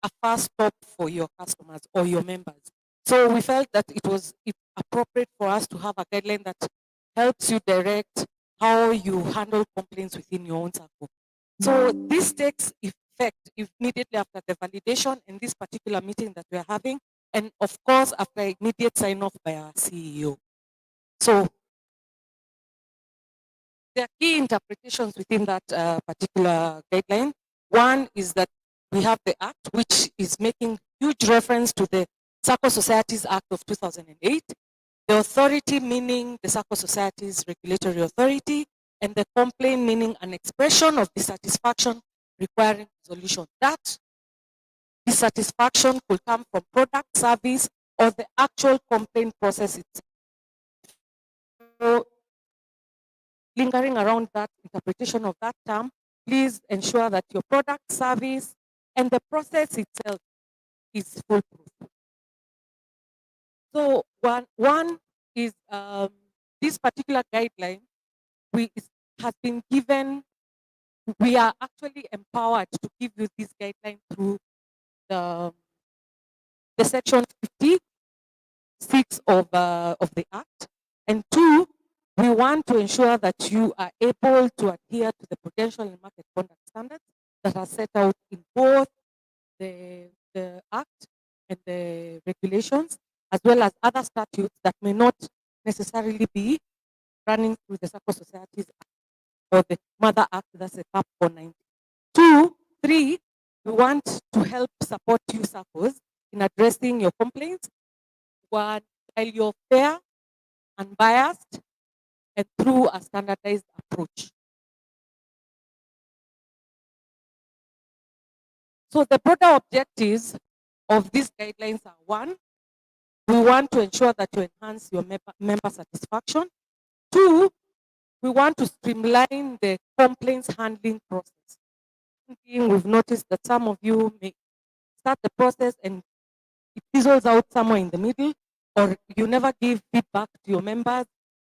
a fast stop for your customers or your members. So we felt that it was appropriate for us to have a guideline that helps you direct how you handle complaints within your own circle. So this takes effect immediately after the validation in this particular meeting that we are having, and of course after immediate sign off by our CEO. So there are key interpretations within that particular guideline. One is that we have the Act, which is making huge reference to the Sacco Societies Act of 2008. The authority meaning the Sacco Societies Regulatory Authority, and the complaint meaning an expression of dissatisfaction requiring resolution. That dissatisfaction could come from product, service, or the actual complaint process itself. So lingering around that interpretation of that term, please ensure that your product, service, and the process itself is foolproof. So one is this particular guideline has been given. We are actually empowered to give you this guideline through the section 56 of the Act, and two, we want to ensure that you are able to adhere to the prudential and market conduct standards that are set out in both the Act and the regulations, as well as other statutes that may not necessarily be running through the Sacco Societies Act or the Mother Act, that's the CAP 490. 2, 3, we want to help support you SACCOs in addressing your complaints while you're fair, unbiased, and through a standardized approach. So the broader objectives of these guidelines are: one, we want to ensure that you enhance your member satisfaction. Two, we want to streamline the complaints handling process. We've noticed that some of you may start the process and it fizzles out somewhere in the middle, or you never give feedback to your members,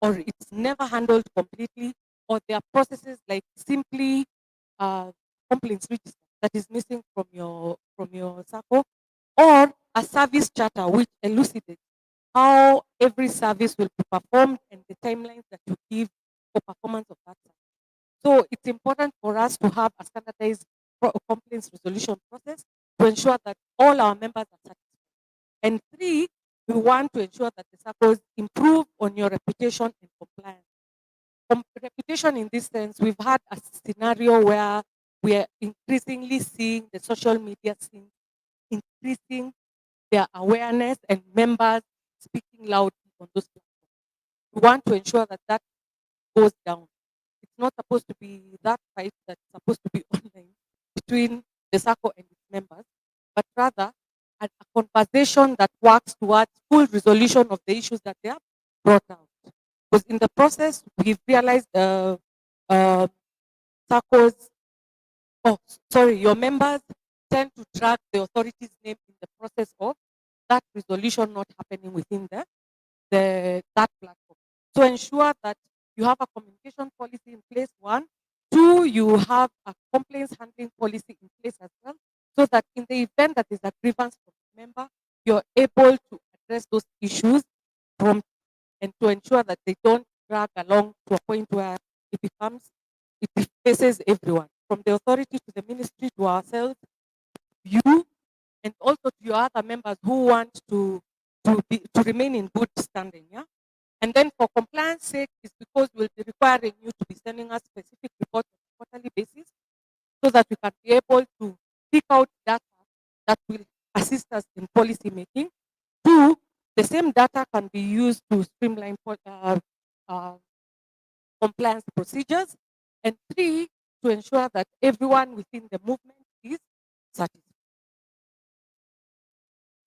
or it's never handled completely, or there are processes like simply complaints register that is missing from your SACCO, or a service charter which elucidates how every service will be performed and the timelines that you give for performance of that service. So it's important for us to have a standardized complaints resolution process to ensure that all our members are satisfied. And three, we want to ensure that the SACCOs improve on your reputation and compliance. Reputation in this sense, we've had a scenario where we are increasingly seeing the social media scene increasing their awareness and members speaking loudly on those platforms. We want to ensure that that goes down. It's not supposed to be that fight that's supposed to be online between the SACCO and its members, but rather a conversation that works towards full resolution of the issues that they have brought out. Because in the process, we've realized SACCOs, your members tend to drag the authority's name in the process of that resolution not happening within that platform. So ensure that you have a communication policy in place, one. Two, you have a complaints handling policy in place as well, so that in the event that there's a grievance from a member, you're able to address those issues promptly and to ensure that they don't drag along to a point where it faces everyone, from the authority to the ministry to ourselves, you, and also to your other members who want to remain in good standing. Yeah. And then for compliance sake, is because we'll be requiring you to be sending us specific reports on a quarterly basis so that we can be able to pick out data that will assist us in policy making. Two, the same data can be used to streamline compliance procedures. And three, to ensure that everyone within the movement is satisfied.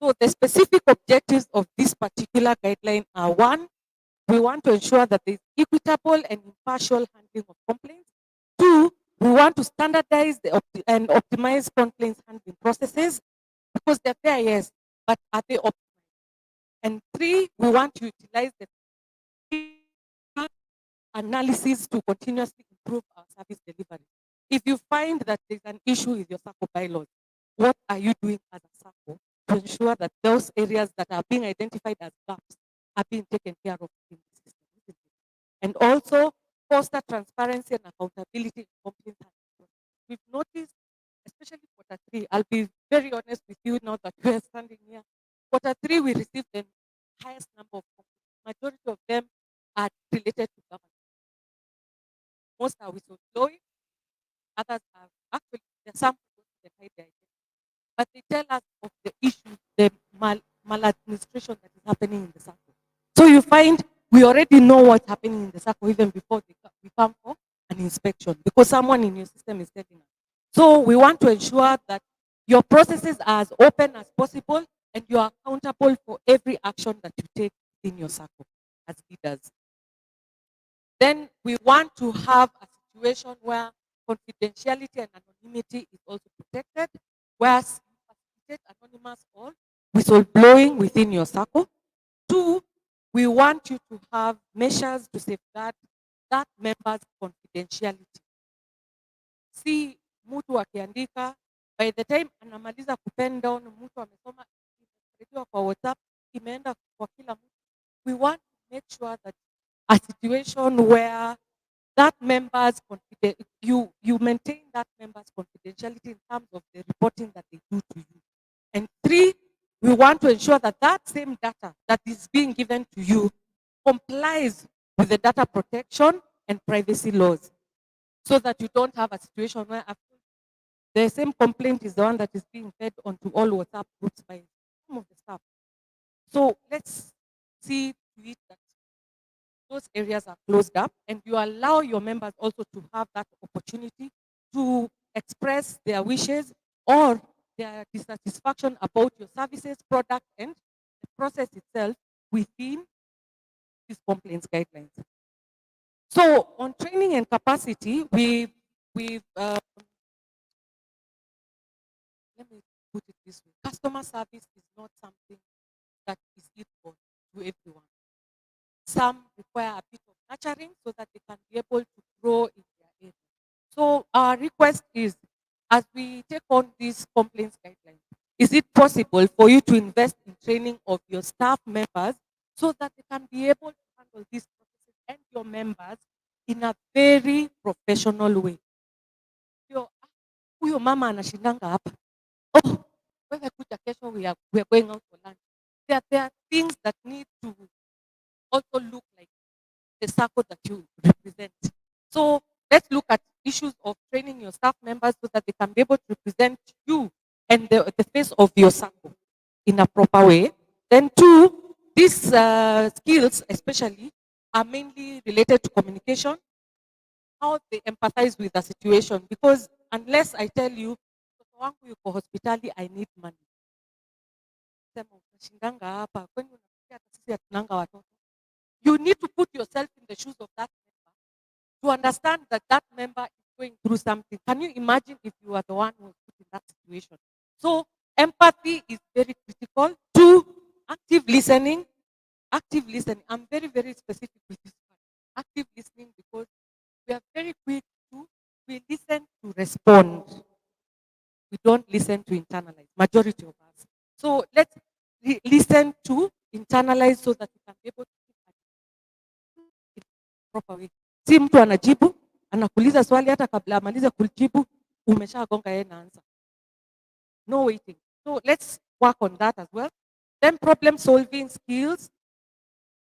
So the specific objectives of this particular guideline are: one, we want to ensure that there is equitable and impartial handling of complaints. Two, we want to standardize and optimize complaints handling processes because they're fair, yes, but are they optimized? And three, we want to utilize the analysis to continuously improve our service delivery. If you find that there's an issue with your SACCO bylaws, what are you doing as a SACCO to ensure that those areas that are being identified as gaps are being taken care of in the system, isn't it? And also foster transparency and accountability in complaint handling. We've noticed, especially quarter 3, I'll be very honest with you now that we're standing here. Quarter 3, we received the highest number of complaints. Majority of them are related to government. Most are whistleblowing, others are actually, there are some people that hide their identity. But they tell us of the issue, the maladministration that is happening in the circle. So you find we already know what's happening in the circle even before we come for an inspection because someone in your system is telling us. So we want to ensure that your processes are as open as possible and you are accountable for every action that you take in your circle as leaders. Then we want to have a situation where confidentiality and anonymity is also protected, where you facilitate anonymous or whistleblowing within your circle. 2, we want you to have measures to safeguard that member's confidentiality. Si mtu akiandika, by the time anamaliza kupen down, mtu amesoma imepelekwa kwa WhatsApp, imeenda kwa kila mtu. We want to make sure that a situation where that member's you maintain that member's confidentiality in terms of the reporting that they do to you. And 3, we want to ensure that that same data that is being given to you complies with the data protection and privacy laws, so that you don't have a situation where the same complaint is the one that is being fed onto all WhatsApp groups by some of the staff. So let's see to it that those areas are closed up and you allow your members also to have that opportunity to express their wishes or their dissatisfaction about your services, product, and the process itself within these complaints guidelines. So on training and capacity, we've let me put it this way: customer service is not something that is equal to everyone. Some require a bit of nurturing so that they can be able to grow in their area. So our request is, as we take on these complaints guidelines, is it possible for you to invest in training of your staff members so that they can be able to handle these processes and your members in a very professional way? Huyo mama anashindanga hapa. Oh, wewe kuja kesho, we are going out for lunch. There are things that need to also look like the circle that you represent. So let's look at issues of training your staff members so that they can be able to represent you and the face of your circle in a proper way. Then 2, these skills especially are mainly related to communication, how they empathize with the situation. Because unless I tell you, "Mtoto wangu yuko hospitali, I need money." Sema unashindanga hapa, kwani unafikiria hata sisi hatunanga watoto? You need to put yourself in the shoes of that member to understand that that member is going through something. Can you imagine if you are the one who was put in that situation? So empathy is very critical. 2, active listening. Active listening. I'm very, very specific with this one. Active listening, because we are very quick to we listen to respond. We don't listen to internalize. Majority of us. So let's listen to internalize so that we can be able to think proper way. Si mtu anajibu, anakuuliza swali hata kabla amalize kujibu, umeshagonga yeye na answer. No waiting. So let's work on that as well. Then problem solving skills.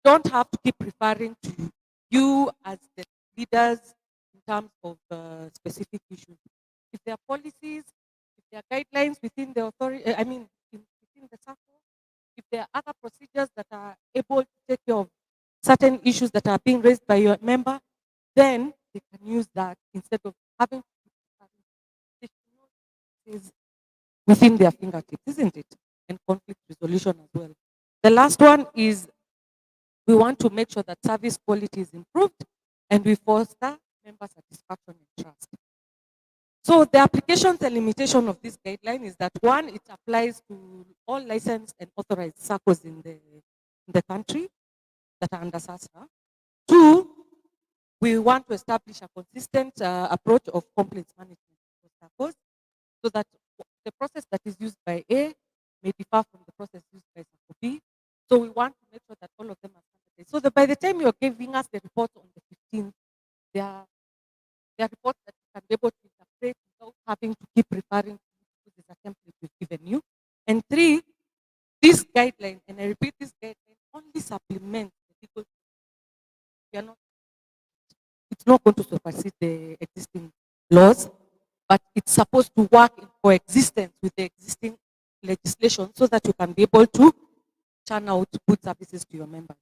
Don't have to keep referring to you as the leaders in terms of specific issues. If there are policies, if there are guidelines within the authority, within the circle, if there are other procedures that are able to take care of certain issues that are being raised by your member, then they can use that instead of having to keep referring. They should know it is within their fingertips, isn't it? And conflict resolution as well. The last one is we want to make sure that service quality is improved and we foster member satisfaction and trust. So the applications and limitation of this guideline is that 1, it applies to all licensed and authorized SACCOs in the country that are under SASRA. 2, we want to establish a consistent approach of complaints management for SACCOs so that the process that is used by A may differ from the process used by Sacco B. So we want to make sure that all of them are standardized. So that by the time you're giving us the report on the 15th, they are, they are reports that you can be able to interpret without having to keep referring to this template we've given you. And three, this guideline, and I repeat, this guideline only supplements the legal. We are not, it's not going to supersede the existing laws, but it's supposed to work in coexistence with the existing legislation so that you can be able to churn out good services to your members.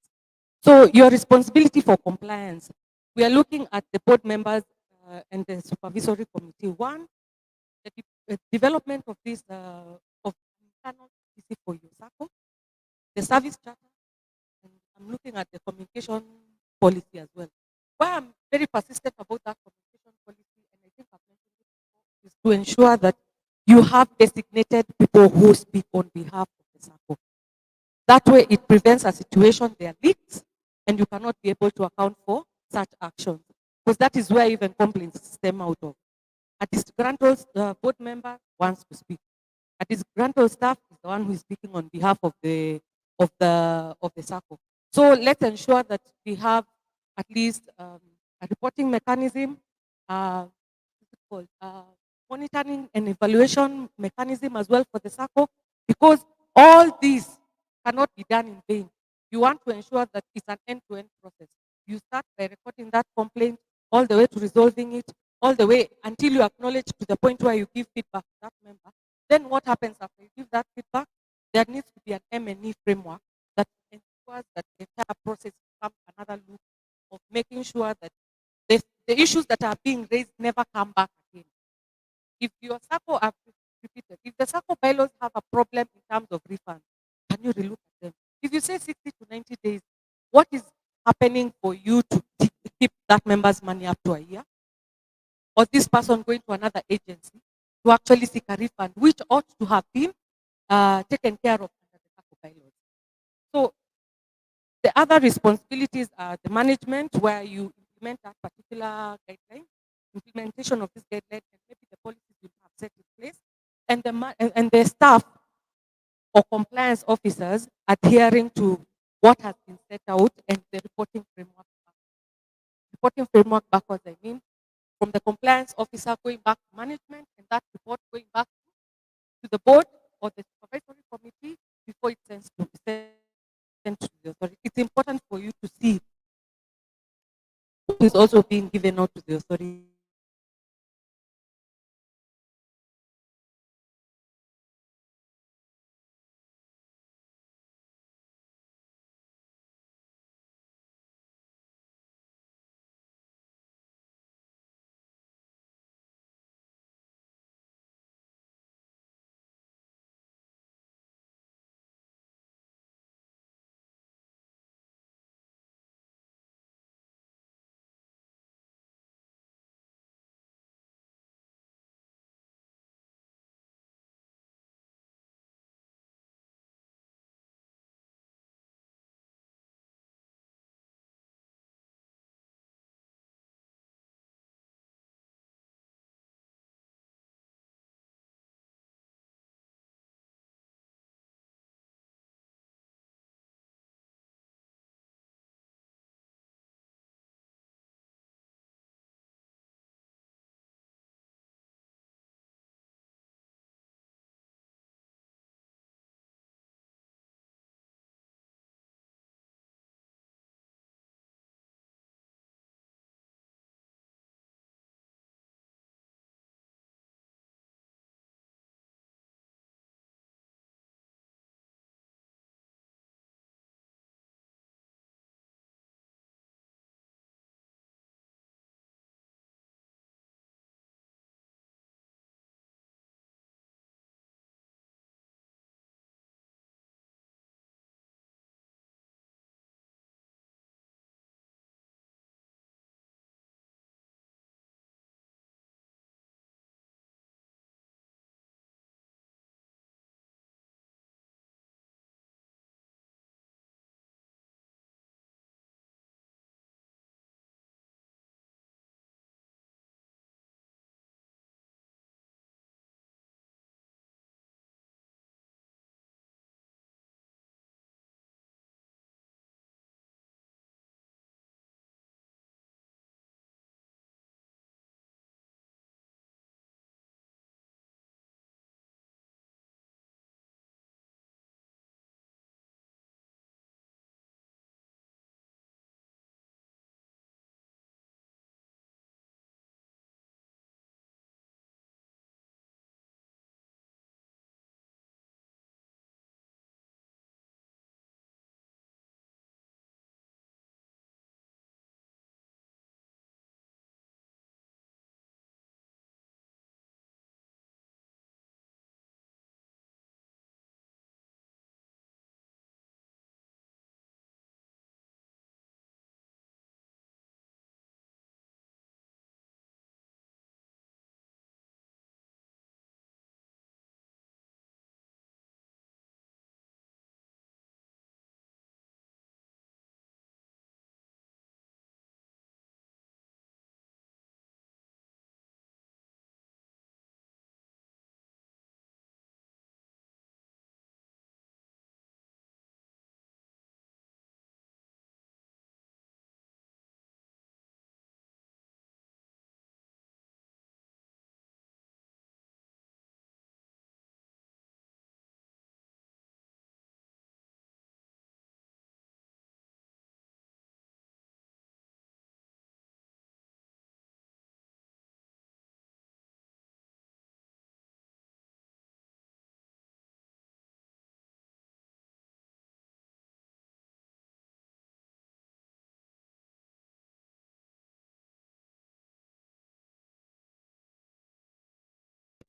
So your responsibility for compliance, we are looking at the board members and the supervisory committee. One, the development of this of internal policy for your SACCO, the service charter, and I'm looking at the communication policy as well. Why I'm very persistent about that communication policy, and I think I've mentioned it before, is to ensure that you have designated people who speak on behalf of the SACCO. That way, it prevents a situation there leaks, and you cannot be able to account for such actions, because that is where even complaints stem out of. A disgruntled board member wants to speak. A disgruntled staff is the one who is speaking on behalf of the SACCO. So let's ensure that we have at least a reporting mechanism, what's it called, monitoring and evaluation mechanism as well for the SACCO, because all these cannot be done in vain. You want to ensure that it's an end-to-end process. You start by recording that complaint all the way to resolving it, all the way until you acknowledge to the point where you give feedback to that member. Then what happens after you give that feedback? There needs to be an M&E framework that ensures that the entire process becomes another loop of making sure that the issues that are being raised never come back again. If your SACCO are repeated, if the SACCO bylaws have a problem in terms of refund, can you relook at them? If you say 60 to 90 days, what is happening for you to keep that member's money up to a year? Or this person going to another agency to actually seek a refund, which ought to have been taken care of under the SACCO bylaws. So the other responsibilities are the management, where you implement that particular guideline, implementation of this guideline, and maybe the policies you have set in place, and and the staff or compliance officers adhering to what has been set out and the reporting framework. Reporting framework backwards, I mean, from the compliance officer going back to management, and that report going back to the board or the supervisory committee before it sent to the authority. It's important for you to see what is also being given out to the authority.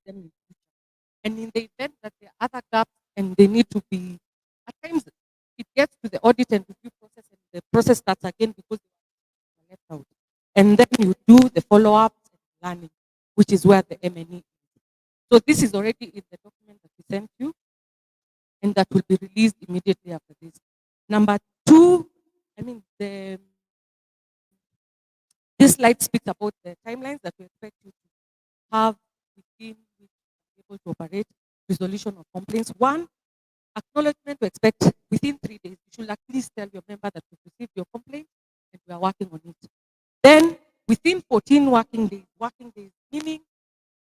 them in future. And in the event that there are other gaps and they need to be, at times it gets to the audit and review process, and the process starts again because they were left out. And then you do the follow-ups and learning, which is where the MNE is. So this is already in the document that we sent you, and that will be released immediately after this. Number two, I mean, this slide speaks about the timelines that we expect you to have within which you are able to operate resolution of complaints. One, acknowledgement to expect within 3 days. You should at least tell your member that you've received your complaint and we are working on it. Then within 14 working days, meaning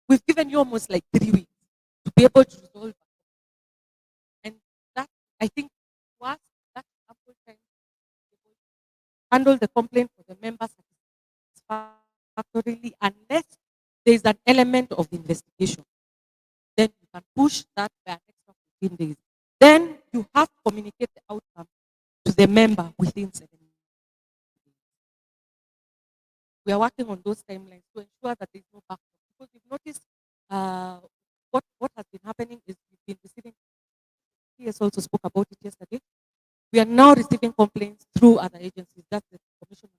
we've given you almost like 3 weeks to be able to resolve. And that, I think, was that ample time to be able to handle the complaint for the member satisfactorily, unless there is an element of investigation. Then you can push that by an extra 15 days. Then you have to communicate the outcome to the member within 7 days. We are working on those timelines to ensure that there is no backlog. Because we've noticed uh, what has been happening is we've been receiving, PS also spoke about it yesterday. We are now receiving complaints through other agencies. That's the commission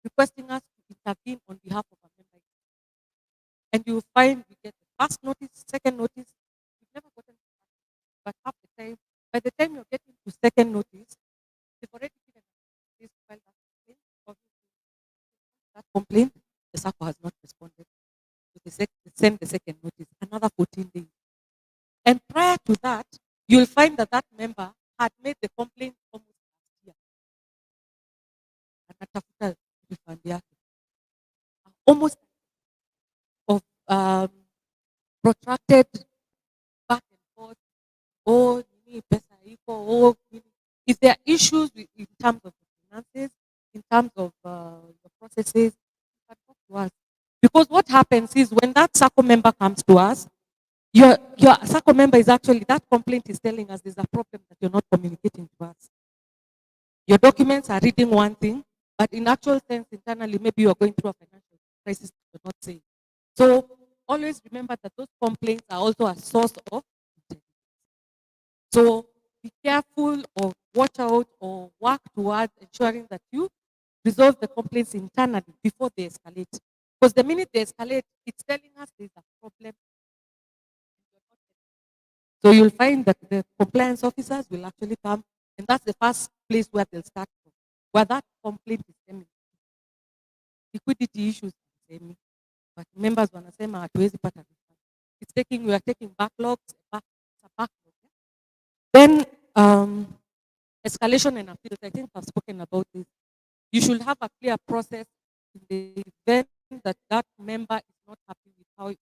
requesting us to intervene on behalf of our members. And you will find we get the first notice, second notice. We've never gotten to first notice, but half the time, by the time you're getting to second notice, they've already given this file that complaint. Obviously, that complaint, the Sacco has not responded. So they send the second notice, another 14 days. And prior to that, you'll find that that member had made the complaint almost last year. Anatafuta refund yake. Almost of protracted back and forth. Oh, nini pesa iko, oh, nini. If there are issues in terms of the finances, in terms of the processes, you can talk to us. Because what happens is when that SACCO member comes to us, your SACCO member is actually, that complaint is telling us there's a problem that you're not communicating to us. Your documents are reading one thing, but in actual sense, internally, maybe you're going through a financial crisis that you're not saying. So always remember that those complaints are also a source of integrity. So be careful or watch out or work towards ensuring that you resolve the complaints internally before they escalate. Because the minute they escalate, it's telling us there's a problem. So you'll find that the compliance officers will actually come, and that's the first place where they'll start from, where that complaint is stemming. Liquidity issues are stemming, but members wanasema hatuwezi pata refund. It's taking, we are taking backlogs, it's a backlog. Yeah? Then escalation and appeals. I think I've spoken about this. You should have a clear process in the event that that member is not happy with how it's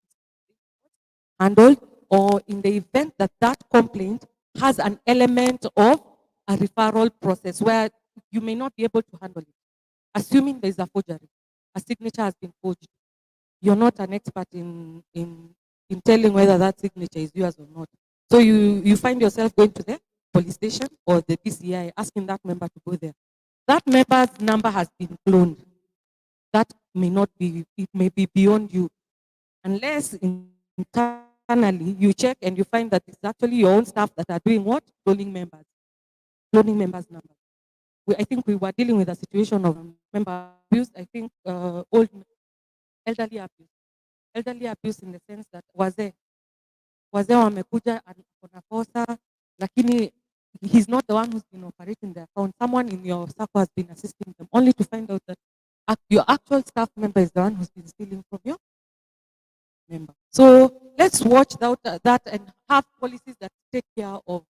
handled, or in the event that that complaint has an element of a referral process where you may not be able to handle it. Assuming there is a forgery, a signature has been forged. You're not an expert in telling whether that signature is yours or not. So you find yourself going to the police station or the PCI asking that member to go there. That member's number has been cloned. That may not be, it may be beyond you. Unless internally you check and you find that it's actually your own staff that are doing what? Cloning members. Cloning members' numbers. I think we were dealing with a situation of member abuse. I think elderly abuse. Elderly abuse in the sense that wazee wamekuja kuna kosa, lakini he's not the one who's been operating the account. Someone in your circle has been assisting them, only to find out that your actual staff member is the one who's been stealing from your member. So let's watch that and have policies that take care of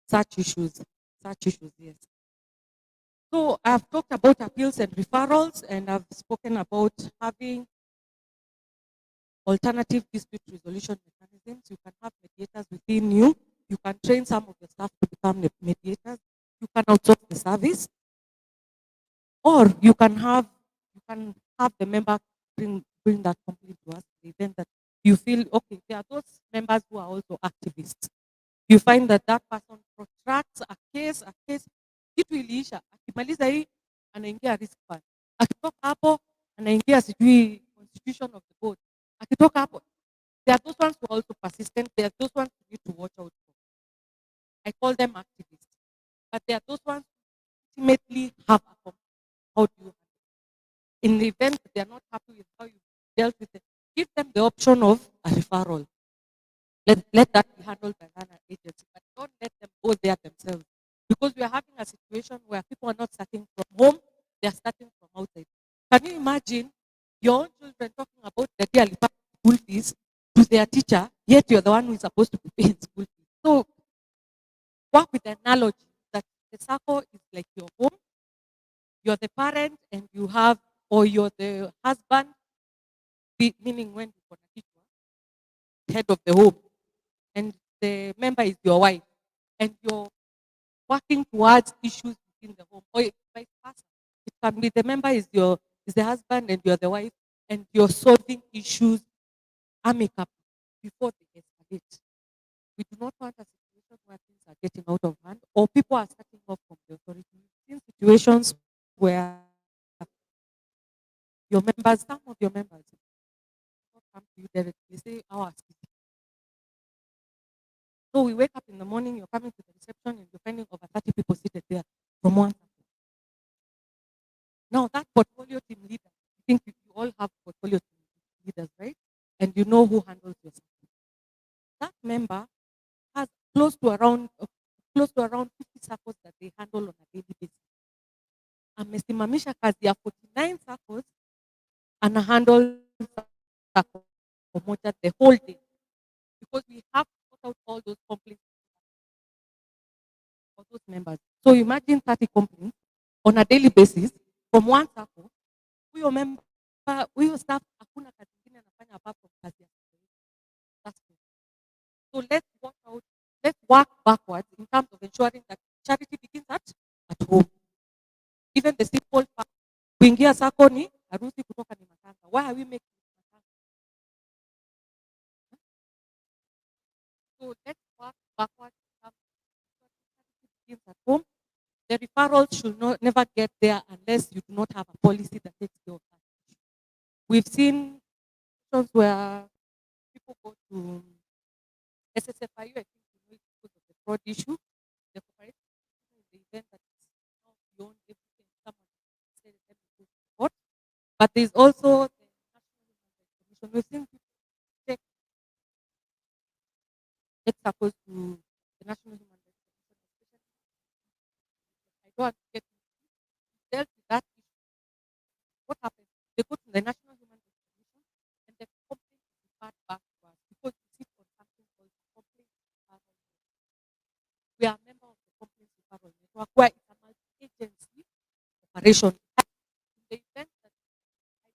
such issues. Such issues, yes. So I've talked about appeals and referrals, and I've spoken about having alternative dispute resolution mechanisms. You can have mediators within you. You can train some of the staff to become mediators. You can outsource the service, or you can have the member bring that complaint to us. The event that you feel okay, there are those members who are also activists. You find that that person protracts a case, kitu iliisha, akimaliza hii anaingia risk fund, akitoka hapo anaingia sijui constitution of the board, akitoka hapo There are those ones who are also persistent. There are those ones you need to watch out for. I call them activists. But there are those ones who ultimately have a how do you in the event that they are not happy with how you dealt with it, give them the option of a referral. Let that be handled by an agency, but don't let them go there themselves. Because we are having a situation where people are not starting from home, they are starting from outside. Can you imagine your own children talking about the daily school fees to their teacher, yet you're the one who is supposed to be paying school fees? So work with the analogy that the circle is like your home, you're the parent and you have, or you're the husband, meaning when you're a teacher, head of the home, and the member is your wife, and you're working towards issues within the home, or vice versa. It can be the member is the husband and you're the wife, and you're solving issues amicably before they escalate. We do not want a situation where things are getting out of hand or people are starting off from the authority. We've seen situations where your members, some of your members, not come to you directly, say, "Our So we wake up in the morning, you're coming to the reception, and you're finding over 30 people seated there from one side. Now, that portfolio team leader, I think you all have portfolio team leaders, right? And you know who handles your circle. That member has close to around 50 circles that they handle on a daily basis. Amesimamisha kazi ya 49 circles and handle circle moja the whole day because we have to sort out all those complaints for those members. So imagine 30 complaints on a daily basis from one circle. Huyo member, huyo staff hakuna kazi ingine anafanya apart from kazi ya that's good. So let's work backwards in terms of ensuring that charity begins at home. Even the simple fact kuingia sako ni harusi kutoka ni matanga. Why are we making it matanga? So let's work backwards in terms of charity begins at home. The referrals should never get there unless you do not have a policy that takes care of that. We've seen situations where people go to SSFIU, I think you know it because of the fraud issue. The cooperative is the event that is now beyond everything. Someone said let me go to court. But there's also the National Human Rights Commission. We've seen people take suppose to the National Human Rights Commission, especially I don't want to get dealt with that issue. What happens? They go to the National Human Rights Commission and the complaint is referred back to us because we sit on something called complaint referral. We are a member of the complaint referral network where it's a multi-agency operation. In the event that I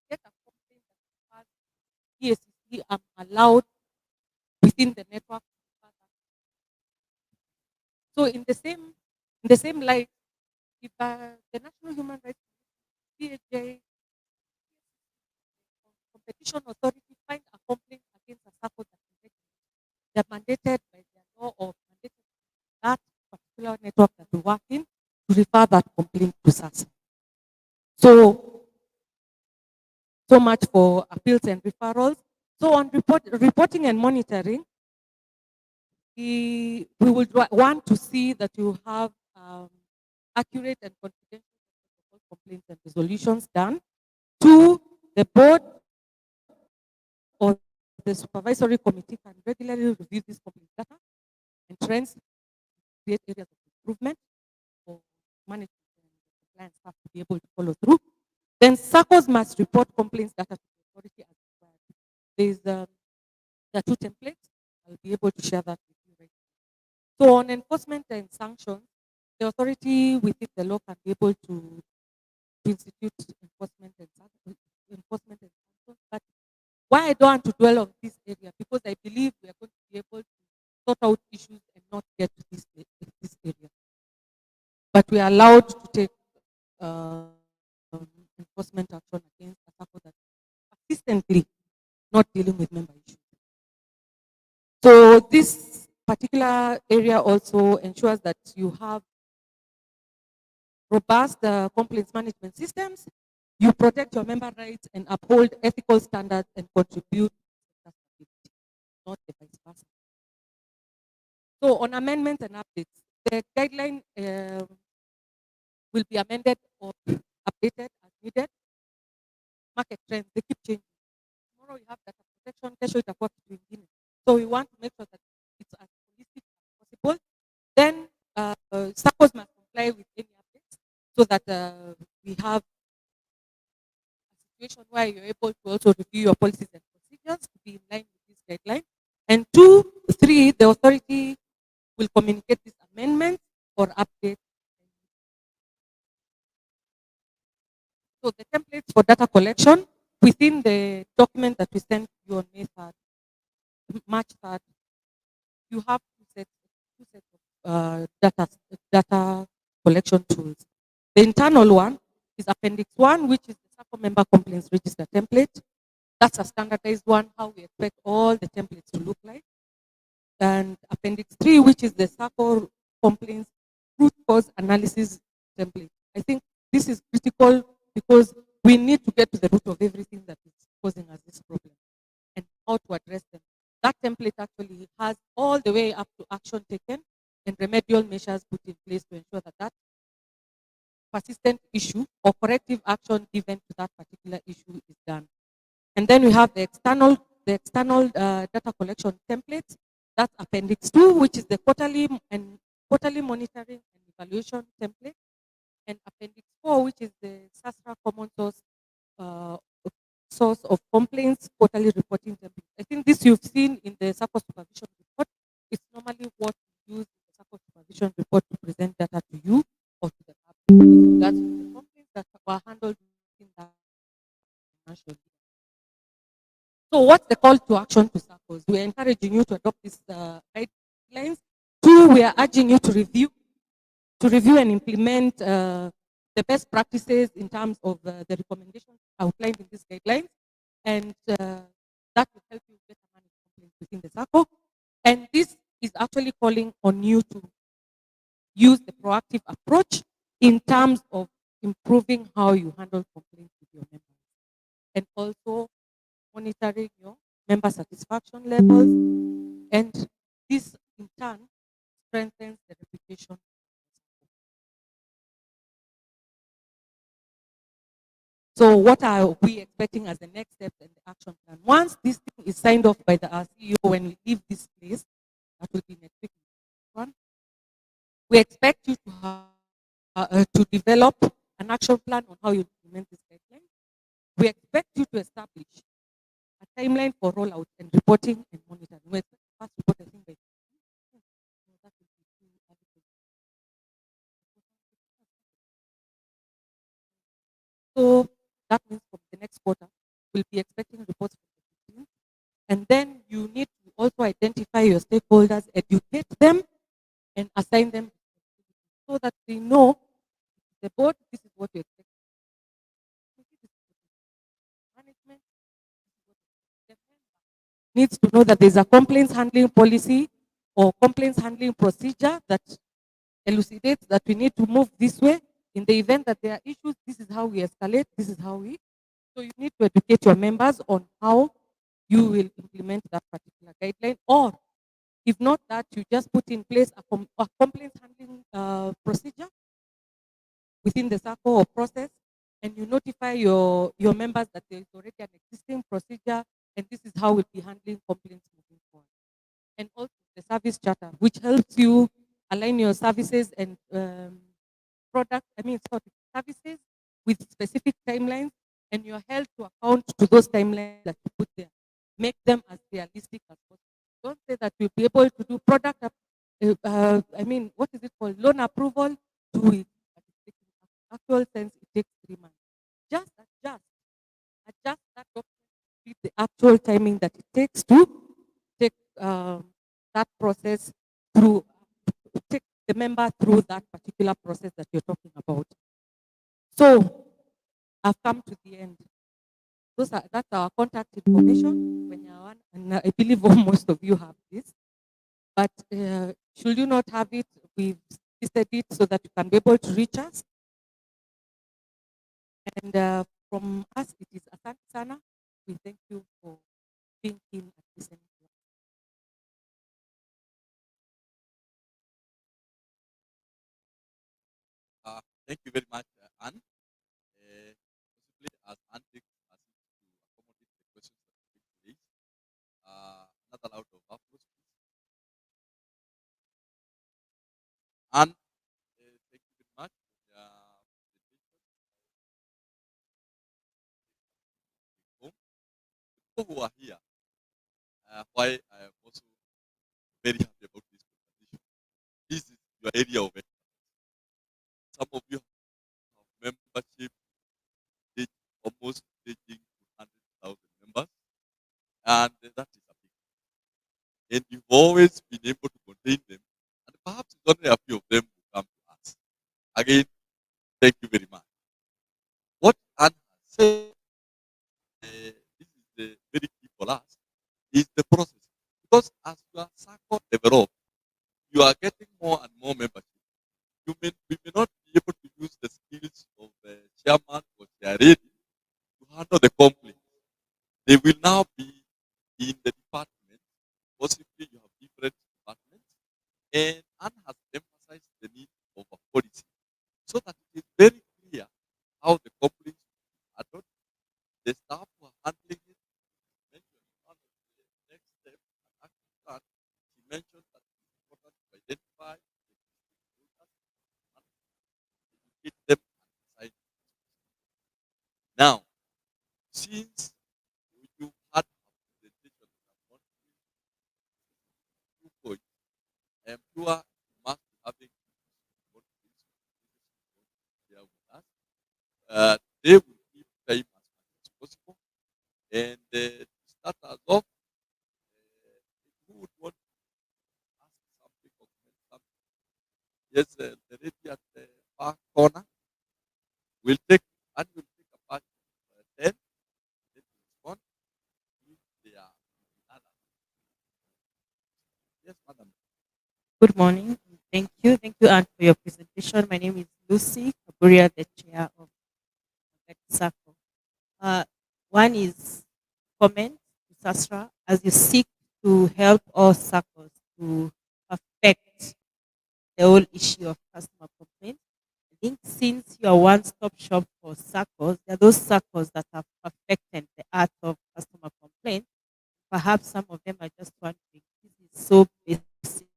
get a complaint that refers to EACC, I'm allowed within the network to refer that. So in the same light, if the National Human Rights CAJ Competition Authority find a complaint against a circle that is they're mandated by their law or mandated by that particular network that we work in to refer that complaint to SASSA. So much for appeals and referrals. So on reporting and monitoring, we would want to see that you have accurate and confidential complaints and resolutions done. Two, the board or the supervisory committee can regularly review this complaint data and trends, create areas of improvement for management and compliance staff to be able to follow through. Then SACCOs must report complaints data to the authority as required. There are two templates. I'll be able to share that with you right now. So on enforcement and sanctions, the authority within the law can be able to institute enforcement and sanctions. But why I don't want to dwell on this area because I believe we are going to be able to sort out issues and not get to this area. But we are allowed to take enforcement action against a SACCO that persistently not dealing with member issues. So this particular area also ensures that you have robust complaints management systems, you protect your member rights and uphold ethical standards and contribute to stability. not the vice versa. So on amendments and updates, the guideline will be amended or updated as needed. Market trends, they keep changing. Tomorrow you have data protection, kesho itakuwa kitu ingine. So we want to make sure that it's as holistic as possible. Then SACCOs must comply with any updates so that we have a situation where you're able to also review your policies and procedures to be in line with this guideline. And two, three, the authority will communicate these amendments or updates. So the templates for data collection within the document that we sent you on May 3rd, March 3rd, you have two sets of data collection tools. The internal one is Appendix 1, which is the SACCO member complaints register template. That's a standardized one, how we expect all the templates to look like. And Appendix 3, which is the SACCO complaints root cause analysis template. I think this is critical because we need to get to the root of everything that is causing us this problem and how to address them. That template actually has all the way up to action taken and remedial measures put in place to ensure that that persistent issue or corrective action given to that particular issue is done. And then we have the external data collection templates. That's Appendix 2, which is the quarterly monitoring and evaluation template, and Appendix 4, which is the SASRA common uh, source of complaints quarterly reporting template. I think this you've seen in the Sacco supervision report. It's normally what we use in the Sacco supervision report to present data to you or to the public with regards to the complaints that were handled in that financial year. So what's the call to action to SACCOs? We're encouraging you to adopt these guidelines. Two, we are urging you to review and implement the best practices in terms of the recommendations outlined in these guidelines, and that will help you better manage complaints within the SACCO. And this is actually calling on you to use the proactive approach in terms of improving how you handle complaints with your members, and also monitoring your member satisfaction levels, and this in turn strengthens the reputation. So what are we expecting as the next step in the action plan? Once this thing is signed off by our CEO when we leave this place, that will be next week. We expect you to develop an action plan on how you implement this guideline. We expect you to establish a timeline for rollout and reporting and monitoring. We expect the first report, I think, by that will be too early. So that means from the next quarter, we'll be expecting reports from the 15th. And then you need to also identify your stakeholders, educate them, and assign them so that they know the board, this is what you expect. Management needs to know that there's a complaints handling policy or complaints handling procedure that elucidates that we need to move this way. In the event that there are issues, this is how we escalate, this is how we. So you need to educate your members on how you will implement that particular guideline, or if not that, you just put in place a complaints handling procedure within the SACCO or process, and you notify your members that there is already an existing procedure, and this is how we'll be handling complaints moving forward. And also the service charter, which helps you align your services and services with specific timelines, and you're held to account to those timelines that you put there. Make them as realistic as possible. Don't say that you'll be able to do what is it called? Loan approval, do it. But in actual sense, it takes 3 months. Just adjust that document with the actual timing that it takes to take that process through, take the member through that particular process that you're talking about. So I've come to the end. That's our contact information, and I believe most of you have this. But should you not have it, we've listed it so that you can be able to reach us. And from us, it is Asante Sana. We thank you for being in and listening. Thank you very much, Anne. Possibly as Anne takes us to accommodate the questions that have been raised, another round of applause, please. Anne, thank you very much for your presentation. Home. People who are here, why I am also very happy about this presentation. This is your area of expertise. Some of you have membership reach almost reaching 200,000 members, and that is a big. And you've always been able to contain them, and perhaps it's only a few of them who come to us. Again, thank you very much. What Anne has said, this is very key for us, is the process. Because as your circle develops, you are getting more and more membership. We may not be able to use the skills of the chairman or chairlady to handle the conflict. They will now be in the department. Possibly you have different departments. And Anne has emphasized the need of a policy so that it is very clear how the conflicts are handled. The staff who are handling it mentioned one of the next steps and action plan. She mentioned that it is important to identify the stakeholders and educate them and decide. Now, since you had a presentation that I want to 2 points, I am sure you must be having what share with us. They will keep time as much as possible. And to start us off, who would want to ask something or comment something? Yes, the lady at the far corner will take and will take a part of 10. Let me respond if they are others. Yes, madam. Good morning. Thank you. Thank you, Anne, for your presentation. My name is Lucy Kaburia, the chair of Sacco. Uh, One is comment to Sasra as you seek to help all SACCOs to affect the whole issue of customer complaints. I think since you are one-stop shop for SACCOs, there are those SACCOs that have perfected the art of customer complaint. Perhaps some of them are just wondering, this is so basic,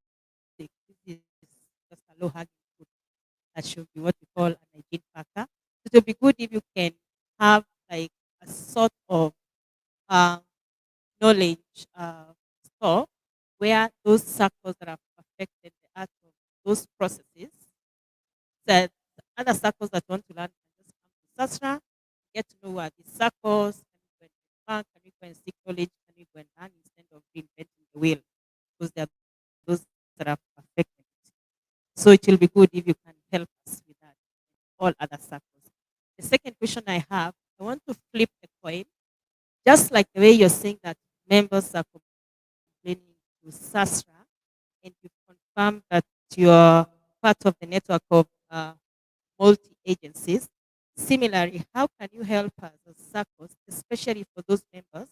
this is just a low-hanging fruit. That should be what we call an hygiene factor. So it would be good if you can have like a sort of uh, knowledge store where those circles that have perfected the art of those processes, that other circles that want to learn can just come to Sasra, get to know what these circles, can we go and bank, can we go and seek knowledge, can we go and learn instead of reinventing the wheel, because there are those that are perfected. So it will be good if you can help us with that, all other circles. The second question I have, I want to flip the coin, just like the way you're saying that members are complaining to SASRA, and you confirm that you're part of the network of multi-agencies. Similarly, how can you help us as SACCOs, especially for those members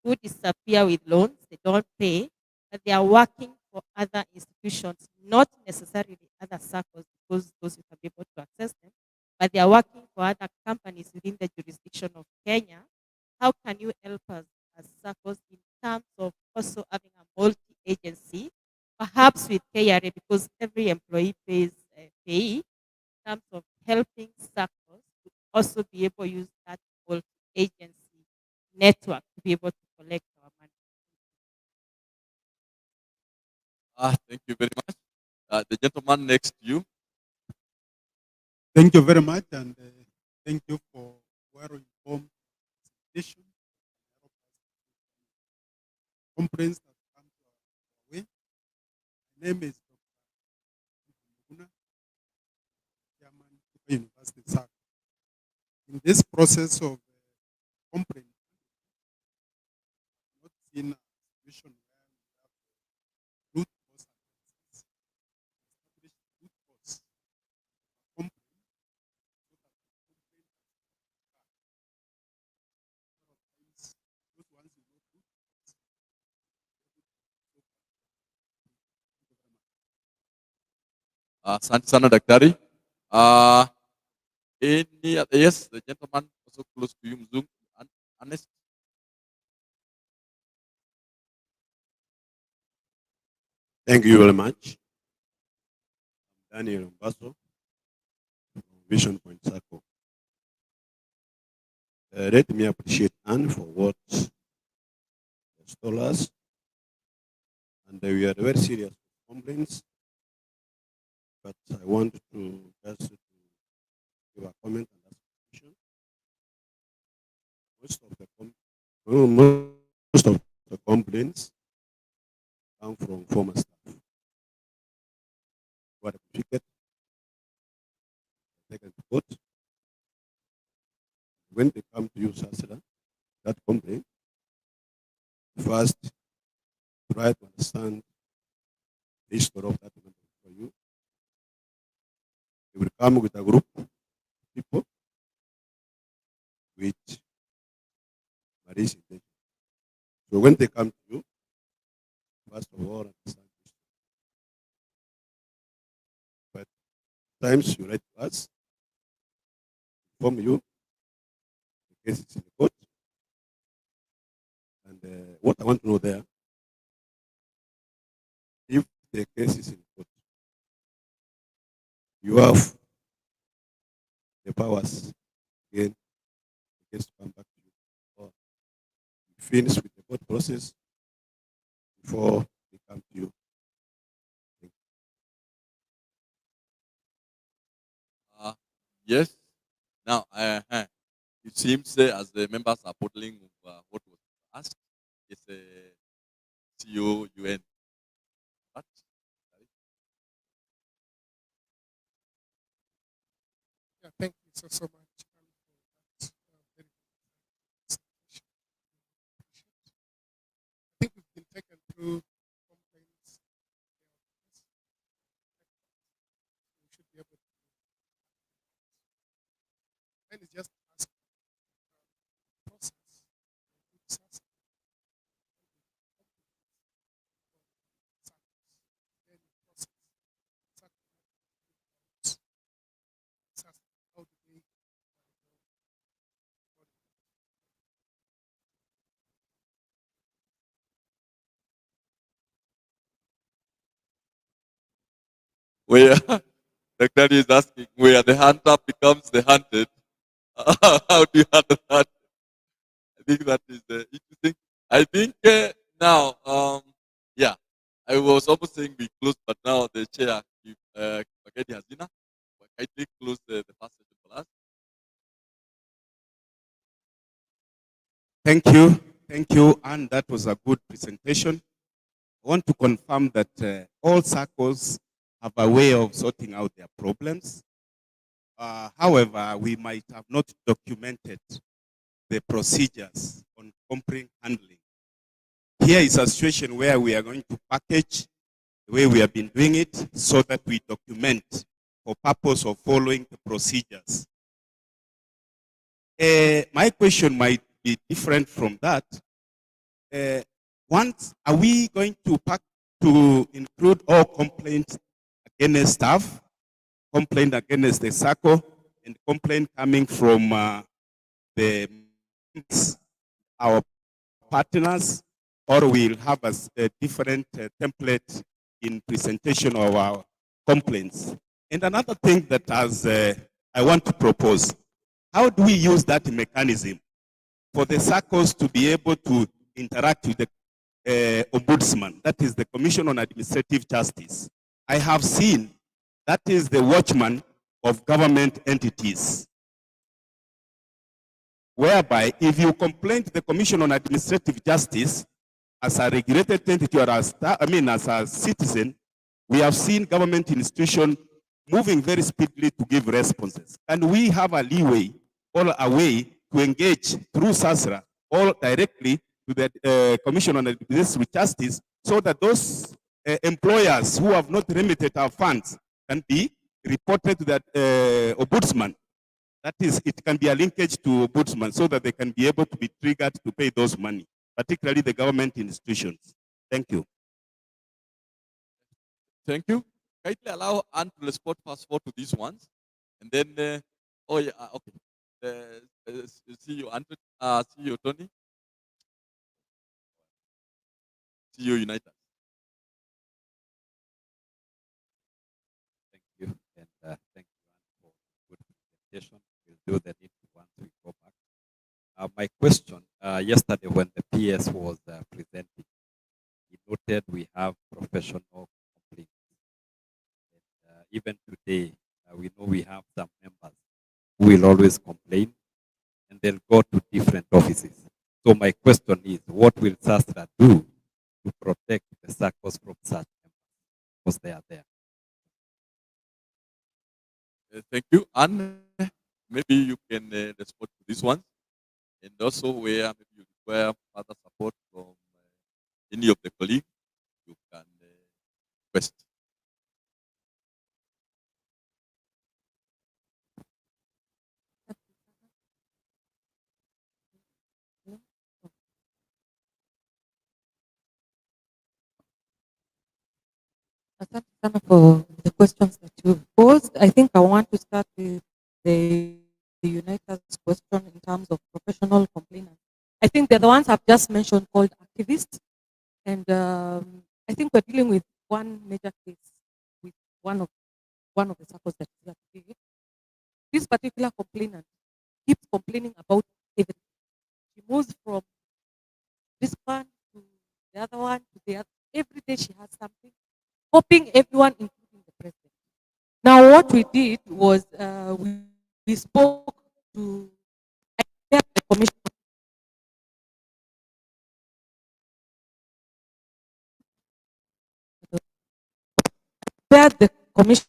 who disappear with loans, they don't pay, but they are working for other institutions, not necessarily other SACCOs, because those you can be able to access them, but they are working for other companies within the jurisdiction of Kenya. How can you help us as SACCOs in terms of also having a multi-agency, perhaps with KRA, because every employee pays a pay, in terms of helping SACCOs to also be able to use that multi-agency network to be able to collect our money. Thank you very much. The gentleman next to you. Thank you very much, and thank you for well-informed presentation. Conference that come to our way. My name is Dr. Muguna, Chairman of the University SAC. In this process of complaint, I've not seen a situation where we have root cause analysis, establish root cause complaint, so that the complaint is those ones you know root cause. Asante sana daktari. Any other? Yes, the gentleman also close to you, Mzungu. Honest. Thank you very much. Daniel Mbaso from Vision Point Sacco. Let me appreciate Anne for what she told us. And we are very serious complaints. But I want to just give a comment and ask a question. Most of the complaints come from former staff. What a ticket taken to court. When they come to you, Sasra, that complaint, first try to understand the history of that member for you. They will come with a group of people with malicious intention. So when they come to you, first of all, understand this. But times you write to us, inform you, the case is in the court. And what I want to know there, if the case is in court, you have the powers again, the case to come back to you, or you finish with the court process before they come to you. Yes. Now, it seems as the members are bottling what was asked, it's a COUN. What? Yeah, thank you so much for that very good presentation. I think we've been taken through complaints. We should be able to. And it's just ask process. How do they Where the daddy is asking where the hunter becomes the hunted. How do you handle that? I think that is interesting. I think now, yeah, I was almost saying we close, but now the chair, Magedi Hazina, kindly close the first session for us. Thank you, and that was a good presentation. I want to confirm that all SACCOs have a way of sorting out their problems. However, we might have not documented the procedures on complaint handling. Here is a situation where we are going to package the way we have been doing it so that we document for purpose of following the procedures. My question might be different from that. Once, are we going to include all complaints against staff, complaint against the SACCO, and complaint coming from our partners, or we'll have a different template in presentation of our complaints? And another thing that I want to propose, how do we use that mechanism for the SACCOs to be able to interact with the ombudsman, that is the Commission on Administrative Justice? I have seen that is the watchman of government entities, whereby if you complain to the Commission on Administrative Justice as a regulated entity or as a citizen, we have seen government institutions moving very speedily to give responses. And we have a leeway or a way to engage through SASRA or directly to the Commission on Administrative Justice so that those employers who have not remitted our funds can be reported to that ombudsman. That is, it can be a linkage to ombudsman so that they can be able to be triggered to pay those money, particularly the government institutions. Thank you. Thank you. Kindly allow Anne to respond first for to these ones, and then Oh yeah, okay. See you, Anthony. See you, Tony. See you, United. Thank you. And thank you, Anne, for good presentation. We'll do the need once we go back. My question, yesterday when the PS was presenting, he noted we have professional complaints. And, even today, we know we have some members who will always complain and they'll go to different offices. So my question is, what will SASTRA do to protect the SACCOs from such members? Because they are there. Thank you, Anne. Maybe you can respond to this one, and also where maybe you require further support from any of the colleagues, you can request. Asante sana for the questions that you posed. I think I want to start with the United's question in terms of professional complainants. I think they're the ones I've just mentioned called activists. And I think we're dealing with one major case with one of the circles that is here today. This particular complainant keeps complaining about everything. She moves from this one to the other one to the other. Every day she has something, hoping everyone, including the president. Now, what we did was we spoke to the commission. Where the commission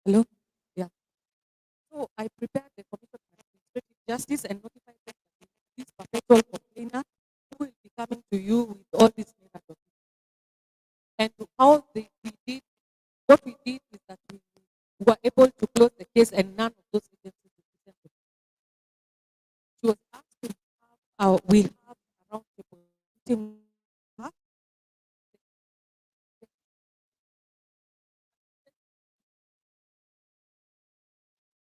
hello, yeah. So I prepared the commission on administrative justice and notified them that this perpetual complainer who will be coming to you with all these mega documents. And how we did, what we did is that we were able to close the case and none of those agencies will present the She was asked to have, we have a roundtable meeting with her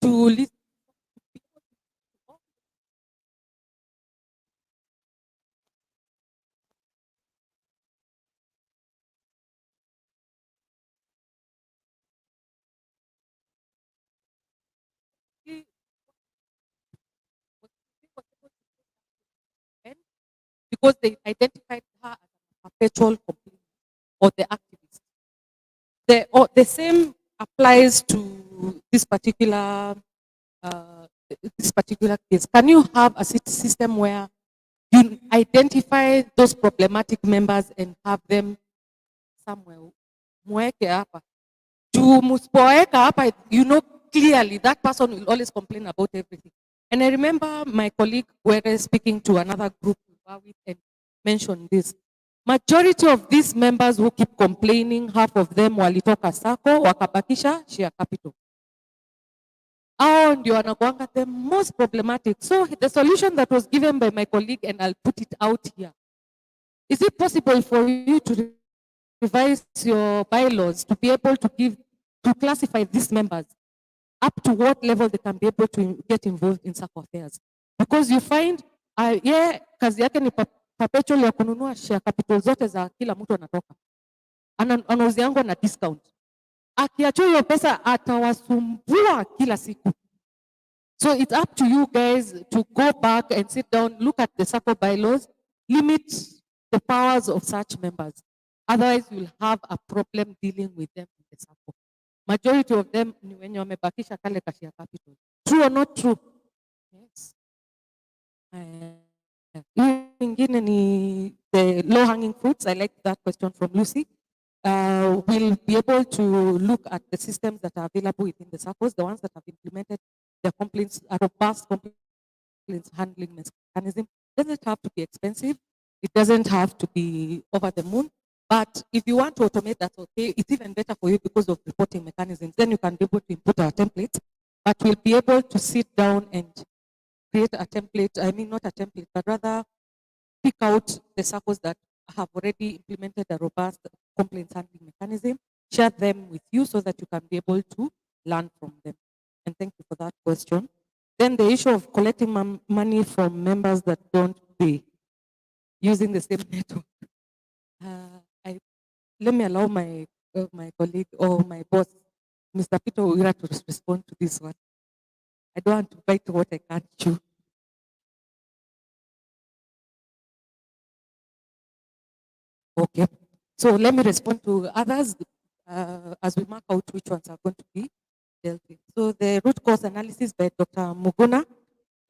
to listen because they identified her as a perpetual complaint or the activist. The same applies to this particular case. Can you have a system where you identify those problematic members and have them somewhere? Mweke hapa. Juu msipoweka hapa, you know clearly that person will always complain about everything. And I remember my colleague were speaking to another group we were with and mentioned this. Majority of these members who keep complaining, half of them walitoka Sacco, wakabakisha share capital. Hao ndio wanakuanga the most problematic. So the solution that was given by my colleague, and I'll put it out here. Is it possible for you to revise your bylaws to be able to classify these members up to what level they can be able to get involved in Sacco affairs? Because you find kazi yake ni perpetual ya kununua share capital zote za kila mtu anatoka. Anauziangwa na discount. Akiachua hiyo pesa atawasumbua kila siku. So it's up to you guys to go back and sit down, look at the Sacco bylaws, limit the powers of such members. Otherwise, you'll have a problem dealing with them in the Sacco. Majority of them ni wenye wamebakisha kale kashia capital. True or not true? Yes. Ingine ni the low hanging fruits. I like that question from Lucy. We'll be able to look at the systems that are available within the SACCOs, the ones that have implemented the complaints, robust complaints complaints handling mechanism. It doesn't have to be expensive. It doesn't have to be over the moon. But if you want to automate that, okay, it's even better for you because of reporting mechanisms. Then you can be able to input our templates, but we'll be able to sit down and create a template. I mean, not a template, but rather pick out the circles that have already implemented a robust complaints handling mechanism, share them with you so that you can be able to learn from them. And thank you for that question. Then the issue of collecting money from members that don't pay using the same network. Let me allow my colleague or my boss, Mr. Peter Uira, to respond to this one. I don't want to bite what I can't chew. Okay. So let me respond to others as we mark out which ones are going to be dealt with. So the root cause analysis by Dr. Muguna.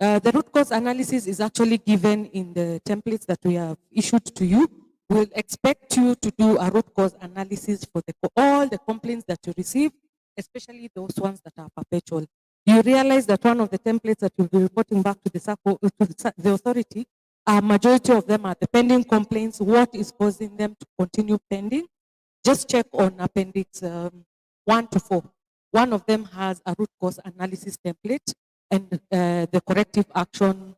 The root cause analysis is actually given in the templates that we have issued to you. We'll expect you to do a root cause analysis for all the complaints that you receive, especially those ones that are perpetual. You realize that one of the templates that you'll be reporting back to the Sacco, to the authority, a majority of them are the pending complaints. What is causing them to continue pending? Just check on appendix 1 to 4. One of them has a root cause analysis template and the corrective action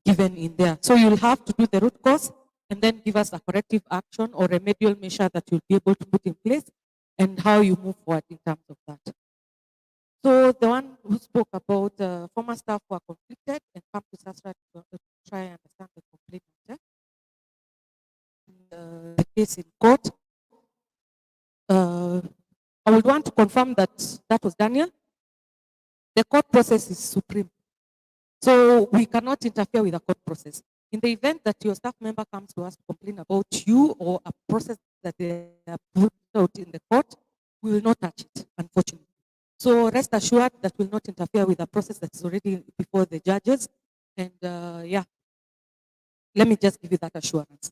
given in there. So you'll have to do the root cause and then give us a corrective action or remedial measure that you'll be able to put in place and how you move forward in terms of that. So the one who spoke about former staff who are conflicted and come to SASRA to try and understand the complaint matter. The case in court, I would want to confirm that that was Daniel. The court process is supreme. So we cannot interfere with the court process. In the event that your staff member comes to us to complain about you or a process that they have put out in the court, we will not touch it, unfortunately. So rest assured that will not interfere with the process that is already before the judges. And yeah, let me just give you that assurance.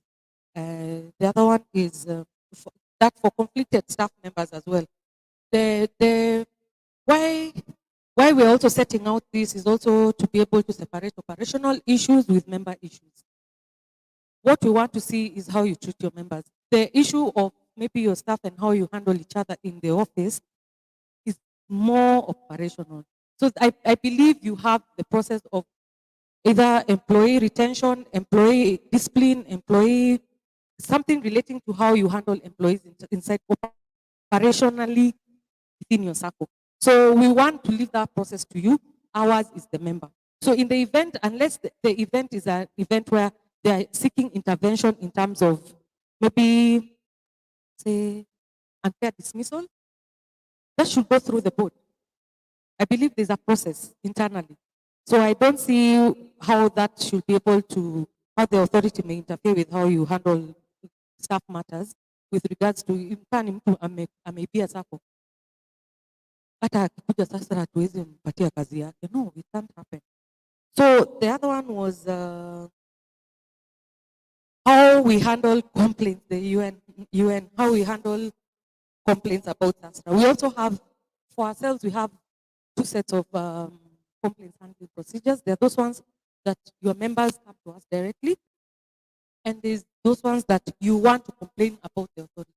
The other one is that for conflicted staff members as well. Why we're also setting out this is also to be able to separate operational issues with member issues. What we want to see is how you treat your members. The issue of maybe your staff and how you handle each other in the office is more operational. So I believe you have the process of either employee retention, employee discipline, employee something relating to how you handle employees inside operationally within your circle. So we want to leave that process to you. Ours is the member. So in the event, unless the event is an event where they are seeking intervention in terms of maybe, say, unfair dismissal, that should go through the board. I believe there's a process internally. So I don't see how that should be able to, how the authority may interfere with how you handle staff matters with regards to mfano mtu ameibia sako hata akikuja sasa hatuwezi mpatia kazi yake. No, it can't happen. So the other one was how we handle complaints, the UN, how we handle complaints about us. We also have, for ourselves, we have two sets of complaints handling procedures. There are those ones that your members come to us directly, and there's those ones that you want to complain about the authority.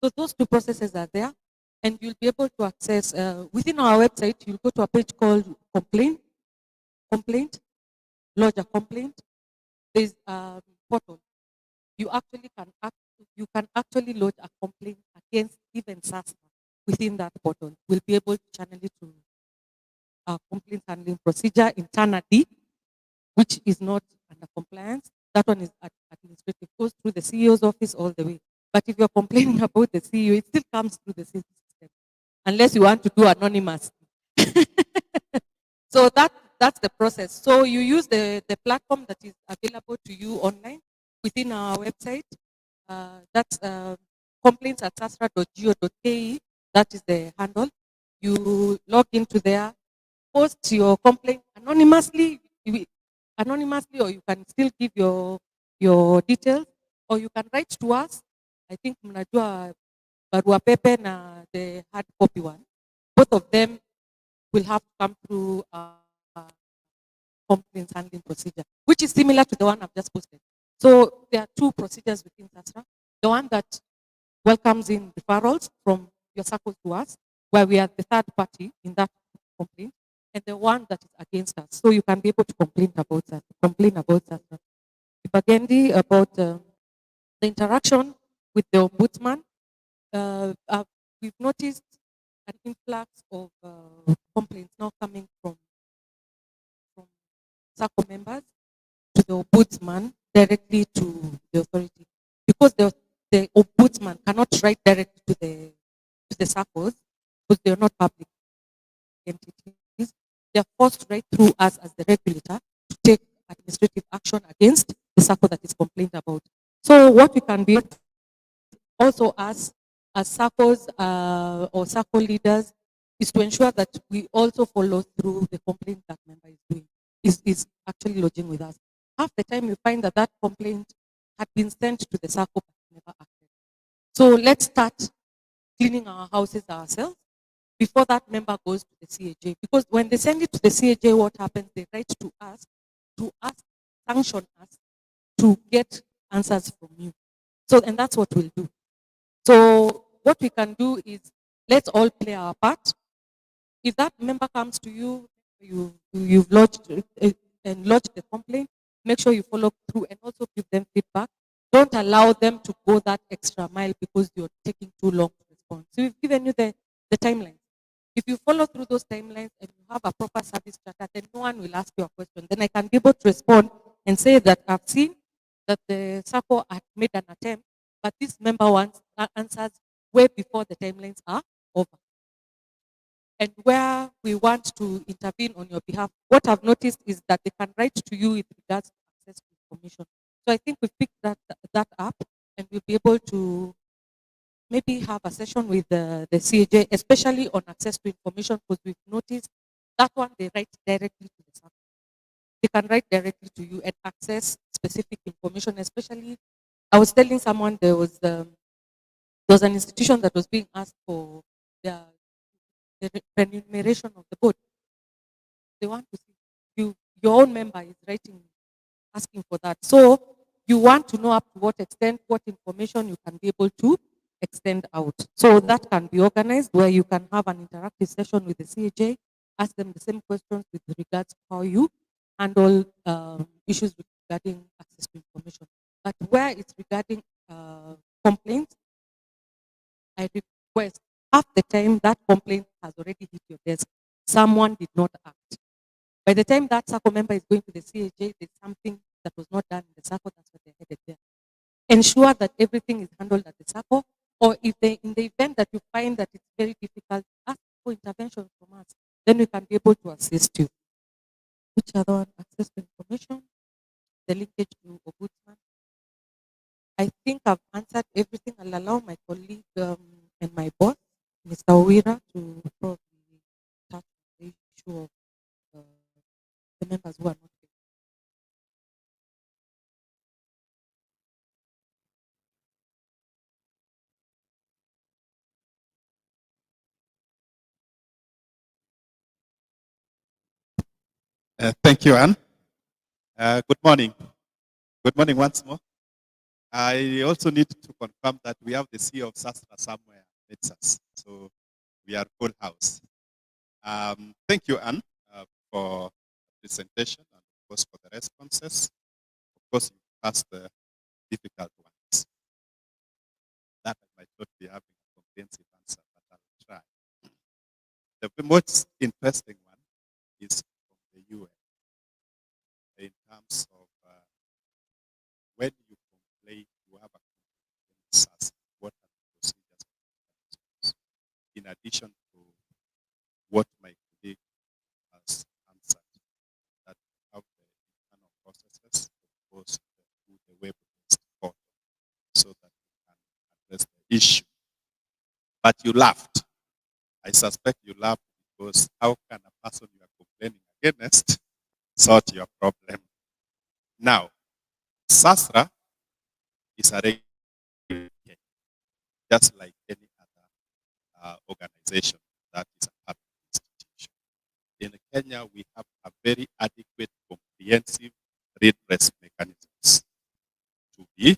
So those two processes are there, and you'll be able to access, within our website, you'll go to a page called complaint, lodge a complaint. There's a portal. You can actually lodge a complaint against even SASRA within that portal. We'll be able to channel it to our complaint handling procedure internally, which is not under compliance. That one is administrative, goes through the CEO's office all the way. But if you're complaining about the CEO, it still comes through the system, unless you want to do anonymous. So that's the process. So you use the platform that is available to you online within our website. That's complaints@sasra.go.ke. That is the handle. You log into there, post your complaint anonymously, or you can still give your details, or you can write to us. I think mnajua barua pepe na the hard copy one. Both of them will have to come through complaints handling procedure, which is similar to the one I've just posted. So there are two procedures within SASRA. The one that welcomes in referrals from your circles to us, where we are the third party in that complaint, and the one that is against us. So you can be able to complain about that. Ibagendi, about the interaction with the ombudsman. We've noticed an influx of complaints now coming from SACCO members to the ombudsman directly to the authority, because the ombudsman cannot write directly to the SACCOs because they are not public entities. They are forced right through us as the regulator to take administrative action against the SACCO that is complained about. So what we can do also as SACCOs or SACCO leaders is to ensure that we also follow through the complaint that member is doing, is actually lodging with us. Half the time you find that that complaint had been sent to the SACCO but never acted. So let's start cleaning our houses ourselves before that member goes to the CAJ. Because when they send it to the CAJ, what happens? They write to ask, sanction us to get answers from you. So, and that's what we'll do. So what we can do is let's all play our part. If that member comes to you, you've lodged and lodged the complaint, make sure you follow through and also give them feedback. Don't allow them to go that extra mile because you're taking too long to respond. So we've given you the timeline. If you follow through those timelines and you have a proper service charter, then no one will ask you a question. Then I can be able to respond and say that I've seen that the SACCO had made an attempt, but this member wants answers way before the timelines are over. And where we want to intervene on your behalf, what I've noticed is that they can write to you with regards to access to information. So I think we've picked that up, and we'll be able to maybe have a session with the CAJ, especially on access to information, because we've noticed that one they write directly to the SACCO. They can write directly to you and access specific information, especially I was telling someone there was an institution that was being asked for the remuneration of the board. They want to see your own member is writing, asking for that. So you want to know up to what extent, what information you can be able to extend out. So that can be organized where you can have an interactive session with the CAJ, ask them the same questions with regards to how you handle issues regarding access to information. But where it's regarding complaints, I request half the time that complaint has already hit your desk. Someone did not act. By the time that SACCO member is going to the CAJ, there's something that was not done in the SACCO, that's what they're headed there. Ensure that everything is handled at the SACCO, or if in the event that you find that it's very difficult, ask for intervention from us. Then we can be able to assist you. Which other one? Access to information, the linkage to ombudsman. I think I've answered everything. I'll allow my colleague and my boss, Mr. Owira, to probably touch on the issue of the members who are not here. Thank you, Anne. Good morning. Good morning once more. I also need to confirm that we have the CEO of SASRA somewhere amidst us. So we are full house. Thank you, Anne, for the presentation and of course for the responses. Of course, you asked the difficult ones. That I might not be having a comprehensive answer, but I'll try. The most interesting one is from the UN in terms of when you complain, you have a complaint, what are the procedures? In addition to what my colleague has answered, that we have the internal processes, of course, through the web-based portal, so that we can address the issue. But you laughed. I suspect you laughed because how can a person you are complaining against sort your problem? Now, SASRA is a regulated, just like any other organization that is a public institution. In Kenya, we have a very adequate, comprehensive redress mechanisms to be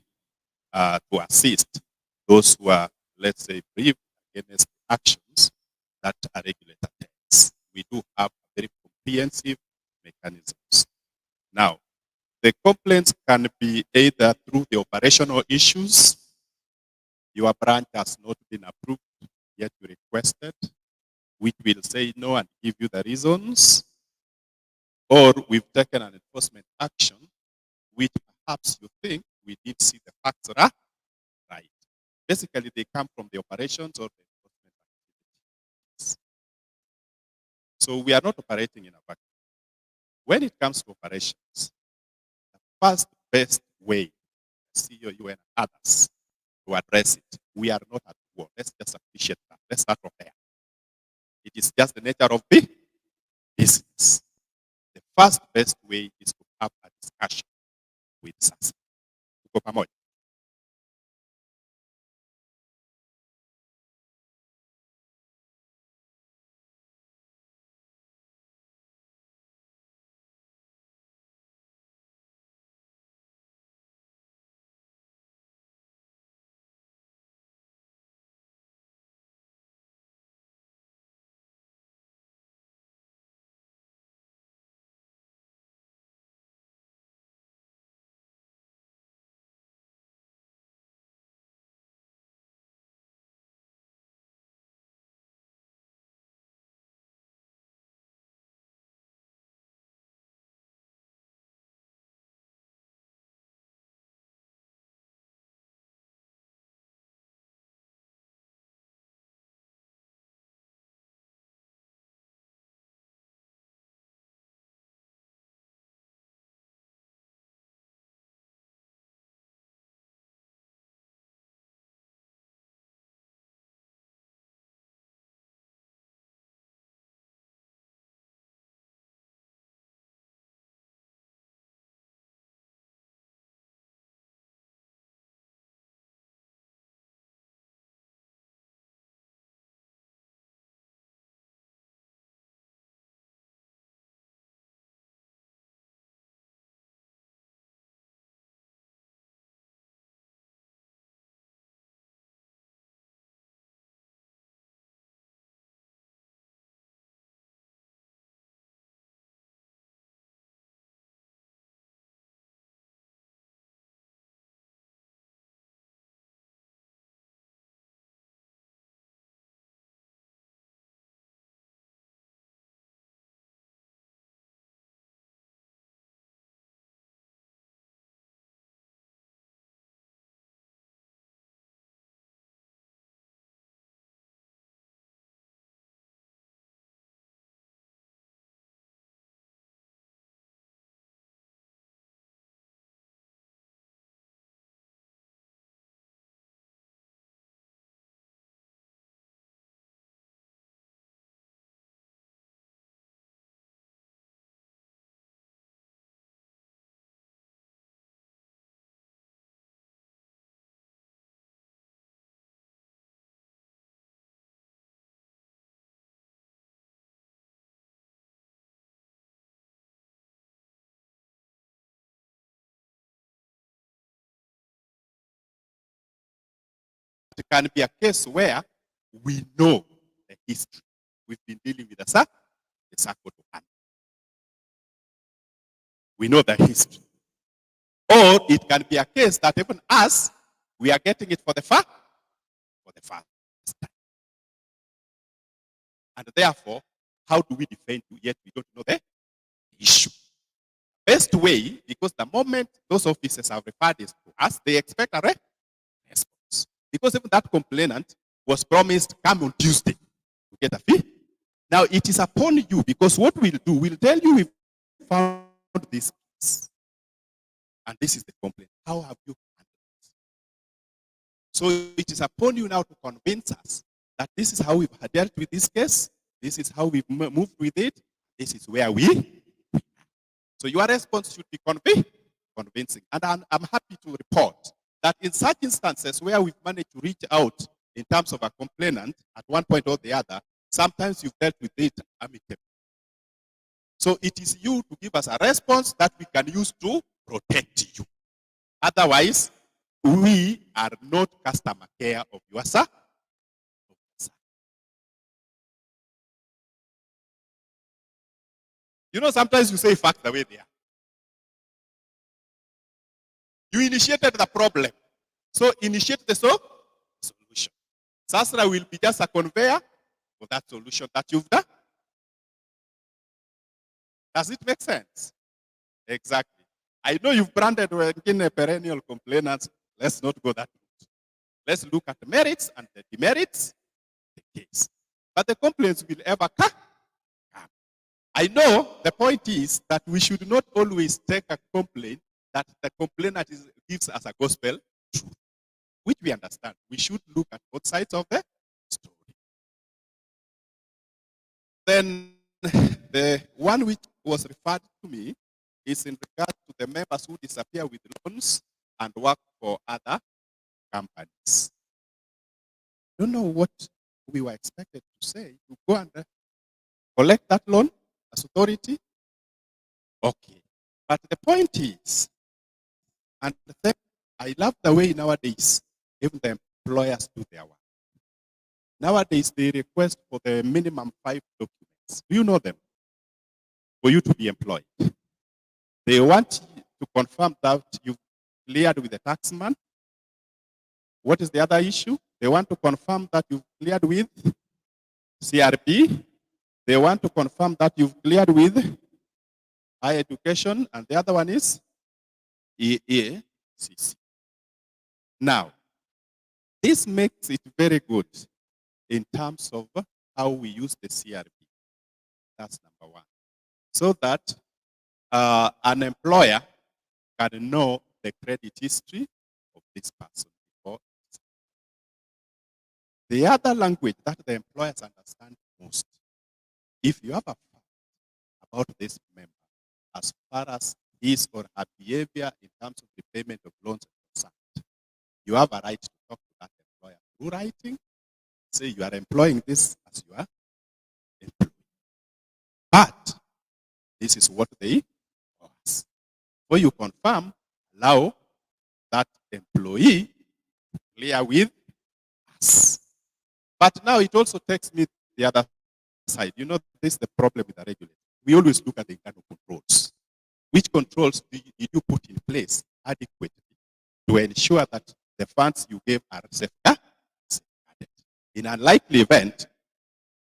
to assist those who are, let's say, briefed against actions that a regulator takes. We do have very comprehensive mechanisms. Now, the complaints can be either through the operational issues. Your branch has not been approved, yet you requested, which will say no and give you the reasons. Or we've taken an enforcement action, which perhaps you think we did see the facts right. Basically, they come from the operations or the enforcement activities. So we are not operating in a vacuum. When it comes to operations, the first best way, CEO, you and others, to address it, we are not at war. Let's just appreciate that. Let's start from there. It is just the nature of the business. The first best way is to have a discussion with SASSA. Tuko pamoja? It can be a case where we know the history. We've been dealing with the Sacco to hand. We know the history. Or it can be a case that even us, we are getting it for the first time. And therefore, how do we defend you yet we don't know the issue? Best way, because the moment those officers have referred this to us, they expect a response. Because even that complainant was promised, come on Tuesday to get a fee. Now it is upon you, because what we'll do, we'll tell you we found this case. And this is the complaint. How have you handled it? So it is upon you now to convince us that this is how we've dealt with this case, this is how we've moved with it, this is where we. So your response should be convincing. And I'm happy to report that in such instances where we've managed to reach out in terms of a complainant at one point or the other, sometimes you've dealt with it amicably. So it is you to give us a response that we can use to protect you. Otherwise, we are not customer care of your sir. You know, sometimes you say facts the way they are. You initiated the problem. So initiate the solution. Sasra will be just a conveyor for that solution that you've done. Does it make sense? Exactly. I know you've branded wengine perennial complainants. Let's not go that route. Let's look at the merits and the demerits of the case. But the complaints will ever come. I know the point is that we should not always take a complaint that the complainant gives us a gospel truth, which we understand. We should look at both sides of the story. Then the one which was referred to me is in regard to the members who disappear with loans and work for other companies. Don't know what we were expected to say. To go and collect that loan as authority? Okay. But the point is, and then I love the way nowadays, even the employers do their work. Nowadays, they request for the minimum 5 documents. Do you know them? For you to be employed. They want you to confirm that you've cleared with the taxman. What is the other issue? They want to confirm that you've cleared with CRP. They want to confirm that you've cleared with higher education. And the other one is EACC. Now, this makes it very good in terms of how we use the CRP. That's number one. So that an employer can know the credit history of this person before. The other language that the employers understand most, if you have a fact about this member, as far as his or her behavior in terms of repayment of loans is concerned, you have a right to talk to that employer through writing. Say you are employing this as your employee. But this is what they ask. When you confirm, allow that employee to clear with us. But now it also takes me the other side. You know, this is the problem with the regulator. We always look at the internal controls. Which controls did you put in place adequately to ensure that the funds you gave are safeguarded? In an unlikely event,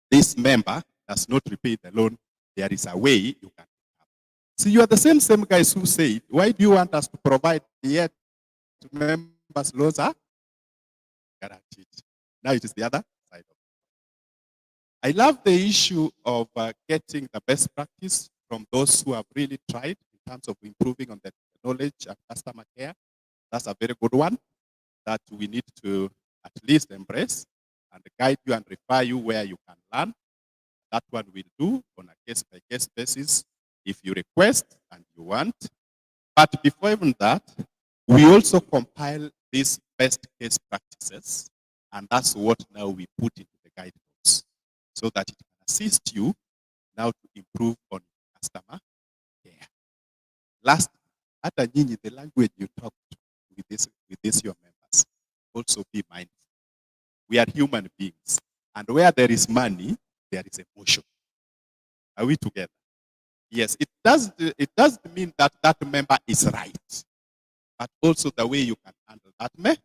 this member does not repay the loan, there is a way you can help. See, you are the same guys who say, why do you want us to provide yet members' loans are guaranteed? Now it is the other side of it. I love the issue of getting the best practice from those who have really tried in terms of improving on the knowledge and customer care. That's a very good one that we need to at least embrace and guide you and refer you where you can learn. That one we'll do on a case-by-case basis if you request and you want. But before even that, we also compile these best case practices, and that's what now we put into the guidebooks so that it can assist you now to improve on customer care. Last, hata nyinyi, the language you talk with this your members, also be mindful. We are human beings, and where there is money, there is emotion. Are we together? Yes, it doesn't mean that that member is right, but also the way you can handle that member.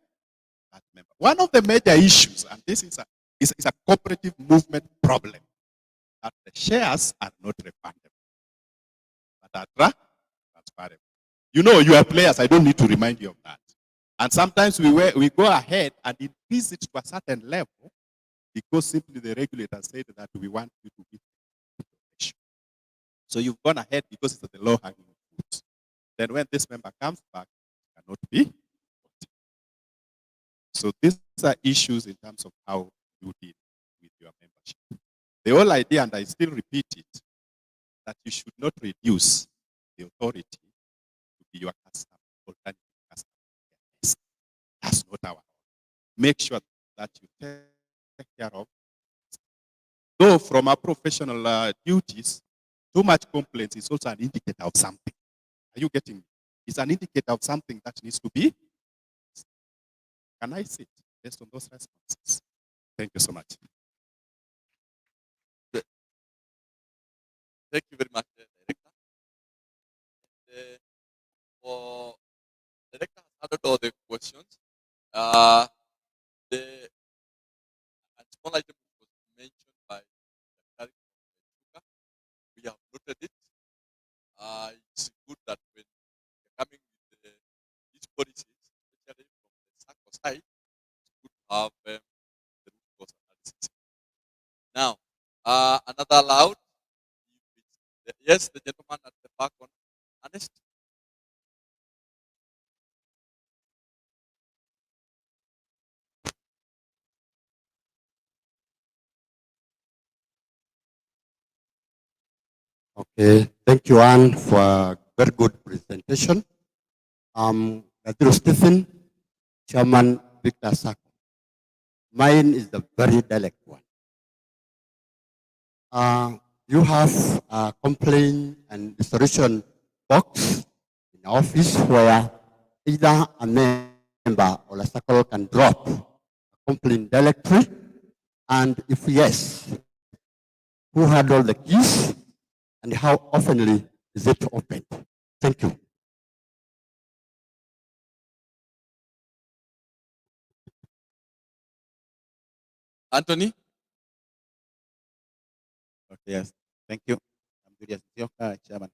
One of the major issues, and this is a cooperative movement problem, that the shares are not refundable, but are transferable. You know, you are players, I don't need to remind you of that. And sometimes we go ahead and increase it to a certain level because simply the regulator said that we want you to give information. So you've gone ahead because it's the low-hanging fruit. Then when this member comes back, it cannot be. So these are issues in terms of how you deal with your membership. The whole idea, and I still repeat it, that you should not reduce the authority to be your customer, alternative customer. Yes. That's not our role. Make sure that you take care of. Though from our professional duties, too much complaints is also an indicator of something. Are you getting me? It's an indicator of something that needs to be. Can I sit based on those responses? Thank you so much. Thank you very much, Director. For Director has added all the questions. The small item was mentioned by the Director. We have noted it. It's good that when you're coming with these policies, especially from the Sacco side, it's good to have the root cause analysis. Now, another loud. Yes, the gentleman at the back on honest. Okay, thank you, Anne, for a very good presentation. Nadiro Stephen, Chairman Victor Sacco. Mine is the very direct one. You have a complaint and restoration box in the office where either a member or a circle can drop a complaint directly, and if yes, who had all the keys and how oftenly is it opened? Thank you. Anthony? Okay, yes. Thank you. I'm Julius Sioka, Chairman.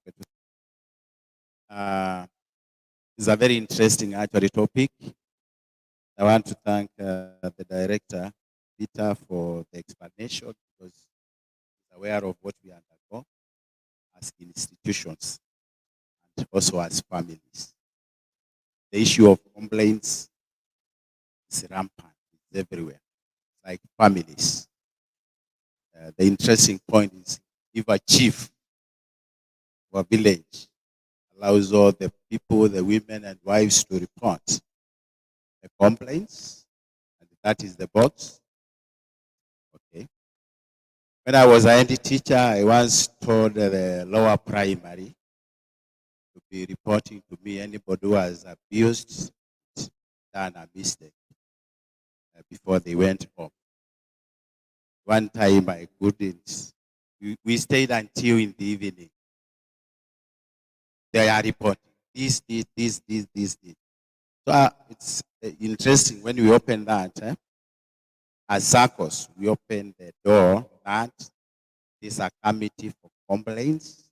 It's a very interesting actually topic. I want to thank the director, Peter, for the explanation because he's aware of what we undergo as institutions and also as families. The issue of complaints is rampant. It's everywhere, like families. The interesting point is if a chief of a village allows all the people, the women and wives to report the complaints, and that is the box. Okay. When I was a head teacher, I once told the lower primary to be reporting to me anybody who has abused, done a mistake before they went home. One time I couldn't. We stayed until in the evening. They are reporting this. So it's interesting when we open that. As Saccos, we open the door that there's a committee for complaints.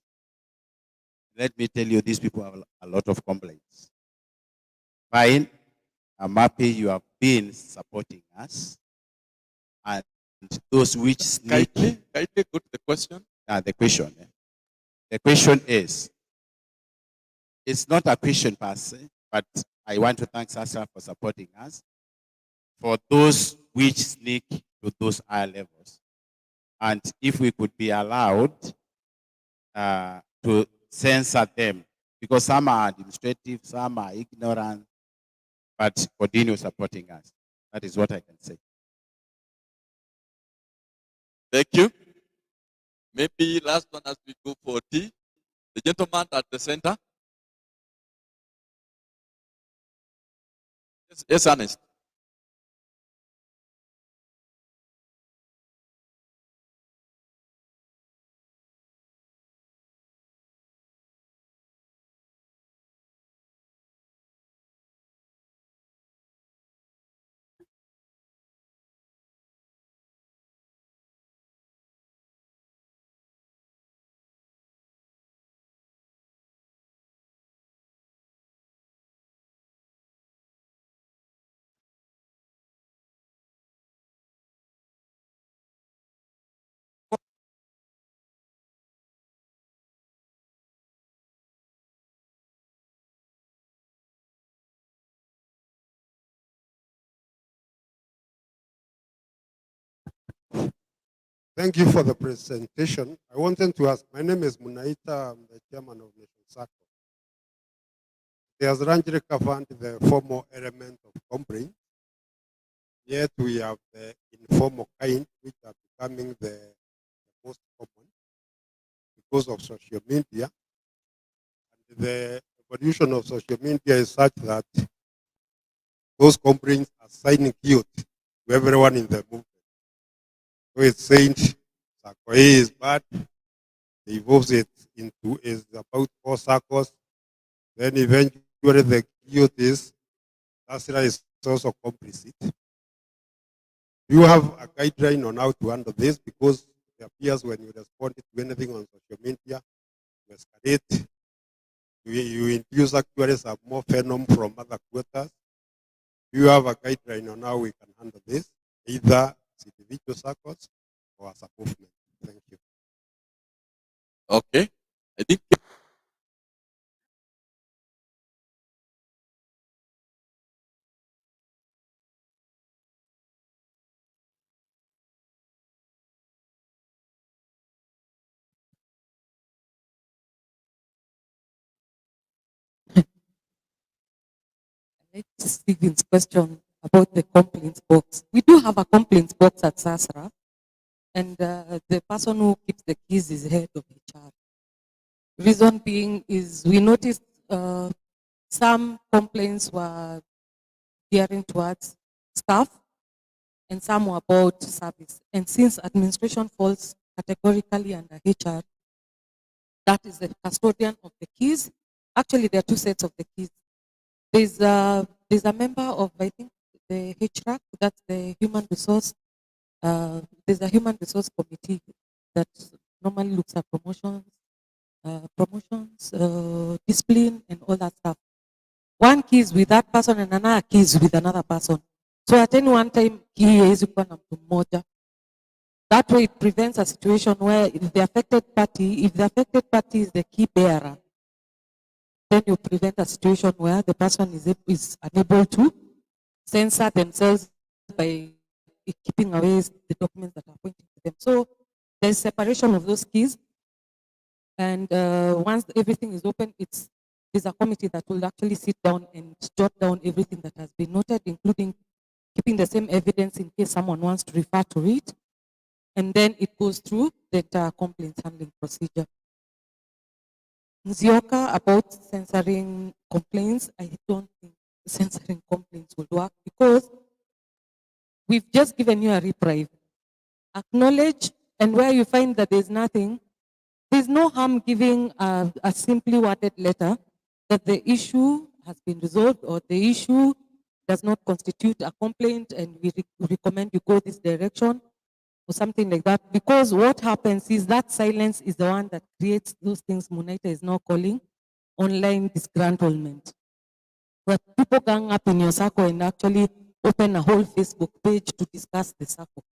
Let me tell you, these people have a lot of complaints. Fine, I'm happy you have been supporting us. And those which sneak. Kindly go to the question. The question is, it's not a question per se, but I want to thank Sasa for supporting us. For those which sneak to those higher levels. And if we could be allowed to censor them, because some are administrative, some are ignorant, but continue supporting us. That is what I can say. Thank you. Maybe last one as we go for tea. The gentleman at the center. Yes, Ernest. Thank you for the presentation. I wanted to ask, my name is Munaita, I'm the chairman of Nation Sacco. It has largely covered the formal element of complaint, yet we have the informal kind, which are becoming the most common, because of social media. And the evolution of social media is such that those complaints are signing guilt to everyone in the movement. So it's saying Sacco A is bad. They evolves it into is about 4 circles. Then eventually the guilt is Asra is also complicit. Do you have a guideline on how to handle this? Because it appears when you respond to anything on social media, you escalate, you induce actually some more venom from other quarters. Do you have a guideline on how we can handle this, either as individual circles or as a movement? Thank you. Okay. I think Like Stephen's question about the complaints box. We do have a complaints box at SASRA, and the person who keeps the keys is head of HR. Reason being is we noticed some complaints were gearing towards staff and some were about service. And since administration falls categorically under HR, that is the custodian of the keys. Actually, there are two sets of the keys. There's a member of, I think, the HRAC, that's the human resource. There's a human resource committee that normally looks at promotions, discipline, and all that stuff. One key is with that person and another key is with another person. So at any one time, key is kuwa na mtu mmoja. That way it prevents a situation where if the affected party is the key bearer, then you prevent a situation where the person is unable to censor themselves by keeping away the documents that are pointing to them. So there's separation of those keys. And once everything is open, there's a committee that will actually sit down and jot down everything that has been noted, including keeping the same evidence in case someone wants to refer to it. And then it goes through the entire complaints handling procedure. Nzioka, about censoring complaints, I don't think censoring complaints will work because we've just given you a reprieve. Acknowledge, and where you find that there's nothing, there's no harm giving a simply worded letter that the issue has been resolved or the issue does not constitute a complaint and we recommend you go this direction or something like that. Because what happens is that silence is the one that creates those things Munaita is now calling online disgruntlement. Where people gang up in your circle and actually open a whole Facebook page to discuss the circle.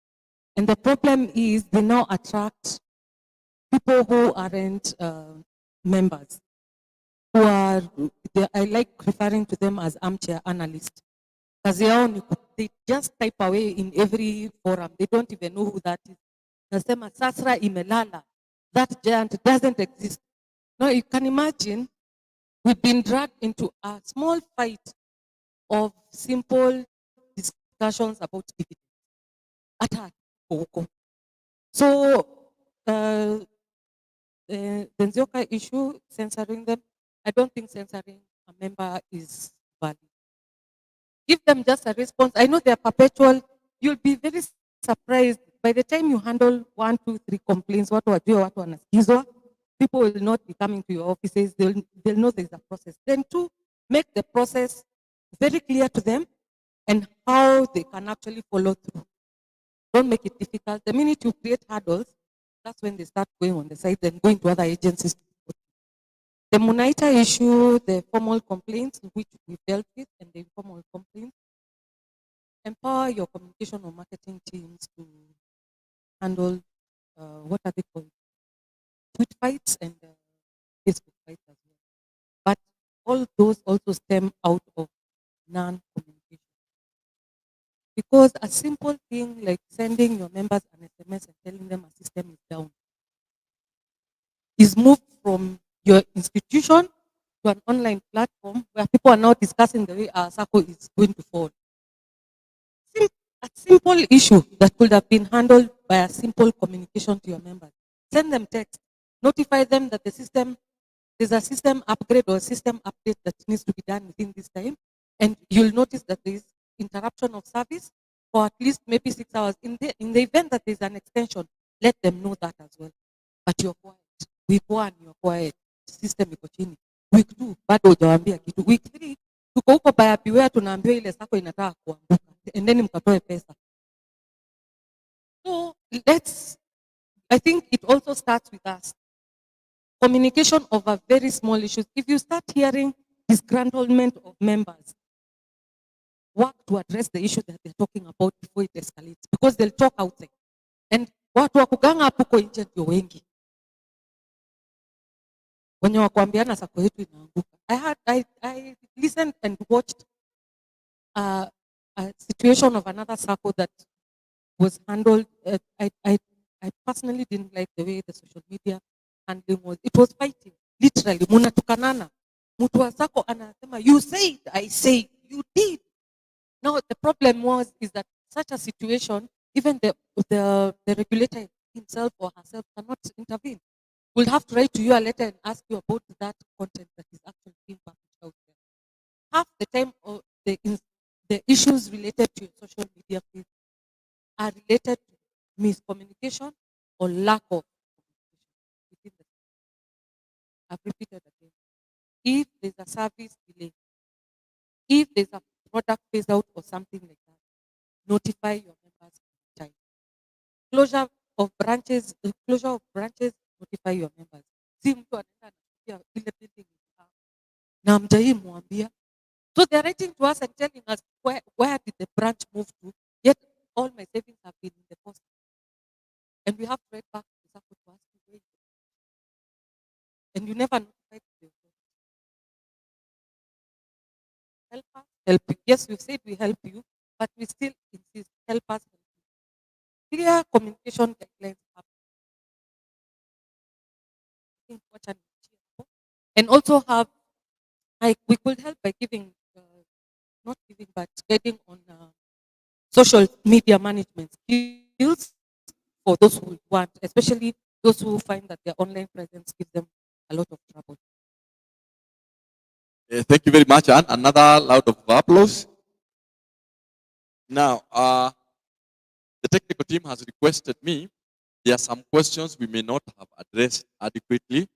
And the problem is they now attract people who aren't members, who are, I like referring to them as armchair analysts. Kazi yao ni they just type away in every forum. They don't even know who that is. Nasema Sasra imelala. That giant doesn't exist. Now you can imagine we've been dragged into a small fight of simple discussions about dividends. Attack. So the Nzioka issue, censoring them, I don't think censoring a member is valid. Give them just a response. I know they're perpetual. You'll be very surprised. By the time you handle 1, 2, 3 complaints, what wanasikizwa, people will not be coming to your offices. They'll know there's a process. Then 2, make the process very clear to them and how they can actually follow through. Don't make it difficult. The minute you create hurdles, that's when they start going on the side and going to other agencies. The Munaita issue, the formal complaints, which we've dealt with, and the informal complaints, empower your communication or marketing teams to handle, what are they called? Tweet fights and Facebook fights as well. But all those also stem out of non-communication. Because a simple thing like sending your members an SMS and telling them a system is down is moved from your institution to an online platform where people are now discussing the way our circle is going to fall. A simple issue that could have been handled by a simple communication to your members. Send them text. notify them that there's a system upgrade or a system update that needs to be done within this time. And you'll notice that there is interruption of service for at least maybe 6 hours. In the event that there's an extension, let them know that as well. But you're quiet. Week 1, you're quiet. System iko chini. Week 2, bado hujawaambia kitu. Week 3, tuko huko buyer beware, tunaambiwa ile sako inataka kuanguka. And then mkatoe pesa. So I think it also starts with us. Communication over very small issues. If you start hearing disgruntlement of members, work to address the issue that they're talking about before it escalates, because they'll talk outside. And watu wa kuganga hapo kwa nje ndio wengi. Wenye wakuambiana sako yetu inaanguka. I listened and watched a situation of another sacco that was handled. I personally didn't like the way the social media handling was. It was fighting, literally. Munatukanana. Mtu wa sako anasema, you said, I said, you did. Now the problem is that such a situation, even the regulator himself or herself cannot intervene. We'll have to write to you a letter and ask you about that content that is actually being published out there. Half the time, the issues related to your social media feed are related to miscommunication or lack of communication. I've repeated again. If there's a service delay, if there's a product phase out or something like that, notify your members in time. Closure of branches, notify your members. Si mtu anaenda anafikia ile building na mjai muambia. So they're writing to us and telling us where did the branch move to, yet all my savings have been in the post. And we have to write back to the Sacco to ask you where you are. And you never notified the authority. Help us, help you. Yes, we've said we help you, but we still insist, help us, help you. Clear communication guidelines have. And also have, we could help by giving, not giving, but getting on social media management skills for those who want, especially those who find that their online presence gives them a lot of trouble. Thank you very much, Anne. Another round of applause. Now, the technical team has requested me. There are some questions we may not have addressed adequately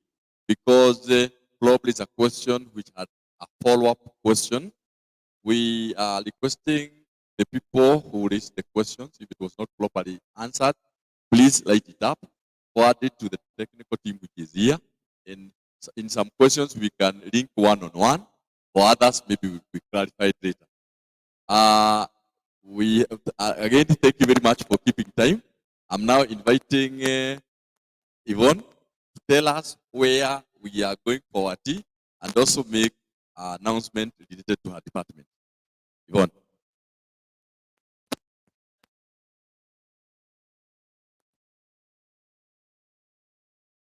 because probably it's a question which had a follow-up question. We are requesting the people who raised the questions, if it was not properly answered, please light it up, forward it to the technical team which is here. And in some questions, we can link one-on-one. For others, maybe we clarify it later. Again, thank you very much for keeping time. I'm now inviting Yvonne to tell us where we are going for our tea and also make an announcement related to her department. Yvonne.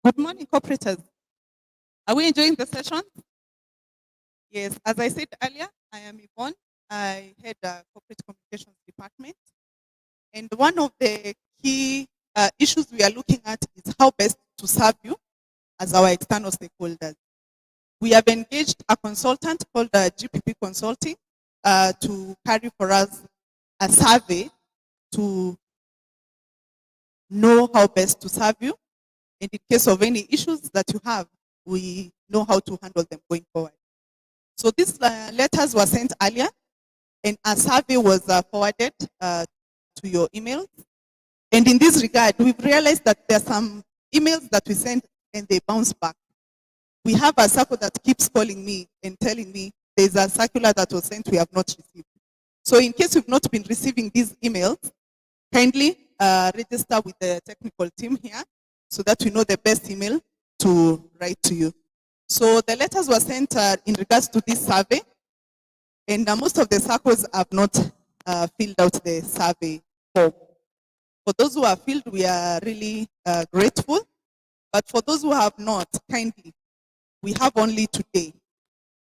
Good morning, cooperators. Are we enjoying the session? Yes, as I said earlier, I am Yvonne. I head the corporate communications department. And one of the key issues we are looking at is how best to serve you as our external stakeholders. We have engaged a consultant called GPP Consulting to carry for us a survey to know how best to serve you. And in case of any issues that you have, we know how to handle them going forward. So these letters were sent earlier, and a survey was forwarded to your emails. And in this regard, we've realized that there are some emails that we send and they bounce back. We have a circle that keeps calling me and telling me there's a circular that was sent we have not received. So in case you've not been receiving these emails, kindly register with the technical team here so that we know the best email to write to you. So the letters were sent in regards to this survey, and most of the circles have not filled out the survey form. For those who have filled, we are really grateful. But for those who have not, kindly, we have only today.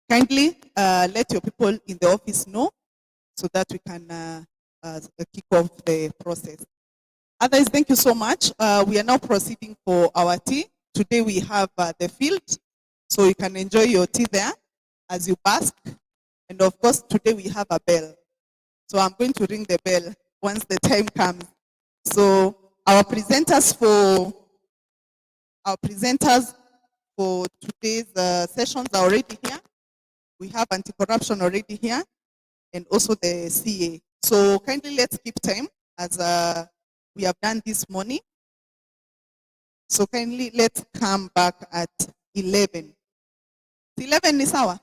Kindly let your people in the office know so that we can kick off the process. Others, thank you so much. We are now proceeding for our tea today we have the field, so you can enjoy your tea there as you bask. And of course, today we have a bell. So I'm going to ring the bell once the time comes. So our presenters for today's sessions are already here. We have anti-corruption already here, and also the CA. So kindly let's keep time as we have done this morning. So kindly let's come back at 11. 11 is our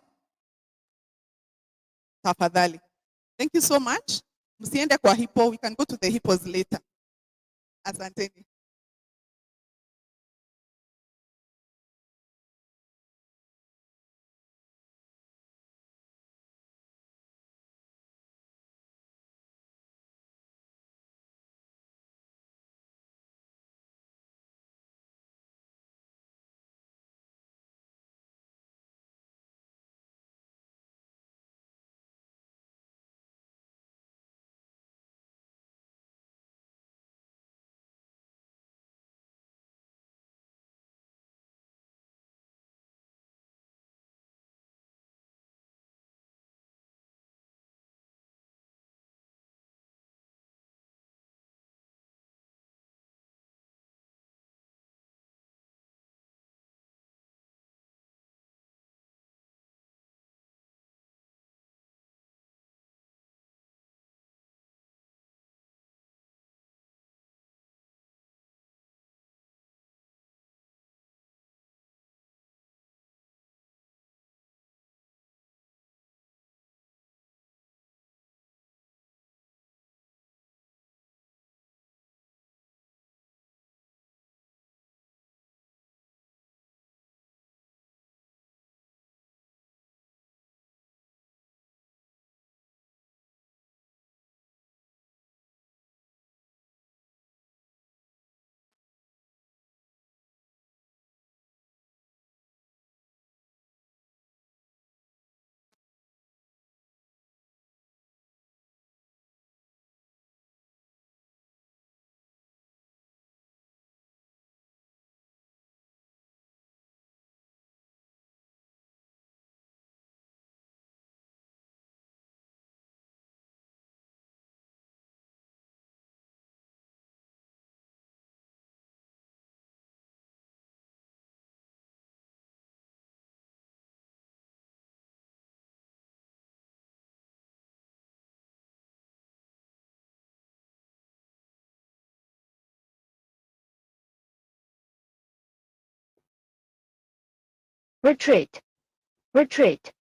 tafadhali. Thank you so much. Msiende kwa hippo. We can go to the hippos later. Asanteni. Retreat. Retreat.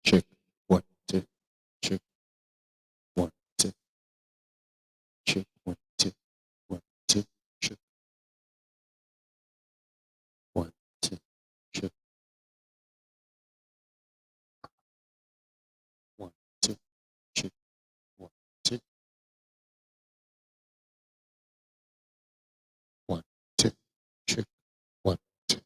check, 1, 2, check, 1, 2, check, 1, 2, 1, 2, check, 1, 2, check, 1, 2, check, 1, 2, 1, 2, check, 1, 2.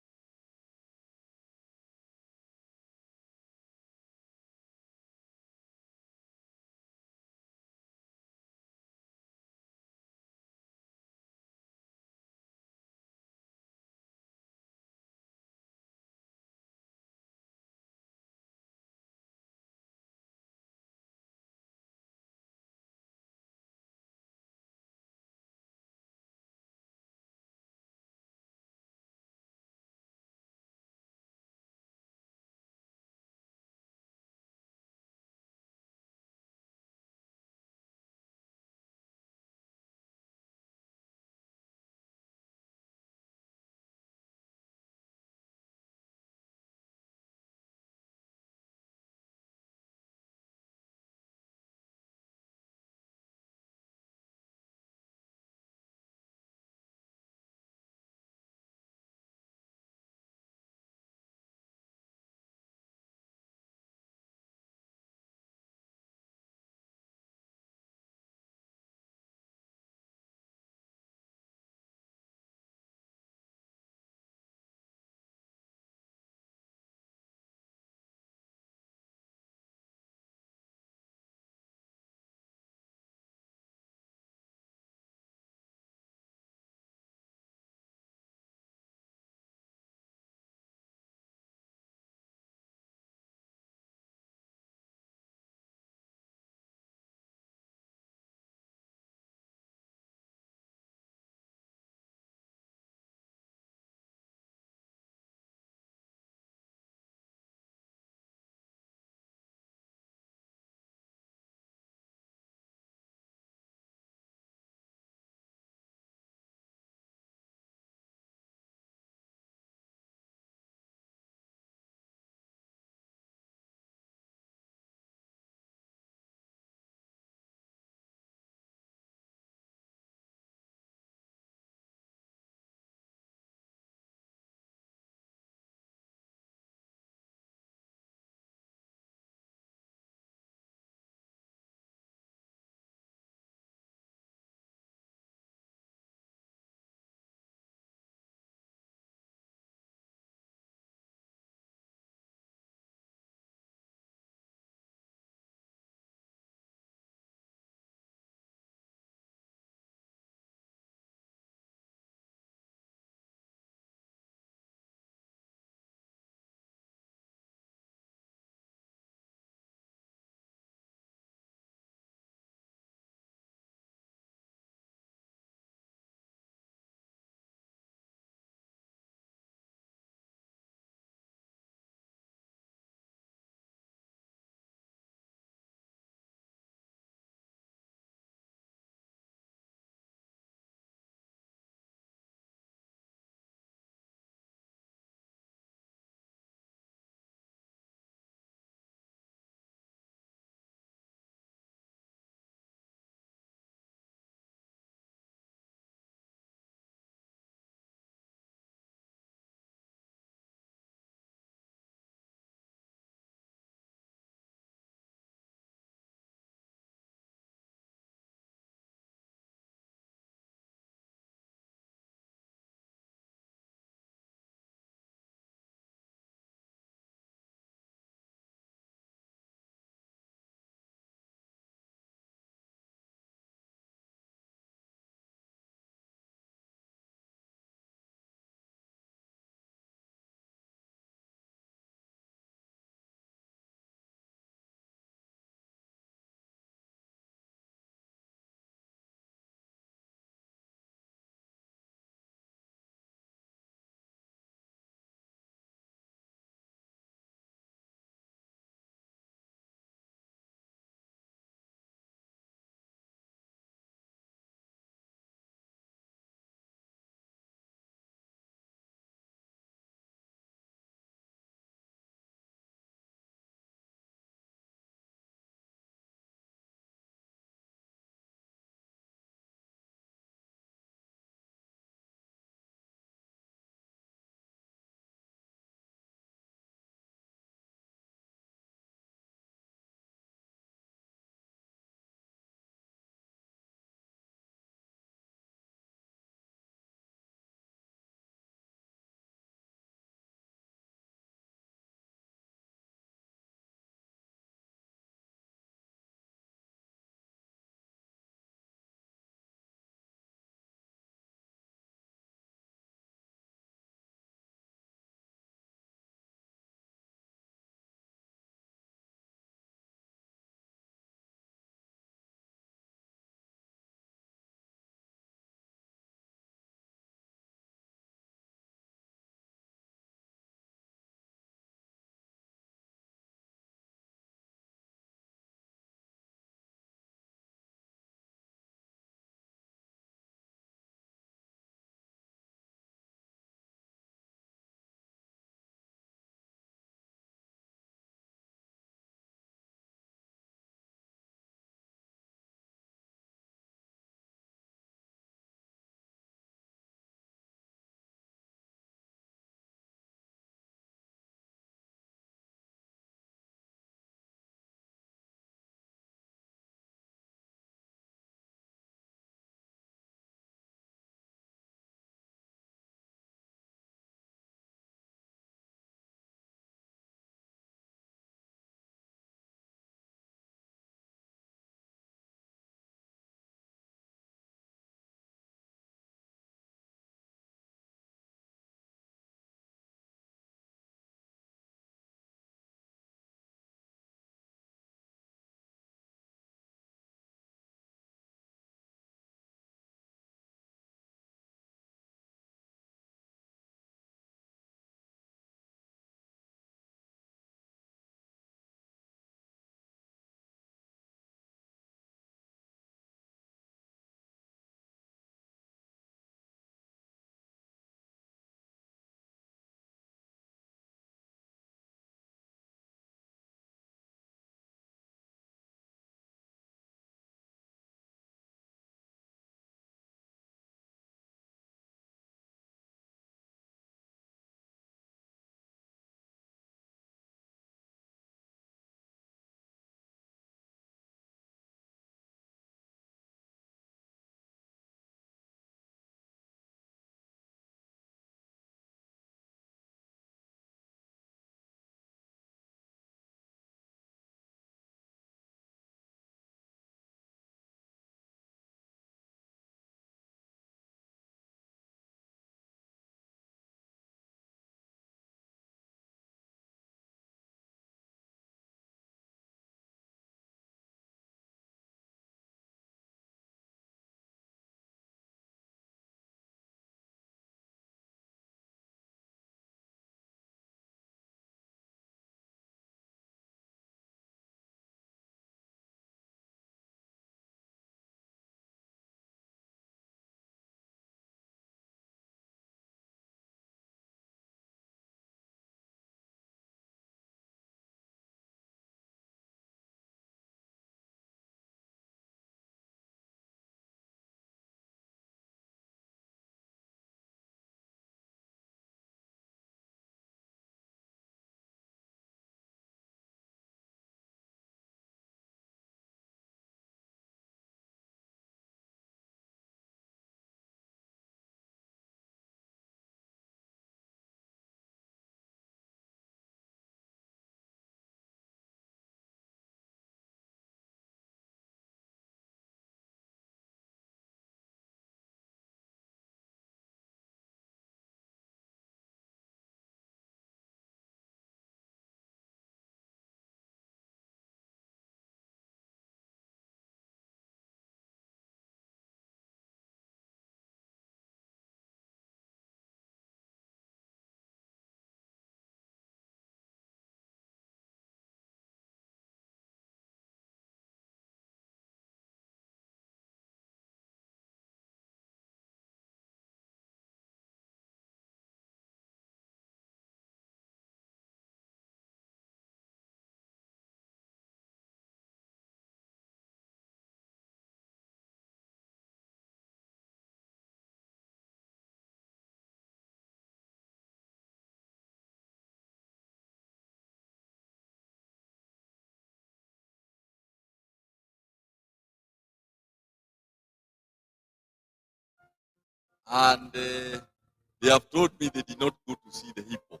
and they have told me they did not go to see the hippo.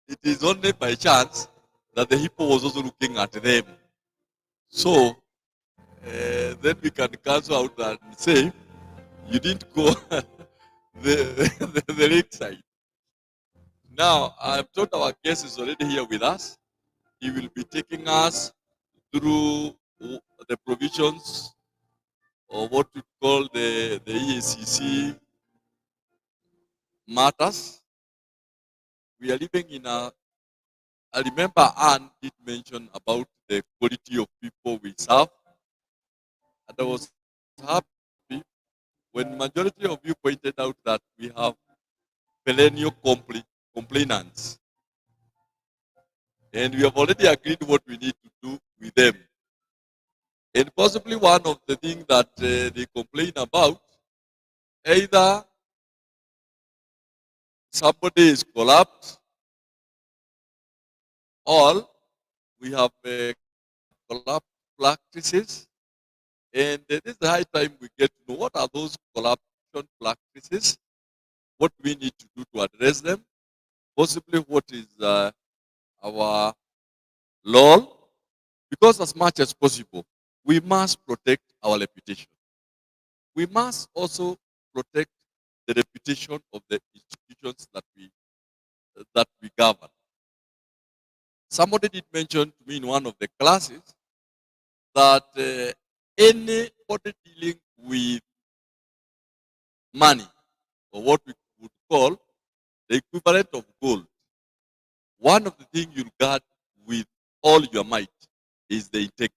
It is only by chance that the hippo was also looking at them. So then we can cancel out and say, you didn't go the lake side. Now, I've told our guest is already here with us. He will be taking us through the provisions of what we call the EACC matters. We are living in I remember Anne did mention about the quality of people we serve. And I was happy when majority of you pointed out that we have perennial complainants. And we have already agreed what we need to do with them. And possibly one of the things that they complain about, either somebody is collapsed, or we have collapse practices. And it is high time we get to know what are those corruption practices, what we need to do to address them, possibly what is our law, because as much as possible, we must protect our reputation. We must also protect the reputation of the institutions that we govern. Somebody did mention to me in one of the classes that anybody dealing with money, or what we would call the equivalent of gold, one of the things you'll guard with all your might is the integrity.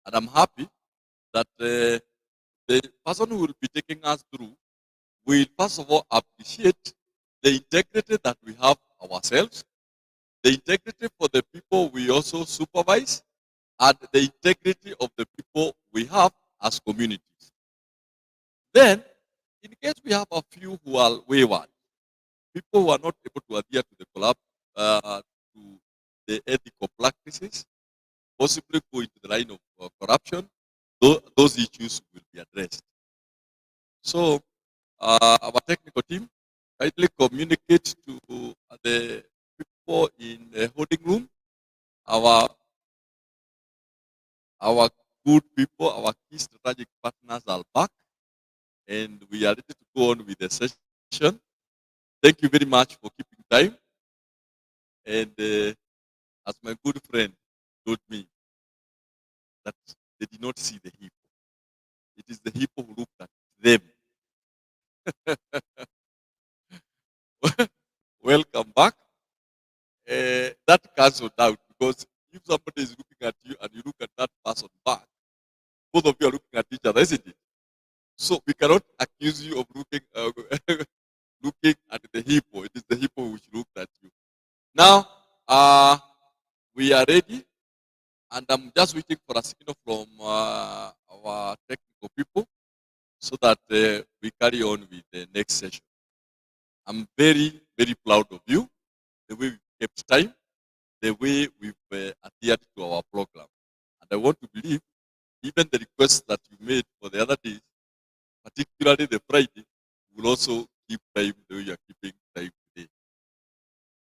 And I'm happy that the person who will be taking us through will first of all appreciate the integrity that we have ourselves, the integrity for the people we also supervise, and the integrity of the people we have as communities. Then, in case we have a few who are wayward, people who are not able to adhere to the to the ethical practices, possibly go into the line of corruption, those issues will be addressed. So, our technical team kindly communicate to the people in the holding room, our our good people, our key strategic partners are back, and we are ready to go on with the session. Thank you very much for keeping time. And as my good friend told me, that they did not see the hippo. It is the hippo who looked at them. Welcome back. That cancelled out because if somebody is looking at you and you look at that person back, both of you are looking at each other, isn't it? So we cannot accuse you of looking looking at the hippo. It is the hippo which looked at you. Now, we are ready, and I'm just waiting for a signal from our technical people so that we carry on with the next session. I'm very, very proud of you, the way we kept time, the way we've adhered to our program. And I want to believe even the requests that you made for the other days, particularly the Friday, will also keep time the way you are keeping time today.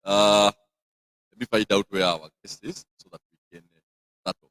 Let me find out where our guest is so that we can start off.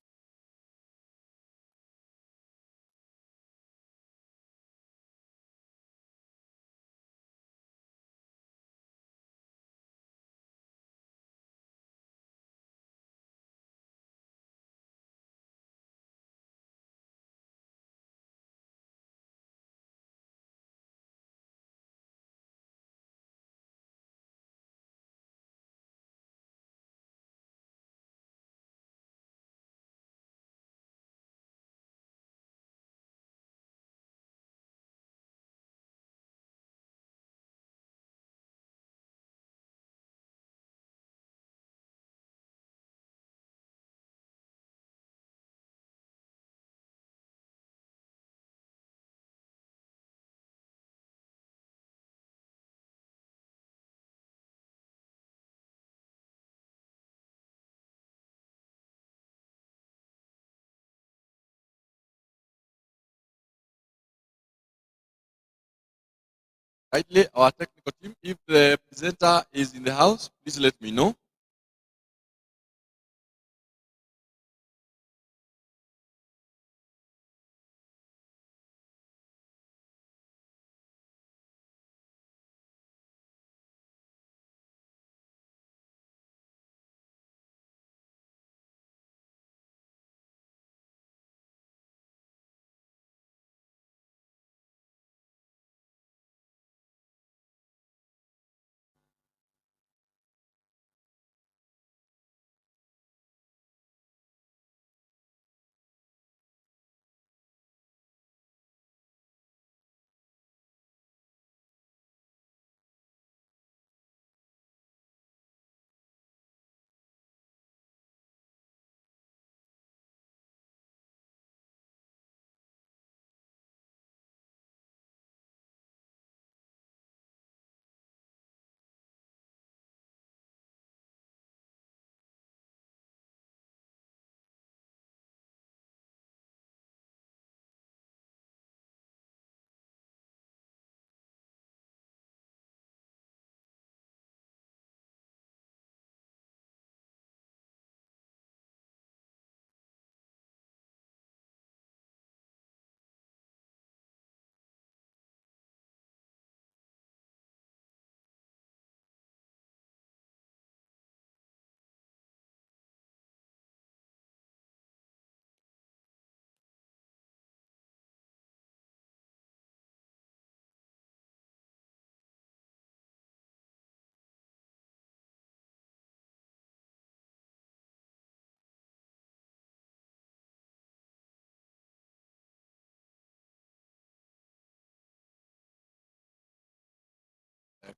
Kindly, our technical team, if the presenter is in the house, please let me know.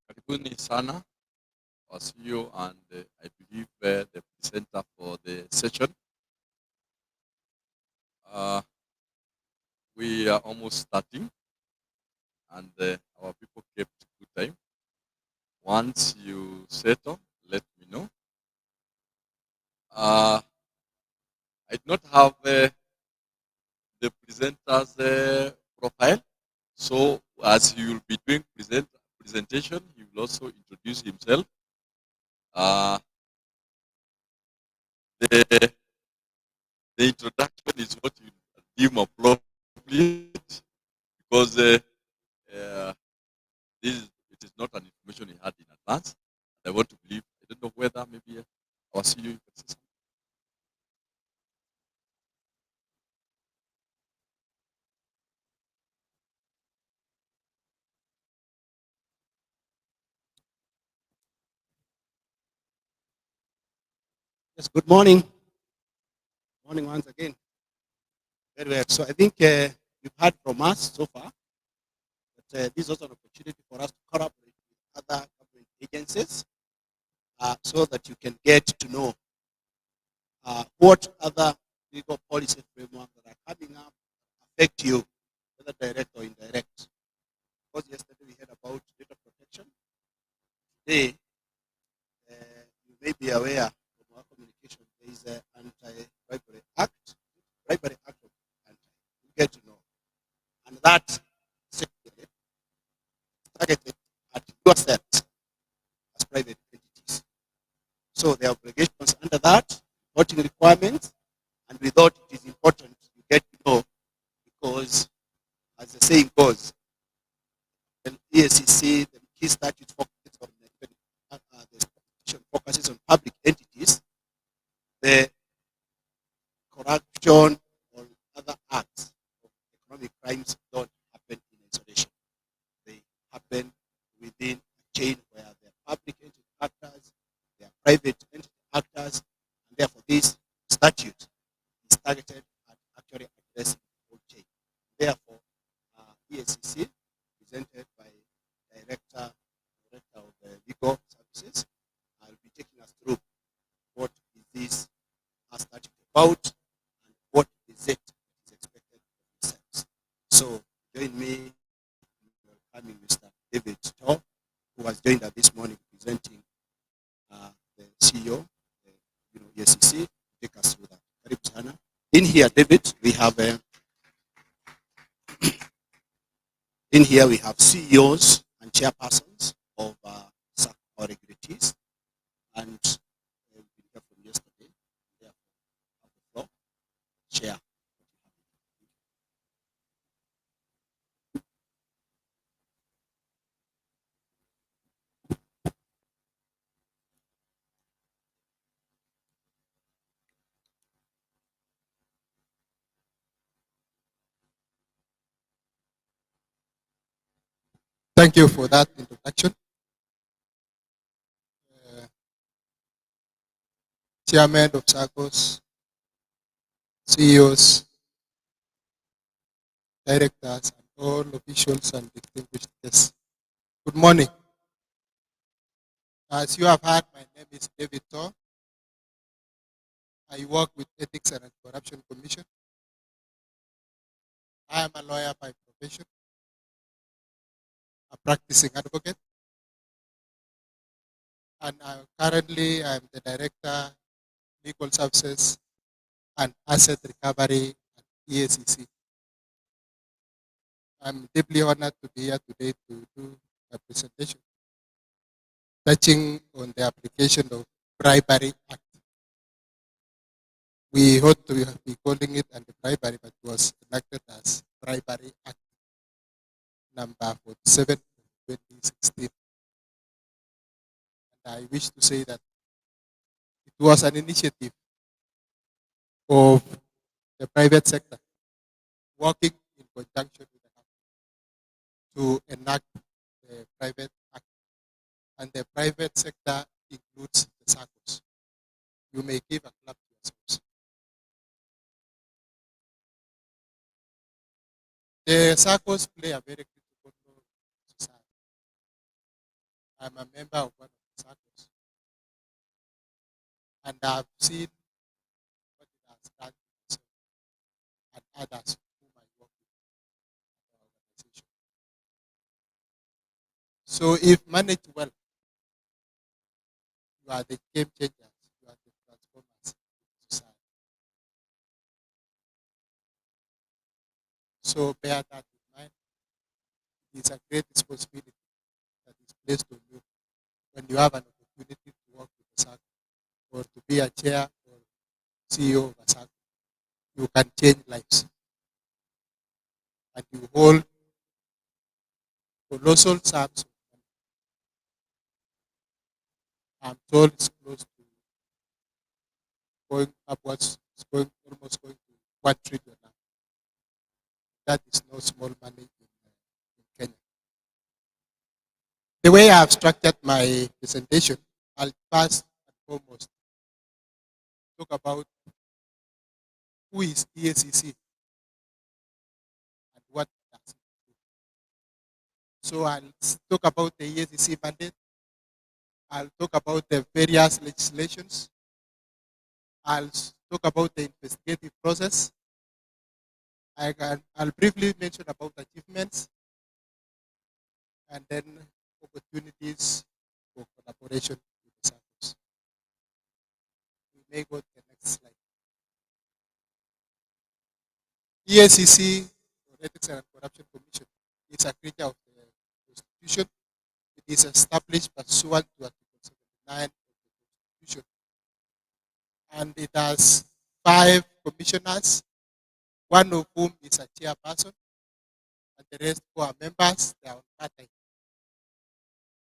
Karibuni sana, our CEO and I believe the presenter for the session. We are almost starting and our people kept good time. Once you settle, let me know. I do not have the presenter's profile, so as he will be doing presentation, he will also introduce himself. The introduction is what you deem appropriate because it is not an information he had in advance. I want to believe, I don't know whether maybe our CEO can say something. Yes, good morning. Morning once again. Very well. So I think you've heard from us so far that this is also an opportunity for us to collaborate with other government agencies so that you can get to know what other legal policy frameworks that are coming up affect you, whether direct or indirect. Because yesterday we heard about data protection. Today, you may be aware from our communication, there is an anti-bribery act, bribery act of anti. You get to know. And that targeted at yourselves as private entities. So the obligations under that, voting requirements, and we thought it is important you get to know because, as the saying goes, the ESCC, the key statute focuses on the constitution focuses on public entities, the corruption or other acts of economic crimes don't happen in isolation. They happen within a chain where there are public entity actors, there are private entity actors, and therefore this statute is targeted at actually addressing the whole chain. Therefore, ESCC, presented by Director of Legal Services, will be taking us through what is this statute about and what is it is expected of themselves. So join me in welcoming Mr. David Tor, who has joined us this morning presenting the CEO, ESCC, take us through that. Karibu sana. In here, David, we have CEOs and chairpersons of SACCO or regulatees, and we've been here from yesterday. Therefore, have the floor. Chair. Thank you for that introduction. Chairman of SACCOs, CEOs, directors, and all officials and distinguished guests. Good morning. As you have heard, my name is David Tor. I work with Ethics and Corruption Commission. I am a lawyer by profession, a practicing advocate, and currently I'm the Director, Legal Services and Asset Recovery at EACC. I'm deeply honored to be here today to do a presentation touching on the application of Bribery Act. We ought to be calling it anti-bribery, but it was enacted as Bribery Act number 47, 2016. And I wish to say that it was an initiative of the private sector working in conjunction with the government to enact the private act. And the private sector includes the SACCOs. You may give a clap to yourselves. The SACCOs play a very critical role in society. I'm a member of one of the SACCOs, and I've seen what it has done to myself and others whom I work with in our organization. So if managed well, you are the game changers, you are the transformers in society. So bear that in mind. It's a great responsibility that is placed on you when you have an opportunity to work with a SACCO or to be a chair or CEO of a SACCO. You can change lives. And you hold colossal sums of money. I'm told it's close to going upwards, it's going almost going to 1 trillion now. That is no small money in Kenya. The way I have structured my presentation, I'll first and foremost talk about who is EACC and what does it do. So I'll talk about the EACC mandate. I'll talk about the various legislations. I'll talk about the investigative process. I'll briefly mention about achievements and then opportunities for collaboration with the SACCOs. We may go to the next slide. EACC, or Ethics and Corruption Commission, is a creature of the Constitution. It is established pursuant to Article 79 of the Constitution. And it has 5 commissioners, one of whom is a chairperson, and the rest 4 are members. They are on part-time.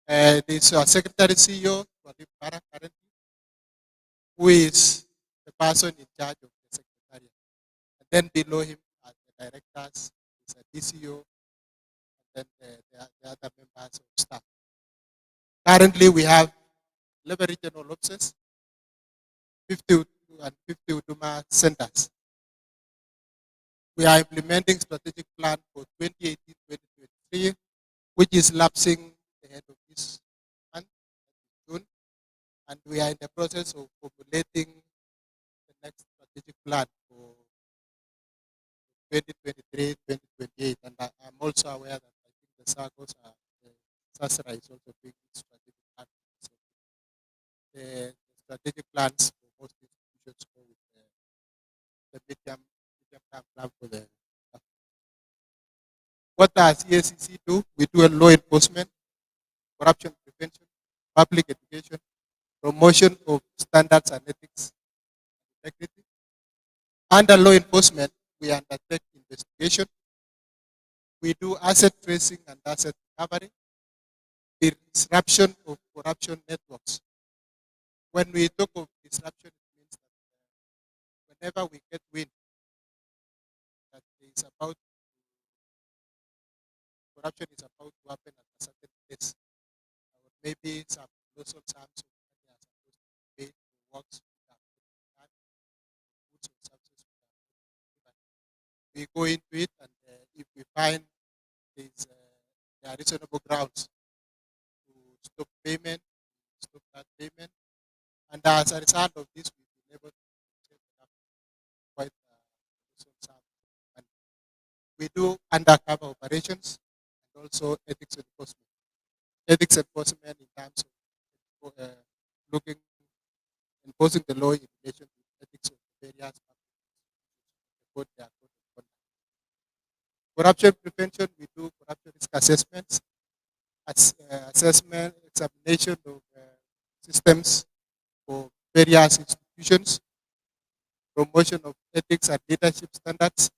There's a secretary CEO, currently, who is the person in charge of the secretariat. And then below him are the directors, is a DCO, and then the other members of staff. Currently, we have 11 regional offices, 50 and 50 Huduma centers. We are implementing strategic plan for 2018-2023, which is lapsing the end of this month, June, and we are in the process of formulating the next strategic plan for 2023-2028. And I'm also aware that I think the SACCOs are, SASRA is also big strategic plan. So the strategic plans for most institutions go with the medium term plan for the. What does EACC do? We do a law enforcement. corruption prevention, public education, promotion of standards and ethics, integrity. Under law enforcement, we undertake investigation. We do asset tracing and asset recovery, the disruption of corruption networks. When we talk of disruption, it means that whenever we get wind that is about corruption is about to happen at a certain place, or maybe some colossal sums of money are supposed to be paid for works that are not done, goods or services that are not given. We go into it, and if we find there are reasonable grounds to stop payment, stop that payment, and as a result of this, we've been able to save up quite colossal sums of money. We do undercover operations and also ethics enforcement. Ethics enforcement in terms of looking, enforcing the law in relation to ethics of various code their code of conduct. Corruption prevention, we do corruption risk assessments, assessment, examination of systems for various institutions, promotion of ethics and leadership standards.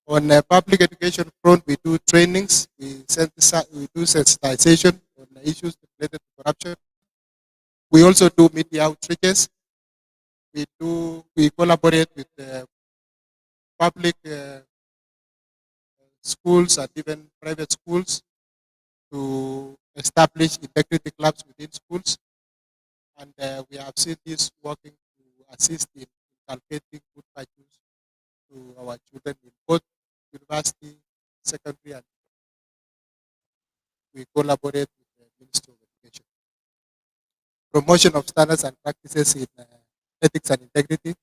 On public education front, we do trainings, we do sensitization on issues related to corruption. We also do media outreaches. We collaborate with public schools and even private schools to establish integrity clubs within schools. And we have seen this working to assist in inculcating good values to our children in both university, secondary, and we collaborate with the Ministry of Education. Promotion of standards and practices in ethics and integrity.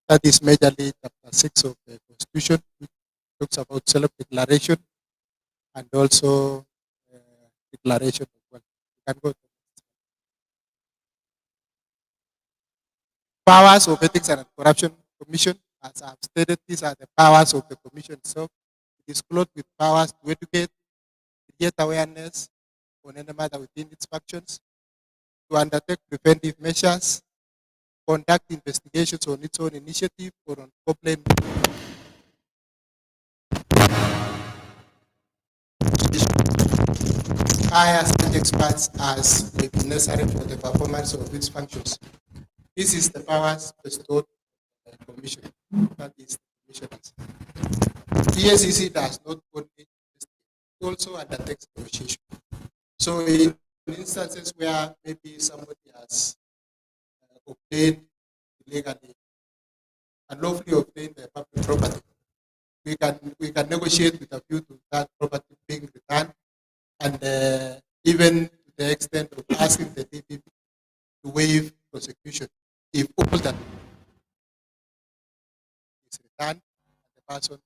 That is majorly Chapter 6 of the Constitution, which talks about self-declaration and also declaration of wealth. You can go to powers of Ethics and Corruption Commission. As I've stated, these are the powers of the commission itself. It is clothed with powers to educate, create awareness on any matter within its functions, to undertake preventive measures, conduct investigations on its own initiative or on complaint. Hire such experts as may be necessary for the performance of its functions. This is the powers bestowed by the Commission. That is the Commissioners. ESCC does not only investigate, it also undertakes negotiation. So in instances where maybe somebody has obtained illegally, unlawfully obtained the public property, we can negotiate with a view to that property being returned, and even to the extent of asking the DPP to waive prosecution if all that is returned and the person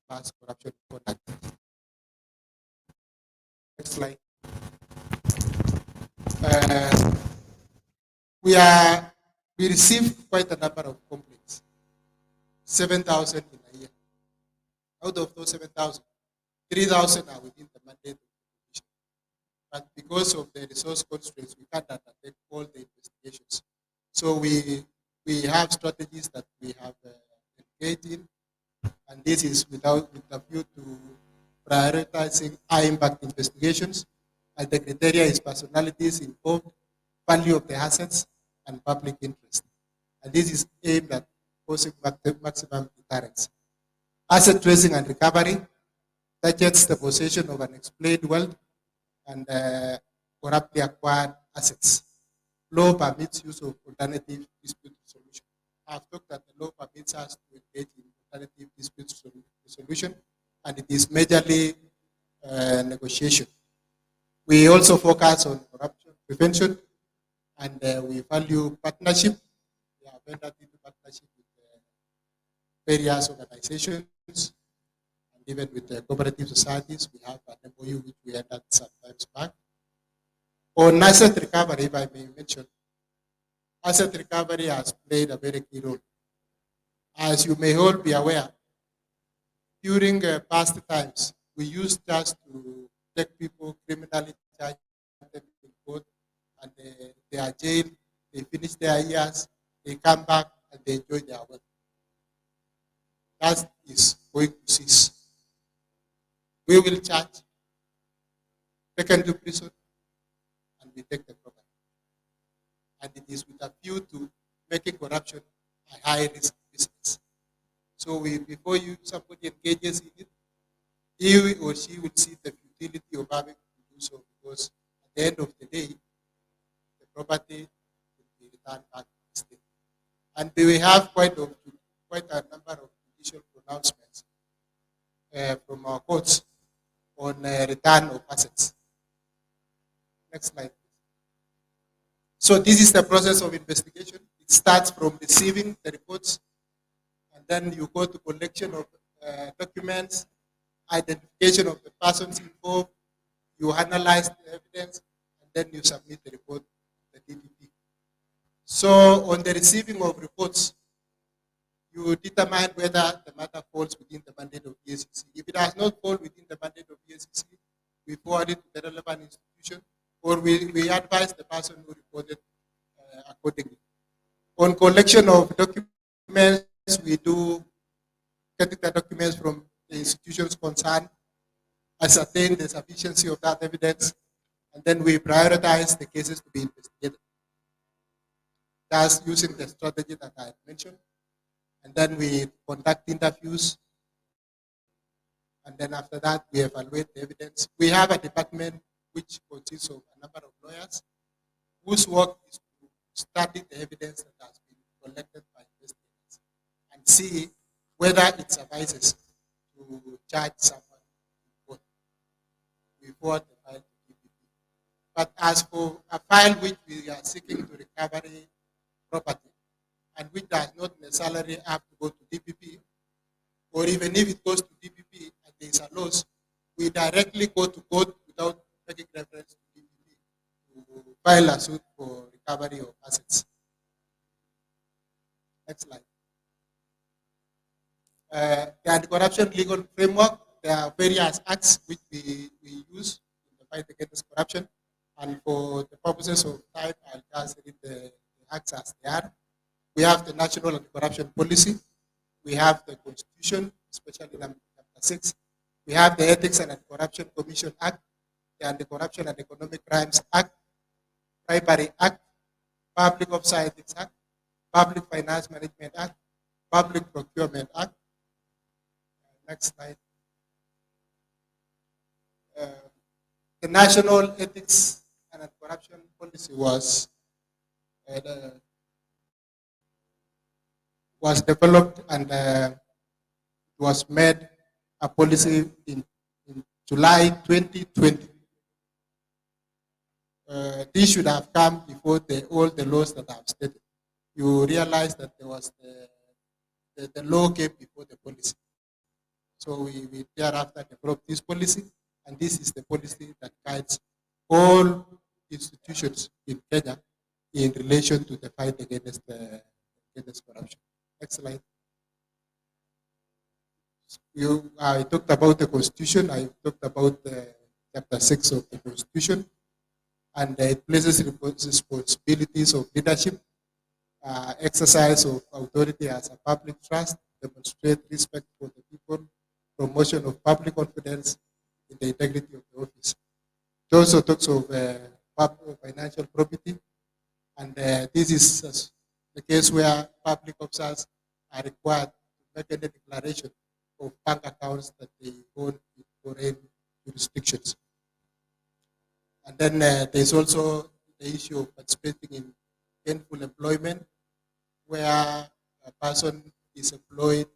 has corruption conduct. Next slide. We receive quite a number of complaints, 7,000 in a year. Out of those 7,000, 3,000 are within the mandate of the Commission. But because of the resource constraints, we can't undertake all the investigations. So we have strategies that we have engaged in, and this is with a view to prioritizing high impact investigations, and the criteria is personalities involved, value of the assets, and public interest. And this is aimed at causing maximum deterrence. Asset tracing and recovery targets the possession of unexplained wealth and corruptly acquired assets. Law permits use of alternative dispute resolution. I've talked that the law permits us to engage in alternative dispute resolution, and it is majorly negotiation. We also focus on corruption prevention, and we value partnership. We have entered into partnership with various organizations, and even with the cooperative societies. We have an MOU which we entered sometimes back. On asset recovery, if I may mention, asset recovery has played a very key role. As you may all be aware, during past times, we used just to take people criminally, charge them in court, and they are jailed, they finish their years, they come back and they enjoy their wealth. That is going to cease. We will charge, take them to prison, and we take the property. And it is with a view to making corruption a high risk business. So before somebody engages in it, he or she will see the futility of having to do so, because at the end of the day, the property will be returned back to the state. And we have quite a number of judicial pronouncements from our courts on return of assets. Next slide, please. So this is the process of investigation. It starts from receiving the reports, and then you go to collection of documents, identification of the persons involved, you analyze the evidence, and then you submit the report to the DPP. So on the receiving of reports, you determine whether the matter falls within the mandate of the SEC. If it does not fall within the mandate of the SEC, we forward it to the relevant institution, or we advise the person who reported accordingly. On collection of documents, we do get the documents from the institutions concerned, ascertain the sufficiency of that evidence, and then we prioritize the cases to be investigated. That's using the strategy that I mentioned. And then we conduct interviews. And then after that, we evaluate the evidence. We have a department which consists of a number of lawyers whose work is to study the evidence that has been collected by investigators and see whether it suffices to charge someone in court. We forward the file to DPP. But as for a file which we are seeking to recovery property, and which does not necessarily have to go to DPP, or even if it goes to DPP and there is a loss, we directly go to court without making reference to DPP to file a suit for recovery of assets. Next slide. The anti-corruption legal framework, there are various acts which we use in the fight against corruption, and for the purposes of time, I'll just read the acts as they are. We have the National Anti-Corruption Policy. We have the Constitution, especially number 6. We have the Ethics and Anti-Corruption Commission Act, the Anti-Corruption and Economic Crimes Act, Bribery Act, Public Officer Ethics Act, Public Finance Management Act, Public Procurement Act. Next slide. The National Ethics and Anti-Corruption Policy was developed and was made a policy in July 2020. This should have come before all the laws that I've stated. You realize that there was the law came before the policy. So we thereafter developed this policy, and this is the policy that guides all institutions in Kenya in relation to the fight against corruption. Next slide. I talked about the Constitution. I talked about Chapter 6 of the Constitution, and it places responsibilities of leadership, exercise of authority as a public trust, demonstrate respect for the people, promotion of public confidence in the integrity of the office. It also talks of financial probity, and this is the case where public officers are required to make any declaration of bank accounts that they own in foreign jurisdictions. And then there's also the issue of participating in gainful employment, where a person is employed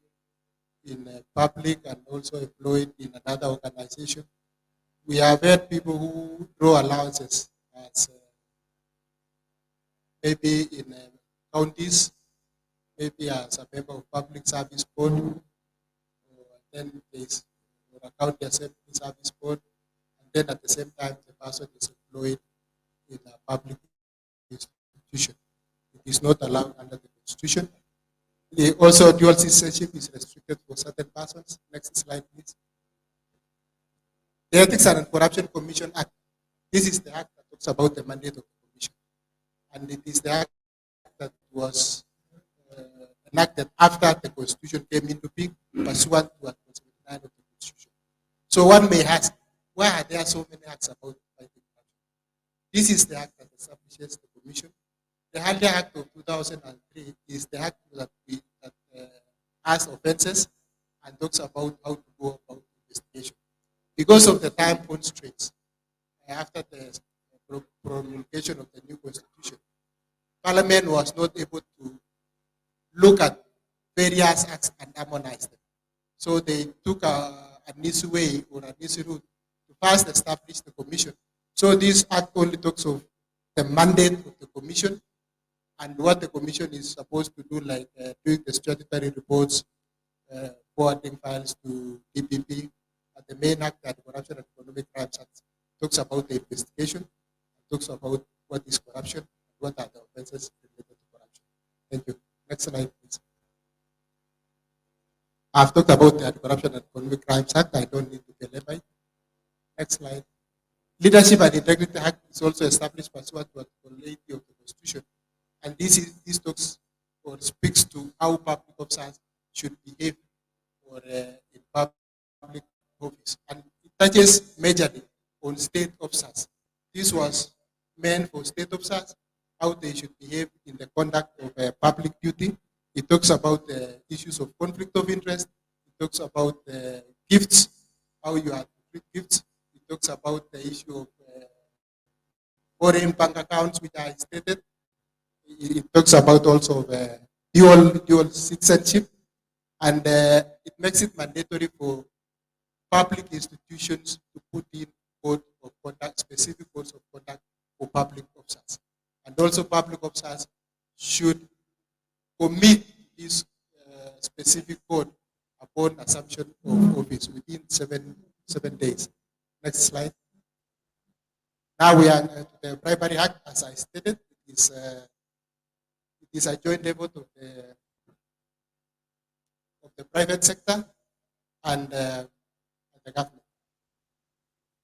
in public and also employed in another organization. We have had people who draw allowances as maybe in counties, maybe as a member of public service board, then there's a county assembly service board, and then at the same time the person is employed in a public institution. It is not allowed under the Constitution. Also, dual citizenship is restricted for certain persons. Next slide, please. The Ethics and Corruption Commission Act. This is the act that talks about the mandate of the commission. And it is the act that was enacted after the Constitution came into being, pursuant to Article 79 of the Constitution. So one may ask, why are there so many acts about fighting corruption? This is the act that establishes the commission. The earlier Act of 2003 is the act that has offenses and talks about how to go about investigation. Because of the time constraints, after the promulgation of the new constitution, Parliament was not able to look at various acts and harmonize them. So they took an easy way or an easy route to first establish the commission. So this act only talks of the mandate of the commission and what the commission is supposed to do, like doing the statutory reports, forwarding files to DPP. And the main act, the Corruption and Economic Crimes Act, talks about the investigation, talks about what is corruption, and what are the offenses related to corruption. Thank you. Next slide, please. I've talked about the Corruption and Economic Crimes Act. I don't need to belabor it. Next slide. Leadership and Integrity Act is also established pursuant to Article 80 of the Constitution. And this talks or speaks to how public officers should behave or in public office. And it touches majorly on state officers. This was meant for state officers, how they should behave in the conduct of public duty. It talks about the issues of conflict of interest. It talks about gifts, how you are to treat gifts. It talks about the issue of foreign bank accounts, which are stated. It talks about also dual citizenship, and it makes it mandatory for public institutions to put in code of conduct, specific codes of conduct for public officers. And also public officers should commit this specific code upon assumption of office within seven days. Next slide. Now we are to the Bribery Act, as I stated. It is a joint effort of the private sector and the government.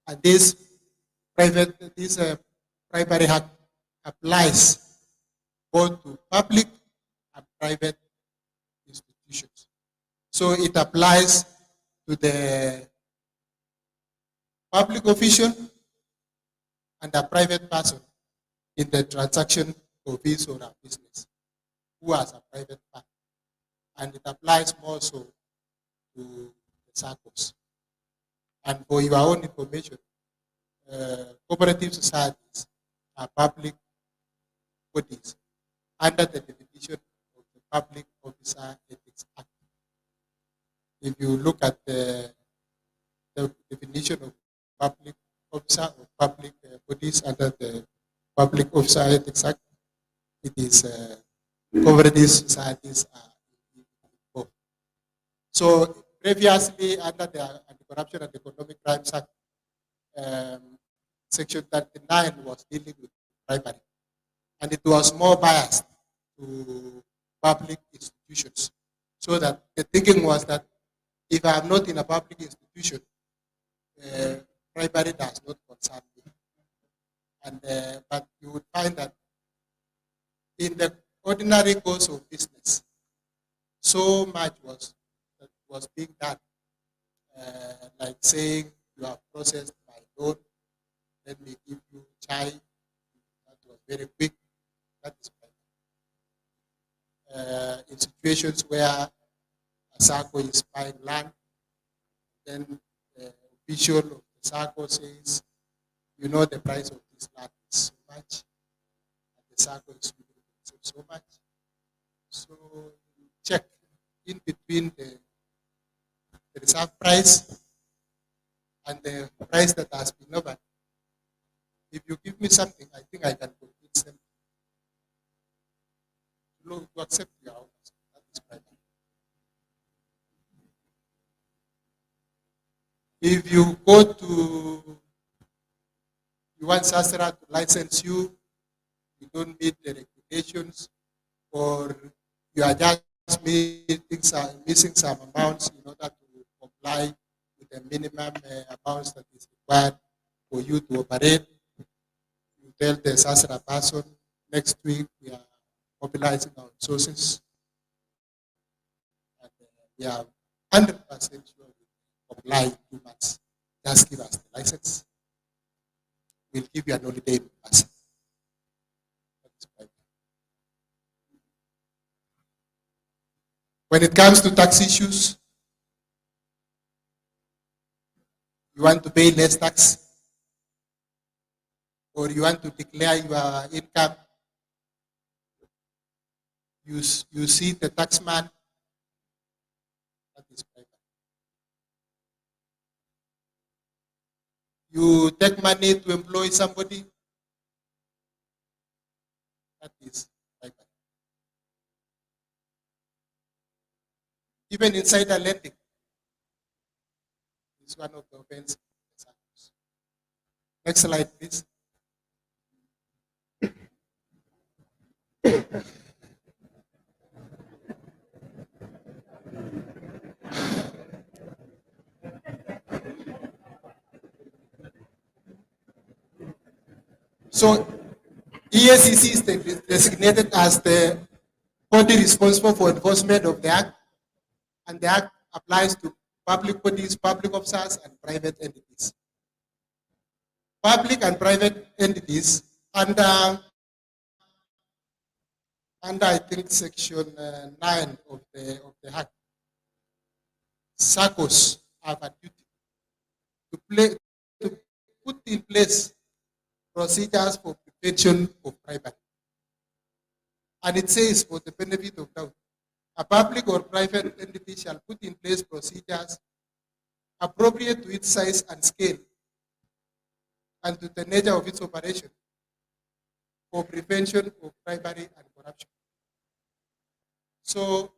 And this Bribery Act applies both to public and private institutions. So it applies to the public official and a private person in the transaction of his or her business, who has a private firm. And it applies more so to the SACCOs. And for your own information, cooperative societies are public bodies under the definition of the Public Officer Ethics Act. If you look at the definition of public officer or public bodies under the Public Officer Ethics Act, it is cooperative societies are involved. So previously under the Anti-Corruption and Economic Crimes Act, Section 39 was dealing with bribery, and it was more biased to public institutions. So that the thinking was that if I am not in a public institution, bribery does not concern me. And but you would find that in the ordinary course of business, so much was being done, like saying you have processed my loan, let me give you chai. That was very quick. That is in situations where a SACCO is buying land, then the official of the SACCO says, you know the price of this land is so much, and the SACCO is willing to so much. So you check in between the reserve price and the price that has been offered. If you give me something, I think I can convince them to accept your offers. That is private. If you go to, you want Sasra to license you, you don't meet the regulations, or you are just missing some amounts in order to comply with the minimum amounts that is required for you to operate. You tell the SASRA person, next week we are mobilizing our resources. And we are 100% sure we comply in 2 months. Just give us the license. We'll give you an holiday in person. When it comes to tax issues, you want to pay less tax, or you want to declare your income, you see the taxman, that is private. You take money to employ somebody, that is private. Even insider lending is one of the offenses. Next slide, please. So EACC is designated as the body responsible for enforcement of the Act, and the Act applies to public bodies, public officers, and private entities. Public and private entities under I think section 9 of the Act, SACCOs have a duty to put in place procedures for prevention of bribery. And it says, for the benefit of doubt, a public or private entity shall put in place procedures appropriate to its size and scale and to the nature of its operation for prevention of bribery and corruption. So,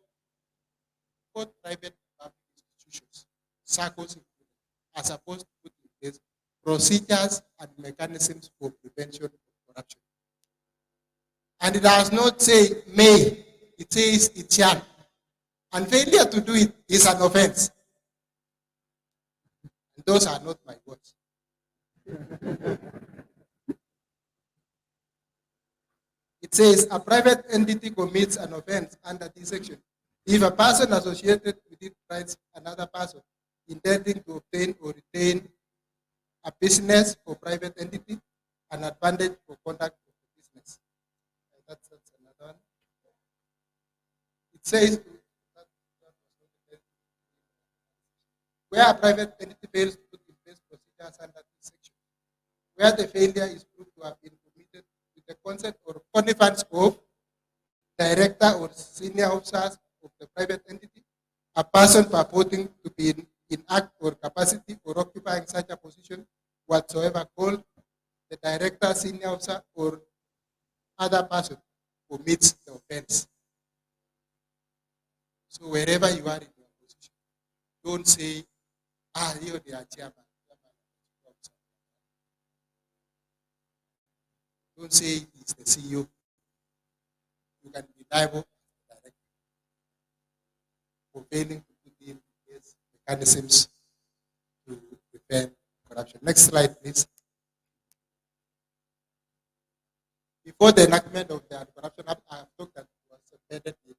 both private and public institutions, SACCOs included, are supposed to put in place procedures and mechanisms for prevention of corruption. And it does not say may, it says it shall. And failure to do it is an offense. And those are not my words. It says a private entity commits an offense under this section if a person associated with it bribes another person intending to obtain or retain a business for private entity, an advantage for conduct of the business. That's another one. It says where a private entity fails to put in place procedures under this section, where the failure is proved to have been committed with the consent or connivance of director or senior officers of the private entity, a person purporting to be in act or capacity or occupying such a position whatsoever called the director, senior officer, or other person commits the offense. So wherever you are in your position, don't say, you're the chairman. Don't say he's the CEO. You can be liable directly for failing to put in place mechanisms to prevent corruption. Next slide, please. Before the enactment of the Anti-Corruption Act, I have talked that it was embedded in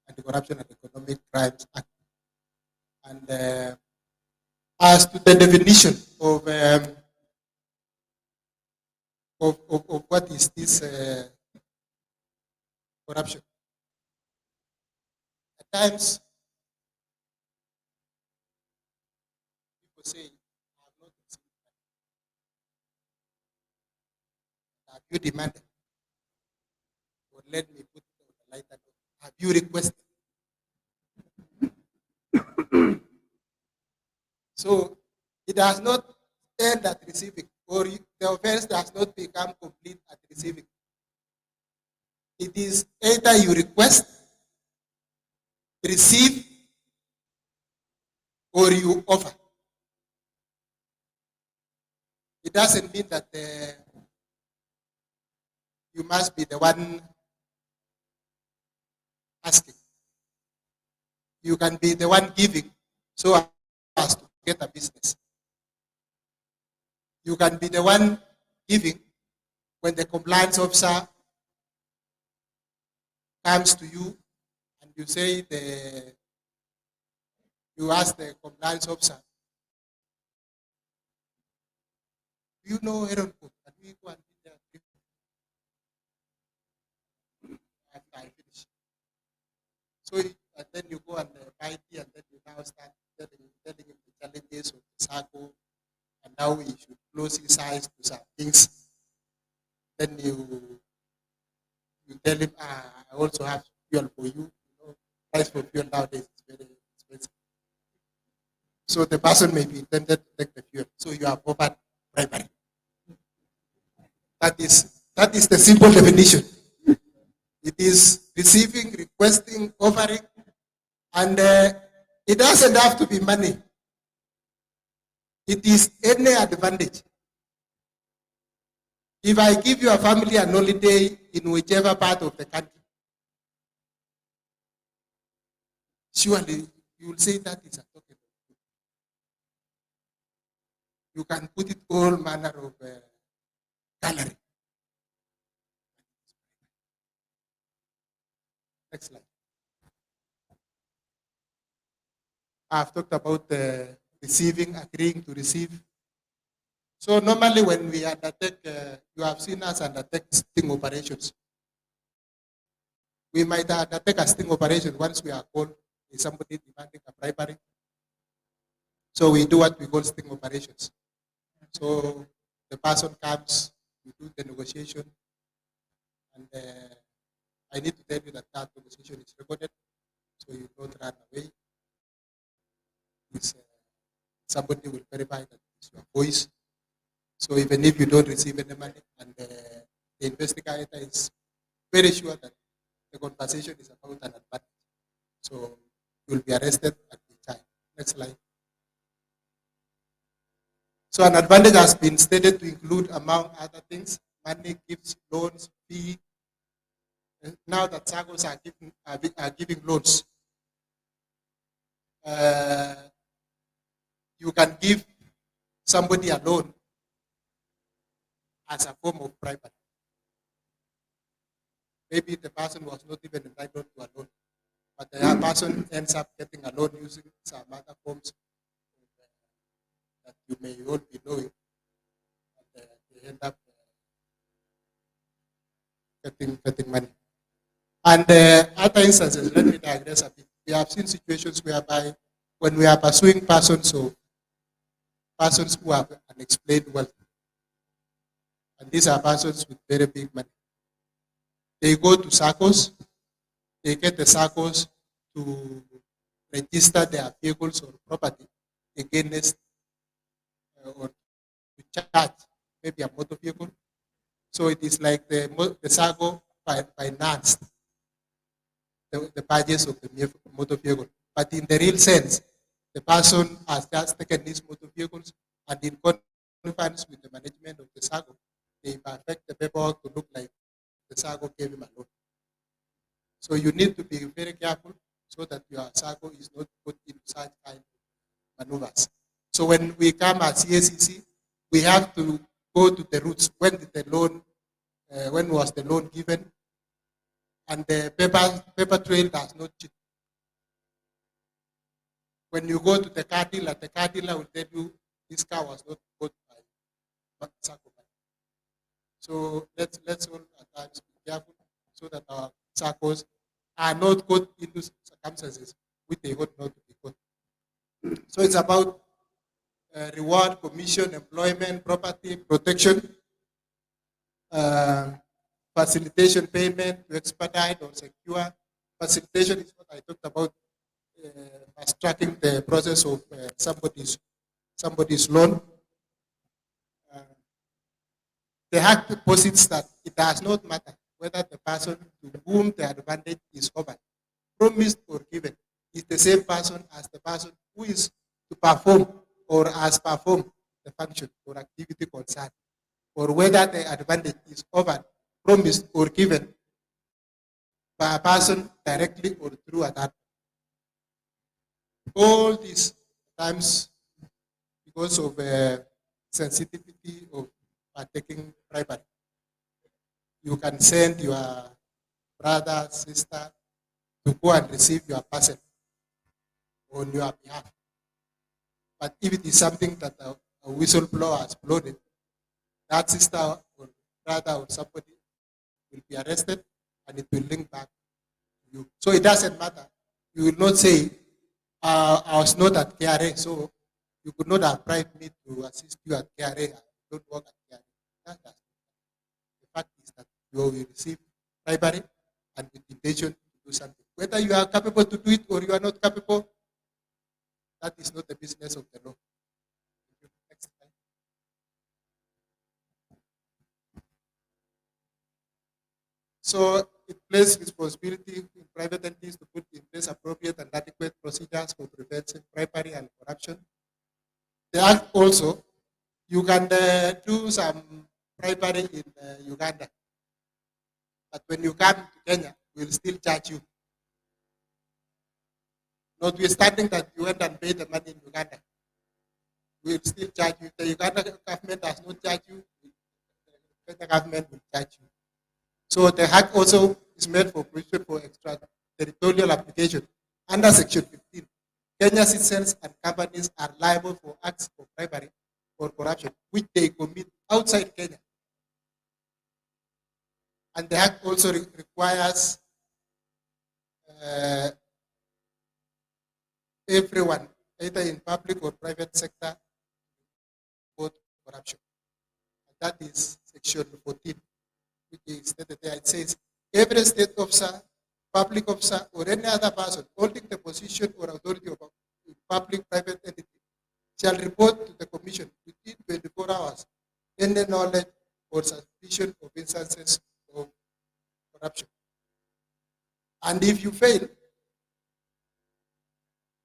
Anti-Corruption and Economic Crimes Act. And as to the definition of what is this corruption, at times people say, I have not received money. Have you demanded? Or let me put it on the lighter note. Have you requested? So it does not end at receiving, or the offense does not become complete at receiving. It is either you request, receive, or you offer. It doesn't mean that you must be the one asking. You can be the one giving so as to get a business. You can be the one giving when the compliance officer comes to you and you say you ask the compliance officer, do you know Aaron Cook? Can we go and be there after I finish? So and then you go and buy tea, and then you now start telling him the challenges of the Sacco and how we should close his eyes to some things. Then you tell him, I also have fuel for you. Price for fuel nowadays is very expensive. So the person may be tempted to take the fuel. So you have offered bribery. That is the simple definition. It is receiving, requesting, offering, and it doesn't have to be money. It is any advantage. If I give your family an holiday in whichever part of the country, surely you will say that is a token. You can put it all manner of gallery. Next slide. I've talked about receiving, agreeing to receive. So normally when we undertake, you have seen us undertake sting operations. We might undertake a sting operation once we are called, is somebody demanding a bribery. So we do what we call sting operations. So the person comes, we do the negotiation, and I need to tell you that that negotiation is recorded, so you don't run away. Somebody will verify that it's your voice. So even if you don't receive any money, and the investigator is very sure that the conversation is about an advantage, so you will be arrested at the time. Next slide. So an advantage has been stated to include, among other things, money, gifts, loans, fee. Now that SACCOs are giving loans, you can give somebody a loan as a form of bribery. Maybe the person was not even entitled to a loan, but the person ends up getting a loan using some other forms that you may all be knowing, and they end up getting money. And other instances, let me digress a bit. We have seen situations whereby when we are pursuing persons who have unexplained wealth, and these are persons with very big money, they go to SACCOs, they get the SACCOs to register their vehicles or property against or to charge maybe a motor vehicle. So it is like the SACCO financed the purchase of the motor vehicle. But in the real sense, the person has just taken these motor vehicles and in conference with the management of the SACCO, they perfect the paperwork to look like the SACCO gave him a loan. So you need to be very careful so that your SACCO is not put into such kind of maneuvers. So when we come at CACC, we have to go to the roots. When did the loan, when was the loan given? And the paper trail does not cheat. When you go to the car dealer will tell you this car was not bought by SACCO. So let's all at times be careful so that our SACCOs are not caught into circumstances which they ought not to be caught. So it's about reward, commission, employment, property, protection, facilitation payment to expedite or secure. Facilitation is what I talked about, fast tracking the process of somebody's loan. The Act posits that it does not matter whether the person to whom the advantage is offered, promised or given, is the same person as the person who is to perform or has performed the function or activity concerned, or whether the advantage is offered, promised, or given by a person directly or through a third. All these times, because of sensitivity of taking bribery. You can send your brother, sister to go and receive your parcel on your behalf. But if it is something that a whistleblower has blown it, that sister or brother or somebody will be arrested and it will link back to you. So it doesn't matter. You will not say, I was not at KRA, so you could not have bribed me to assist you at KRA. I don't work at KRA. The fact is that you will receive bribery and with intention to do something. Whether you are capable to do it or you are not capable, that is not the business of the law. Next slide. So it places responsibility in private entities to put in place appropriate and adequate procedures for preventing bribery and corruption. The act also, you can do some bribery in Uganda, but when you come to Kenya, we'll still charge you. Notwithstanding that you went and paid the money in Uganda, we'll still charge you. The Uganda government does not charge you, the Kenya government will charge you. So the hack also is made for provision for extraterritorial application. Under Section 15, Kenya citizens and companies are liable for acts of bribery or corruption which they commit outside Kenya. And the act also requires everyone, either in public or private sector, report corruption. And that is Section 14. Which is stated there. It says, every state officer, public officer, or any other person holding the position or authority of a public private entity shall report to the Commission within 24 hours any knowledge or suspicion of instances of corruption. And if you fail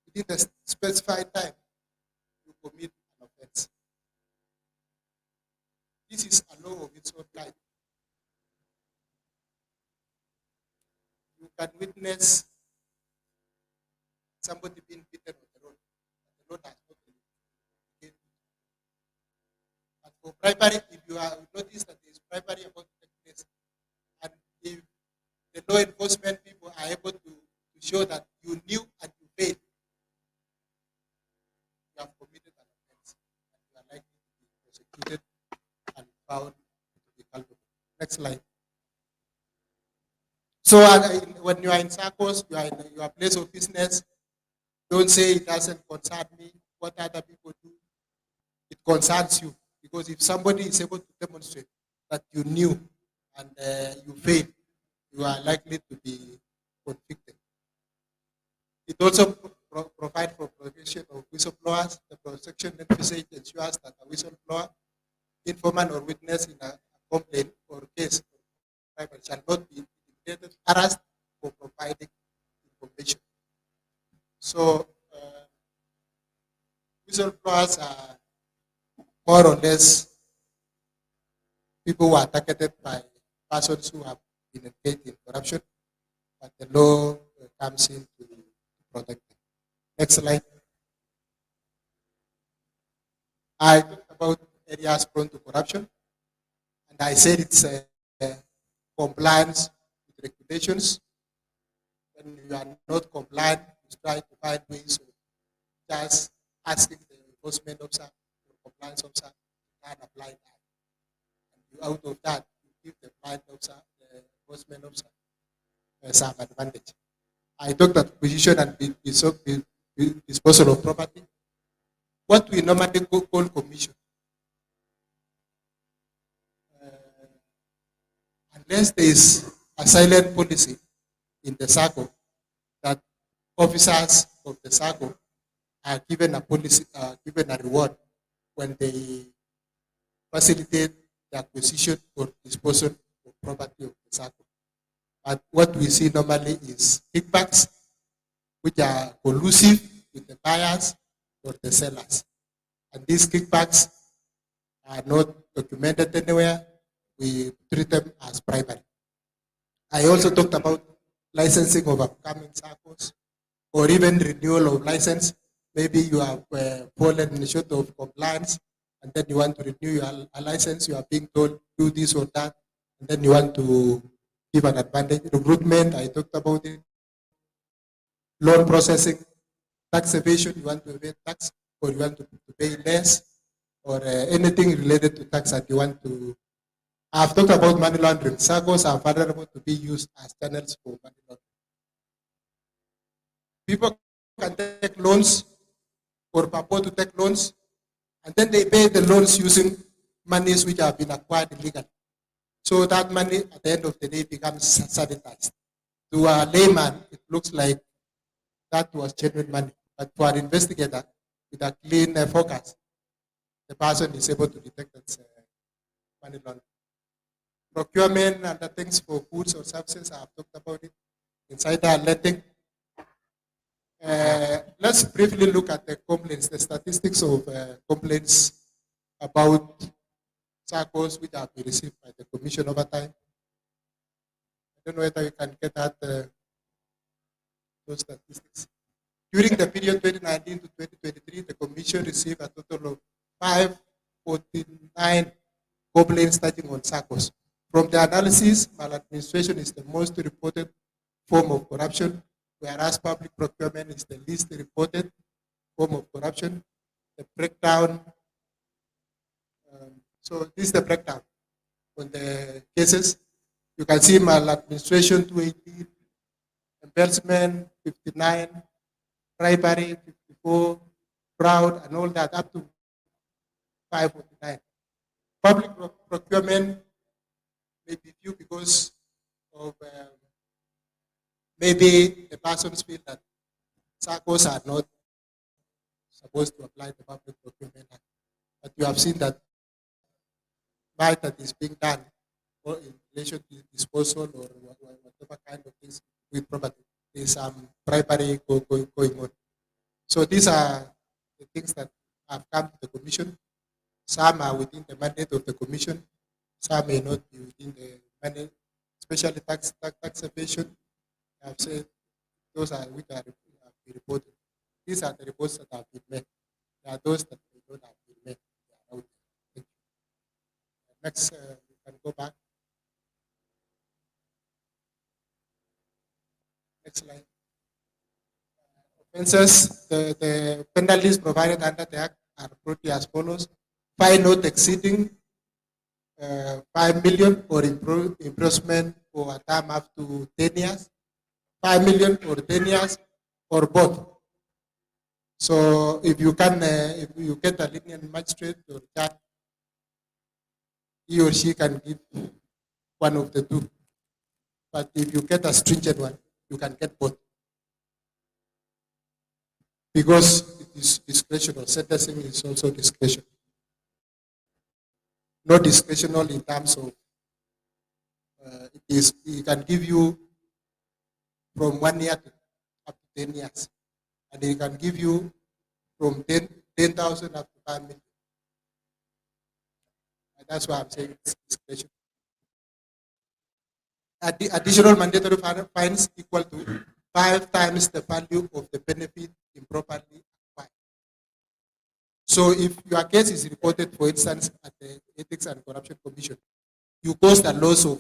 within the specified time, you commit an offense. This is a law of its own kind. You can witness somebody being beaten on the road. The road has not been indicated. But for bribery, if you have noticed that there is bribery about to take place, and if the law enforcement people are able to show that you knew and you failed, you have committed an offense, and you are likely to be prosecuted and found to be culpable. Next slide. So when you are in Saccos, you are in your place of business, don't say it doesn't concern me, what other people do. It concerns you. Because if somebody is able to demonstrate that you knew and you failed, you are likely to be convicted. It also provides for protection of whistleblowers. The protection envisaged ensures that a whistleblower, informant, or witness in a complaint or case shall not be harassed for providing information. So, whistleblowers are more or less people who are targeted by persons who have been engaged in corruption, but the law comes in to protect them. Next slide. I talked about areas prone to corruption, and I said it's compliance regulations. When you are not compliant, you try to find ways of just asking the enforcement officer or compliance officer to turn a blind eye. And you, out of that, you give the blind officer, the enforcement officer, some advantage. I talked about acquisition and disposal of property. What we normally call commission. Unless there is a silent policy in the Sacco that officers of the Sacco are given a policy, given a reward when they facilitate the acquisition or disposal of property of the Sacco. But what we see normally is kickbacks, which are collusive with the buyers or the sellers. And these kickbacks are not documented anywhere. We treat them as bribery. I also talked about licensing of upcoming Saccos or even renewal of license. Maybe you have fallen short of compliance and then you want to renew your license, you are being told do this or that, and then you want to give an advantage. Recruitment, I talked about it. Loan processing, tax evasion, you want to pay tax, or you want to pay less, or anything related to tax that you want to. I've talked about money laundering. SACCOs are vulnerable to be used as channels for money laundering. People can take loans or purport to take loans, and then they pay the loans using monies which have been acquired illegally. So that money at the end of the day becomes sanitized. To a layman, it looks like that was genuine money. But for an investigator with a clean focus, the person is able to detect that money laundering. Procurement and the things for goods or services, I have talked about it. Insider lending. Let's briefly look at the complaints, the statistics of complaints about SACCOs which have been received by the Commission over time. I don't know whether you can get at those statistics. During the period 2019 to 2023, the Commission received a total of 549 complaints touching on SACCOs. From the analysis, maladministration is the most reported form of corruption, whereas public procurement is the least reported form of corruption. The breakdown, so this is the breakdown on the cases. You can see maladministration 218, embezzlement 59, bribery 54, fraud and all that up to 549. Public procurement may be few because of maybe the persons feel that SACCOs are not supposed to apply the Public Procurement Act. But you have seen that by that is being done or in relation to disposal or whatever kind of things with property. There's some bribery going on. So these are the things that have come to the Commission. Some are within the mandate of the Commission. Some may not be within the mandate, especially tax evasion. I have said those are which are reported. These are the reports that have been made. There are those that don't have been made. Thank you. Next, we can go back. Next slide. Offenses, the penalties provided under the Act are broadly as follows. Fine not exceeding 5 million or imprisonment for a term up to 10 years, 5 million or 10 years, or both. So if you get a lenient magistrate or judge, he or she can give one of the two. But if you get a stringent one, you can get both. Because it is discretional. Sentencing is also discretion. Not discretional in terms of it can give you from 1 year to up to 10 years. And it can give you from 10,000 up to 5 million. And that's why I'm saying it's discretion. Additional mandatory fines equal to 5 times the value of the benefit improperly acquired. So if your case is reported, for instance, at the Ethics and Corruption Commission, you caused a loss of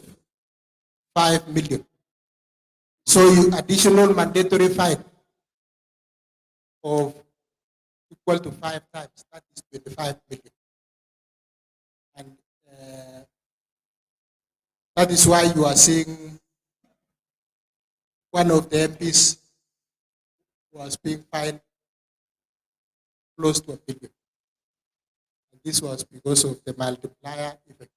5 million. So you additional mandatory fine of equal to 5 times, that is 25 million. And that is why you are seeing one of the MPs was being fined close to $1 billion. And this was because of the multiplier effect.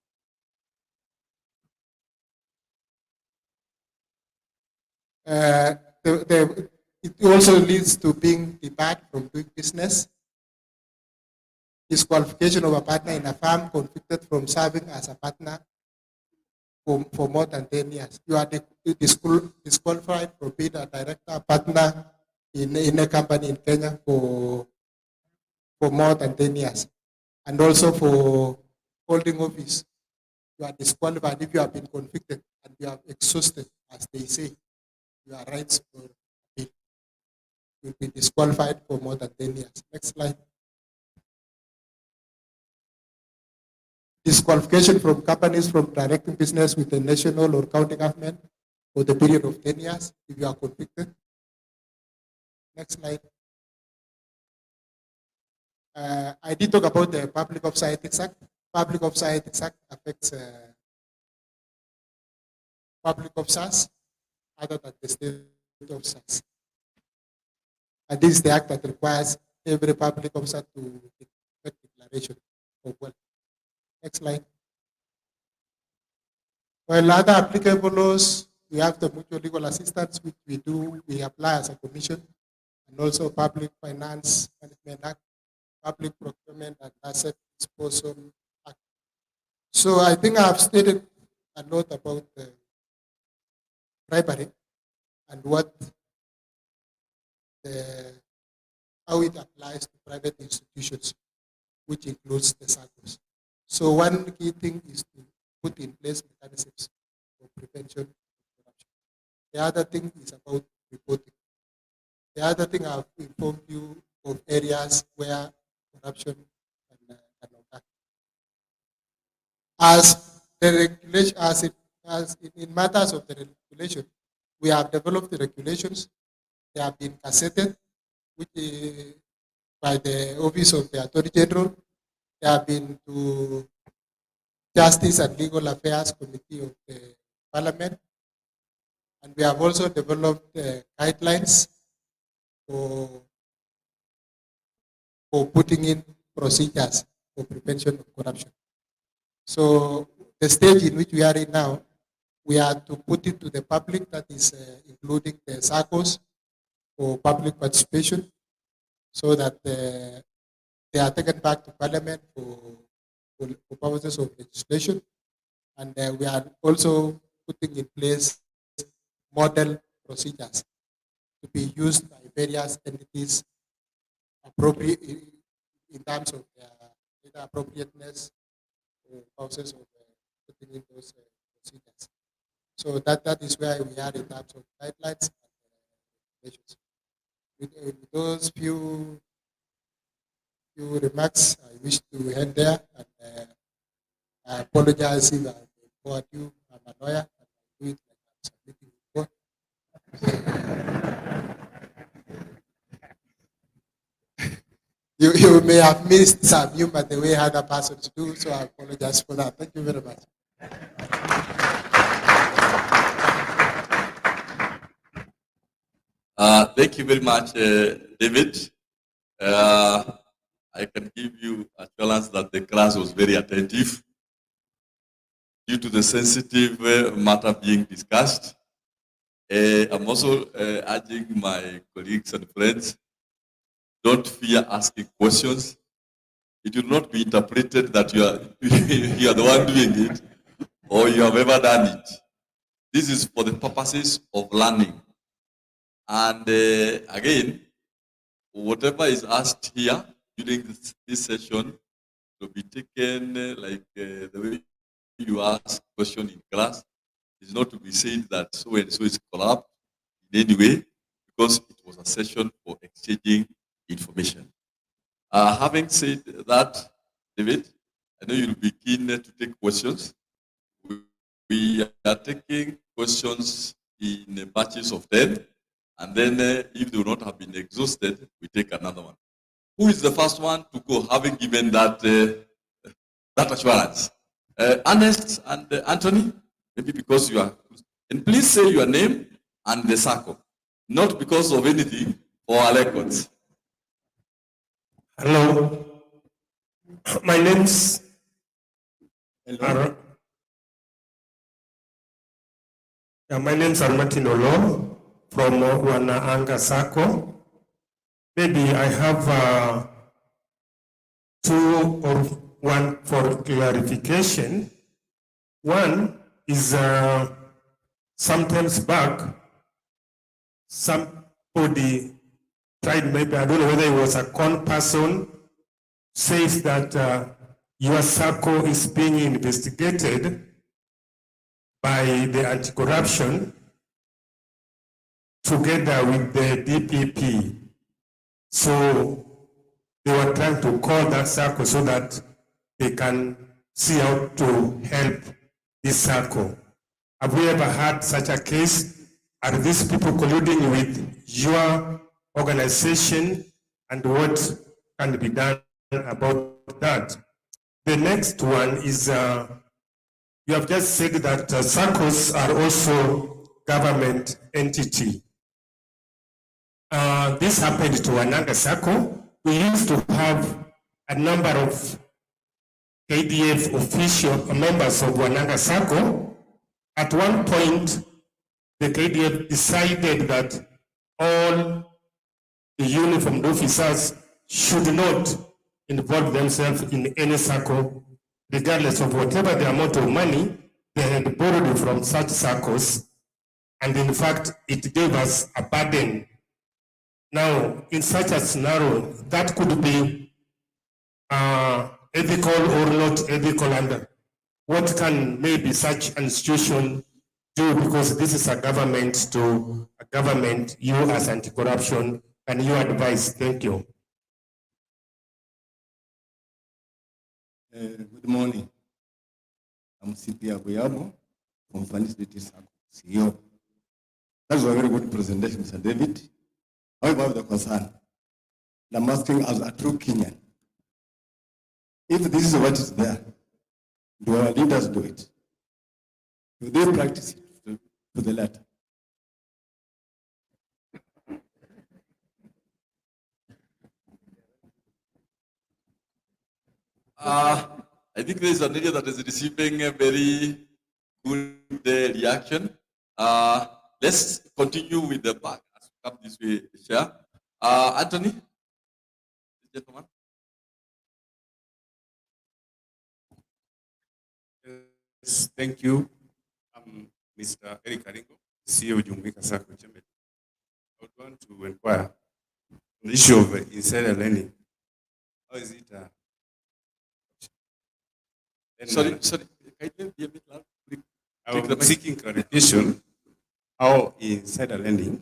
It also leads to being debarred from doing business. Disqualification of a partner in a firm convicted from serving as a partner for more than 10 years. You are disqualified from being a director, partner in a company in Kenya for more than 10 years. And also for holding office, you are disqualified if you have been convicted and you have exhausted, as they say, your rights for appeal. You will be disqualified for more than 10 years. Next slide. disqualification from companies from directing business with the national or county government for the period of 10 years if you are convicted. Next slide. I did talk about the Public Option Ethics Act. Public Option Ethics Act affects public officers other than the state officers. And this is the act that requires every public officer to make declaration of wealth. Next slide. While other applicable laws, we have the mutual legal assistance, which we apply as a commission, and also Public Finance Management Act, Public Procurement and Asset Disposal Act. So I think I have stated a lot about bribery and how it applies to private institutions, which includes the SACCOs. So one key thing is to put in place mechanisms for prevention of corruption. The other thing is about reporting. The other thing I've informed you of areas where corruption can occur. As the regulation, as in matters of the regulation, we have developed the regulations. They have been cassetted, which by the Office of the Attorney General. They have been to Justice and Legal Affairs Committee of the Parliament. And we have also developed guidelines for putting in procedures for prevention of corruption. So the stage in which we are in now, we are to put it to the public, that is including the SACCOs for public participation, so that they are taken back to Parliament for purposes of legislation. And we are also putting in place model procedures to be used by various entities appropriate in terms of their data appropriateness for purposes of putting in those procedures. So that is where we are in terms of guidelines and regulations. With those few remarks, I wish to end there, and I apologize if I bored you. I'm a lawyer, and I do it like I'm submitting before. You may have missed some humor the way other persons do, so I apologize for that. Thank you very much. Thank you very much, David. I can give you assurance that the class was very attentive due to the sensitive matter being discussed. I'm also urging my colleagues and friends, don't fear asking questions. It will not be interpreted that you are, you are the one doing it or you have ever done it. This is for the purposes of learning. And again, whatever is asked here during this session will be taken like the way you ask question in class. It's not to be said that so and so is corrupt in any way, because it was a session for exchanging information. Having said that, David, I know you'll be keen to take questions. We are taking questions in batches of 10, and then if they will not have been exhausted, we take another one. Who is the first one to go, having given that that assurance? Ernest and Anthony, maybe because you are, and please say your name and the SACCO, not because of anything, for our records. Hello, my name's my name's Martin Olo from Wanaanga Sacco. Maybe I have two or one for clarification. One is sometimes back, somebody tried, maybe I don't know whether it was a con person, says that your SACCO is being investigated by the anti-corruption together with the DPP. So they were trying to call that SACCO so that they can see how to help this circle. Have we ever had such a case? Are these people colluding with your organization, and what can be done about that? The next one is, you have just said that SACCOs are also government entity. This happened to Wananga Sacco. We used to have a number of KDF official members of Wananga Sacco. At one point, the KDF decided that all the uniformed officers should not involve themselves in any Sacco, regardless of whatever the amount of money they had borrowed from such Saccos. And in fact, it gave us a burden. Now, in such a scenario, that could be ethical or not ethical, and what can maybe such an institution do, because this is a government to a government, you as anti-corruption, and your advice. Thank you. Good morning. I'm CP Agoyabo from Finance Sacco CEO. That was a very good presentation, Mr. David. However, I have the concern. I'm asking as a true Kenyan, if this is what is there, do our leaders do it? Do they practice it to the letter? I think there is an area that is receiving a very good reaction. Let's continue with the back. Come this way, share. Anthony, gentleman. Yes, thank you. I'm Mr. Eric Aringo, CEO of Jumuika Sacco. I would want to inquire on the issue of insider lending. How is it? Sorry, can you be a bit loud? I'm seeking clarification how insider lending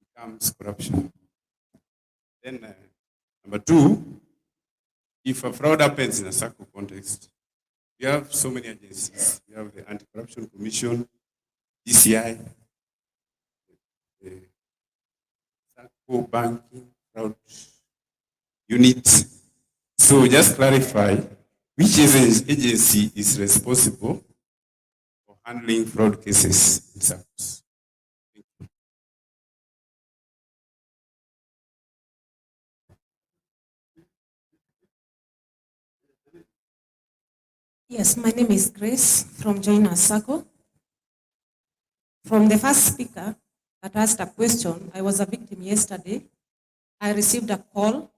becomes corruption. Then, number two, if a fraud happens in a Sacco context, we have so many agencies. We have the Anti-Corruption Commission, DCI, the Sacco Banking Fraud Unit. So just clarify, which agency is responsible for handling fraud cases in Saccos? Yes, my name is Grace from Join Sacco. From the first speaker that asked a question, I was a victim yesterday. I received a call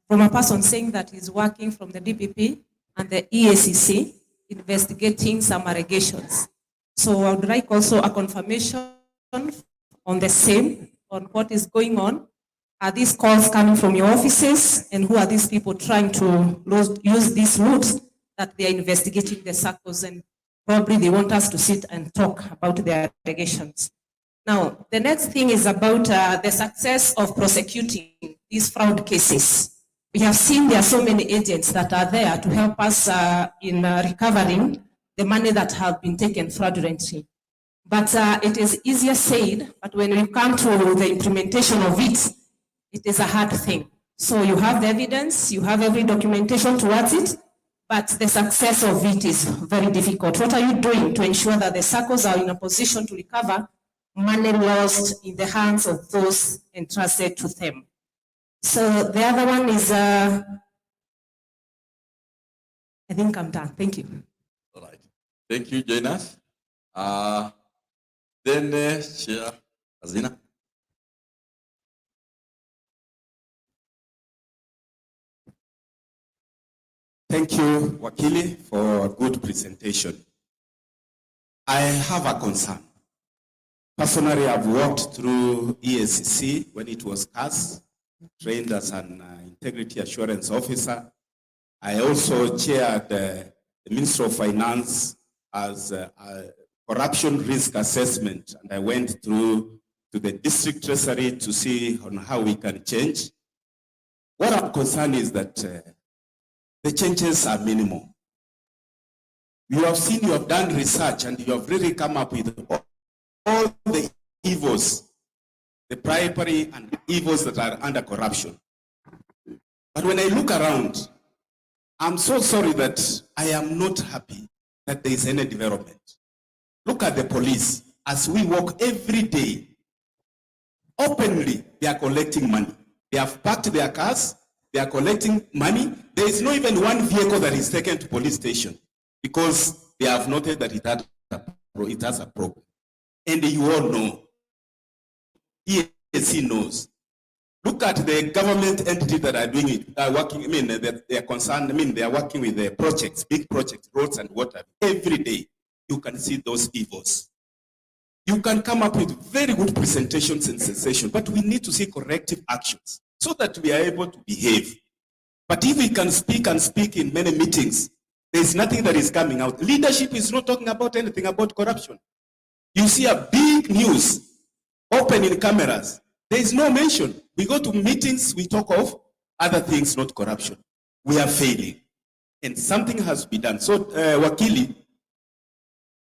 from a person saying that he's working from the DPP and the EACC investigating some allegations. So I would like also a confirmation on the same, on what is going on. Are these calls coming from your offices, and who are these people trying to use these routes that they are investigating the Saccos, and probably they want us to sit and talk about their allegations. Now, the next thing is about the success of prosecuting these fraud cases. We have seen there are so many agents that are there to help us in recovering the money that have been taken fraudulently. But it is easier said, but when you come to the implementation of it, it is a hard thing. So you have the evidence, you have every documentation towards it, but the success of it is very difficult. What are you doing to ensure that the Saccos are in a position to recover money lost in the hands of those entrusted to them? So the other one is, I think I'm done. Thank you. All right. Thank you, Jonas. Then Chair Azina. Thank you, Wakili, for a good presentation. I have a concern. Personally, I've worked through EACC when it was CAS, trained as an integrity assurance officer. I also chaired the Ministry of Finance as a corruption risk assessment, and I went through to the district treasury to see on how we can change. What I'm concerned is that the changes are minimal. You have seen, you have done research, and you have really come up with all the evils, the primary and evils that are under corruption. But when I look around, I'm so sorry that I am not happy that there is any development. Look at the police. As we walk every day, openly, they are collecting money. They have parked their cars, they are collecting money. There is not even one vehicle that is taken to police station because they have noted that it has a problem. And you all know, EAC knows. Look at the government entities that are doing it, are working, I mean, they are concerned, I mean, they are working with the projects, big projects, roads and water. Every day, you can see those evils. You can come up with very good presentations and sensation, but we need to see corrective actions so that we are able to behave. But if we can speak and speak in many meetings, there is nothing that is coming out. Leadership is not talking about anything about corruption. You see a big news, opening cameras. There is no mention. We go to meetings, we talk of other things, not corruption. We are failing. And something has to be done. So, Wakili,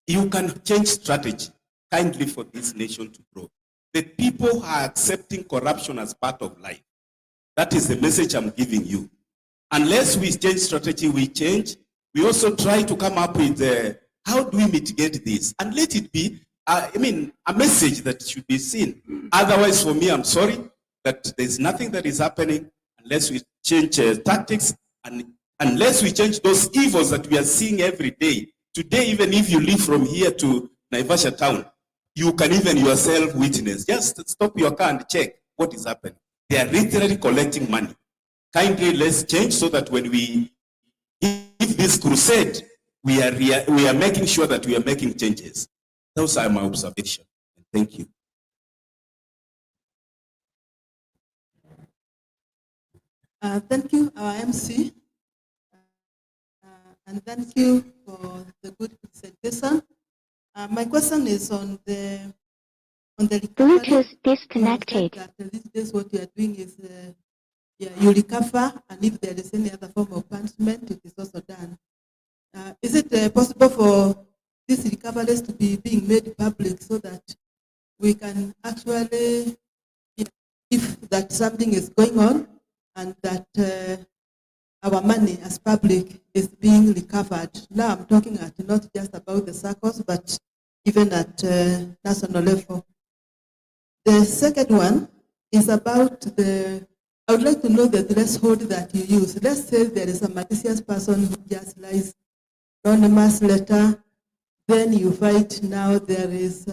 you can change strategy kindly for this nation to grow. The people are accepting corruption as part of life. That is the message I'm giving you. Unless we change strategy, we change. We also try to come up with how do we mitigate this? And let it be, a message that should be seen. Otherwise, for me, I'm sorry that there's nothing that is happening unless we change tactics and unless we change those evils that we are seeing every day. Today, even if you live from here to Naivasha town, you can even yourself witness. Just stop your car and check what is happening. They are literally collecting money. Kindly, let's change so that when we give this crusade, we are making sure that we are making changes. Those are my observations. Thank you. Thank you, our MC. And thank you for the good presentation. My question is on the Bluetooth disconnected. These days what you are doing is you recover, and if there is any other form of punishment, it is also done. Is it possible for these recoveries to be being made public so that we can actually, if that something is going on and that our money as public is being recovered? Now I'm talking not just about the SACCOs, but even at national level. The second one is about I would like to know the threshold that you use. Let's say there is a malicious person who just writes anonymous letter, then you fight now there is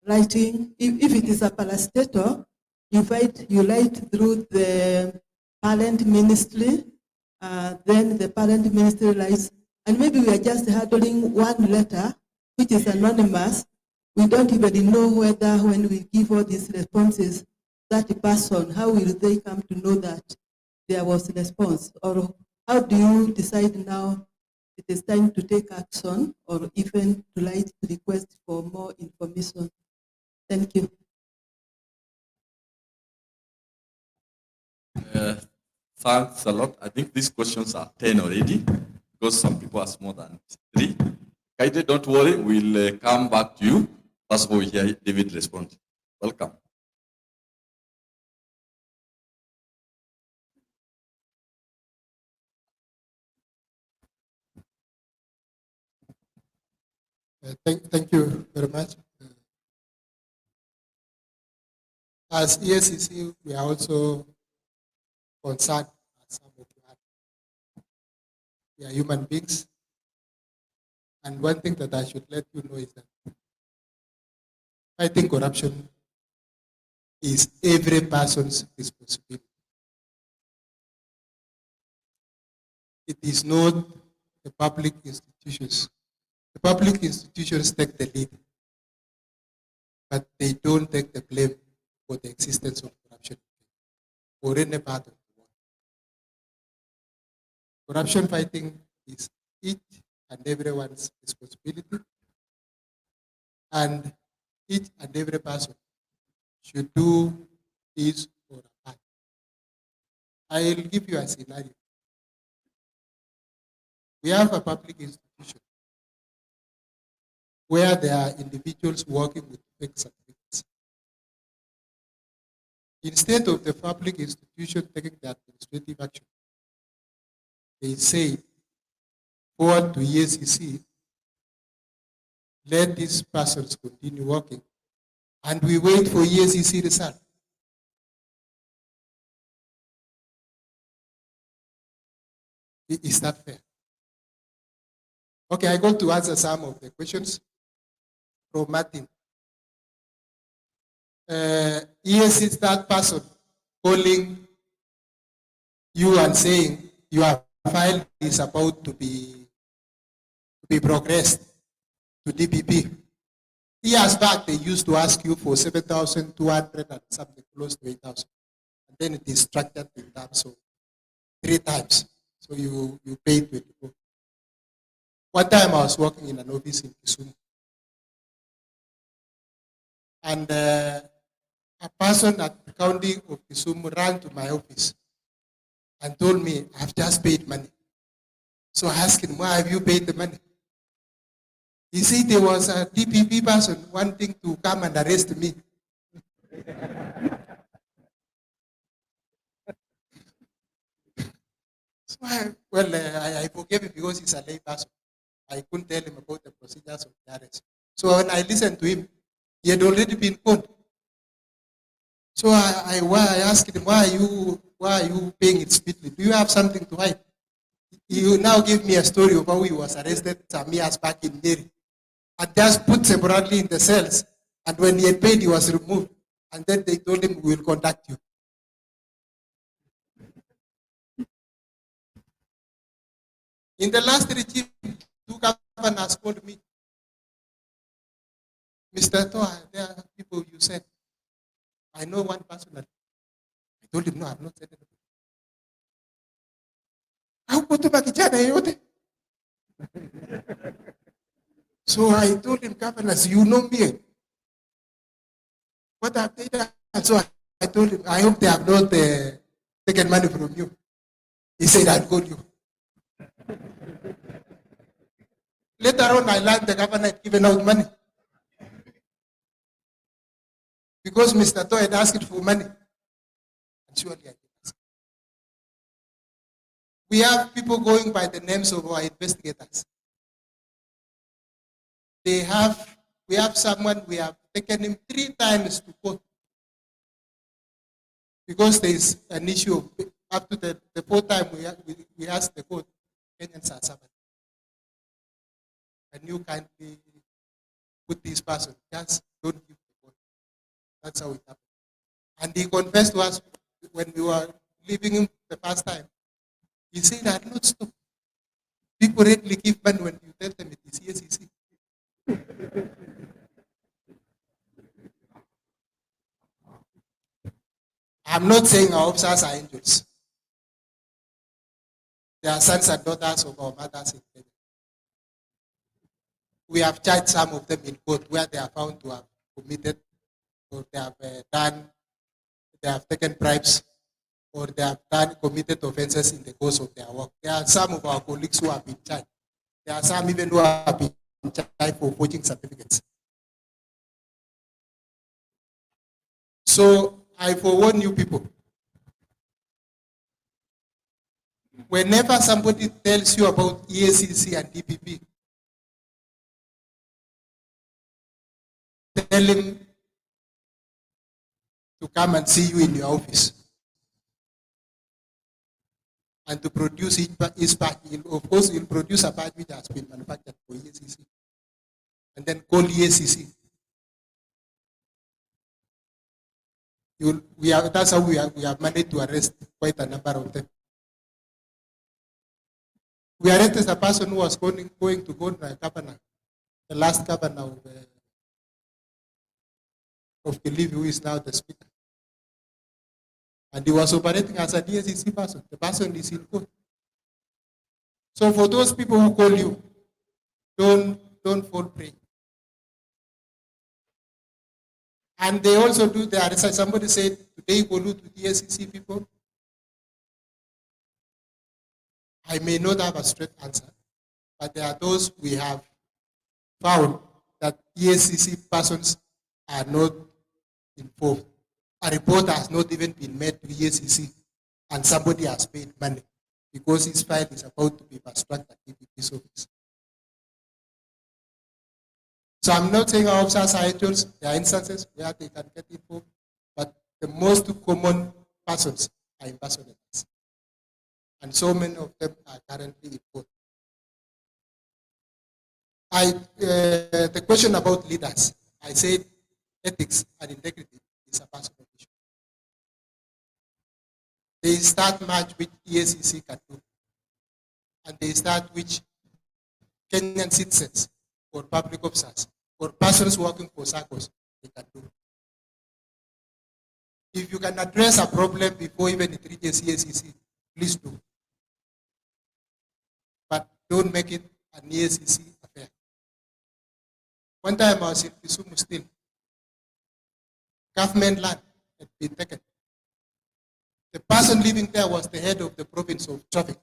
writing. If it is a parastator, you write through the parent ministry, then the parent ministry writes, and maybe we are just handling one letter, which is anonymous. We don't even know whether when we give all these responses, that person, how will they come to know that there was a response? Or how do you decide now it is time to take action or even to write request for more information? Thank you. Thanks a lot. I think these questions are 10 already because some people ask more than 3. Kaide, don't worry, we'll come back to you. First of all, we hear David respond. Welcome. Thank you very much. As EACC, we are also concerned as some of you are. We are human beings. And one thing that I should let you know is that fighting corruption is every person's responsibility. It is not the public institutions. The public institutions take the lead, but they don't take the blame for the existence of corruption or any part of the world. Corruption fighting is each and everyone's responsibility, and each and every person should do his or her part. I'll give you a scenario. We have a public institution where there are individuals working with fake certificates. Instead of the public institution taking the administrative action, they say, forward to EACC, let these persons continue working, and we wait for EACC result. Is that fair? Okay, I go to answer some of the questions from Martin. Yes, it's that person calling you and saying your file is about to be progressed to DPP. Years back, they used to ask you for 7,200 and something close to 8,000. And then it is structured in terms of 3 times. So you pay 24. One time I was working in an office in Kisumu. And a person at the county of Kisumu ran to my office and told me, I've just paid money. So I asked him, why have you paid the money? He said there was a DPP person wanting to come and arrest me. So I forgave him because he's a lay person. I couldn't tell him about the procedures of the arrest. So when I listened to him, he had already been caught. So I asked him, why are you paying it speedily? Do you have something to hide? He now gave me a story of how he was arrested some years back in Derry and just put separately in the cells. And when he had paid, he was removed. And then they told him, we will contact you. In the last regime, 2 governors called me. Mr. Toa, there are people you said. I know one person. I told him, no, I've not said anything. So I told him, governors, you know me. What have they done? And so I told him, I hope they have not taken money from you. He said, I'll call you. Later on, I learned the governor had given out money. Because Mr. Toy had asked for money. And surely I did ask. We have people going by the names of our investigators. We have someone, we have taken him 3 times to court. Because there is an issue of, up to the 4th time we asked the court, Kenyans are servants. And you kindly put this person, just don't give the court. That's how it happened. And he confessed to us when we were leaving him the first time. He said, I had not stopped. People readily give money when you tell them it is EACC. I'm not saying our officers are angels. They are sons and daughters of our mothers in Kenya. We have charged some of them in court where they are found to have committed, or they have taken bribes, or they have committed offenses in the course of their work. There are some of our colleagues who have been charged. There are some even who have been charged for forging certificates. So I forewarn you people, whenever somebody tells you about EACC and DPP, tell him to come and see you in your office and to produce his badge. Of course, he'll produce a badge which has been manufactured for EACC and then call EACC. That's how we have managed to arrest quite a number of them. We arrested a person who was going to go to a governor, the last governor of Kilifi, who is now the speaker. And he was operating as a DSCC person. The person is in court. So for those people who call you, don't fall prey. And they also do their research. Somebody said, today you collude with DSCC people. I may not have a straight answer, but there are those we have found that EACC persons are not involved. A report has not even been made to EACC, and somebody has paid money because his file is about to be fast-tracked at DPP's office. So I'm not saying our officers are angels. There are instances where they can get involved, but the most common persons are impersonators. And so many of them are currently involved. The question about leaders, I said ethics and integrity is a personal issue. They start much which EACC can do, and they start which Kenyan citizens or public officers or persons working for SACCOs they can do. If you can address a problem before even it reaches EACC, please do. But don't make it an EACC affair. One time I was in Kisumu still. Government land had been taken. The person living there was the head of the province of traffic.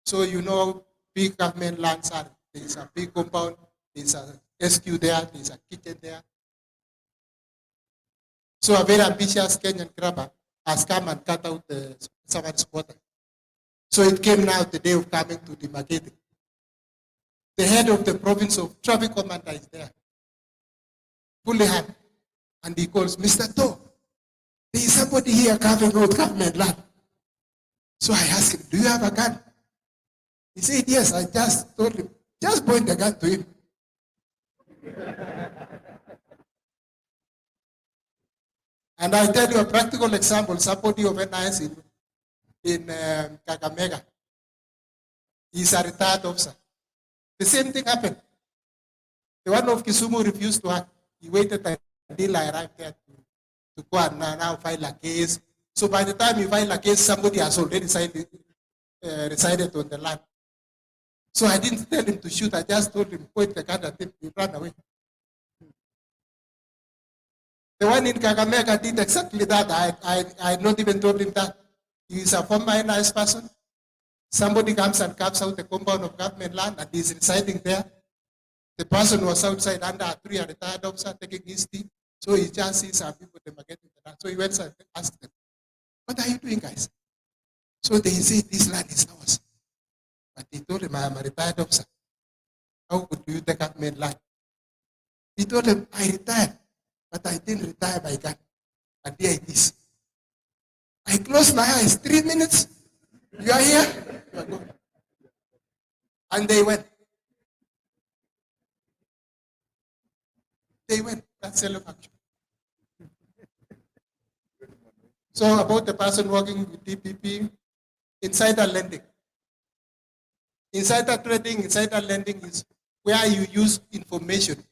So you know big government lands are, there's a big compound, there's a SQ there, there's a kitchen there. So a very ambitious Kenyan grabber has come and cut out the servant's quarter. So it came now the day of coming to demarcating. The head of the province of traffic commander is there, fully hand, and he calls, Mr. To, there is somebody here carving out government land. So I asked him, do you have a gun? He said, yes. I just told him, just point the gun to him. And I tell you a practical example, somebody of NIS in Kakamega. He's a retired officer. The same thing happened. The one of Kisumu refused to act. He waited until I arrived there to go and now file a case. So by the time you file a case, somebody has already resided on the land. So I didn't tell him to shoot. I just told him, point the gun at him. He ran away. The one in Kakamega did exactly that. I not even told him that. He is a former NIS person. Somebody comes and carves out the compound of government land and is residing there. The person was outside under a tree, a retired officer taking his tea. So he just sees some people demarcating the land. So he went and asked them, what are you doing, guys? So they say, this land is ours. But he told him, I am a retired officer. How could you take government land? He told him, I retired, but I didn't retire by gun. And there it is. I closed my eyes, 3 minutes. You are here? You are gone. And they went. They went. That's self-action. So about the person working with DPP, insider lending. Insider trading, insider lending is where you use information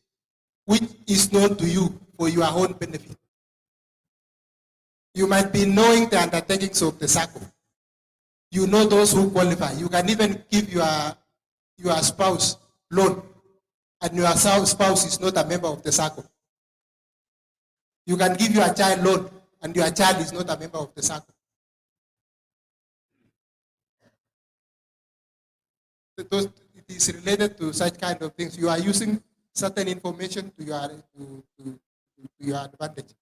which is known to you for your own benefit. You might be knowing the undertakings of the Sacco. You know those who qualify. You can even give your spouse loan, and your spouse is not a member of the Sacco. You can give your child loan, and your child is not a member of the Sacco. It is related to such kind of things. You are using certain information to your advantage.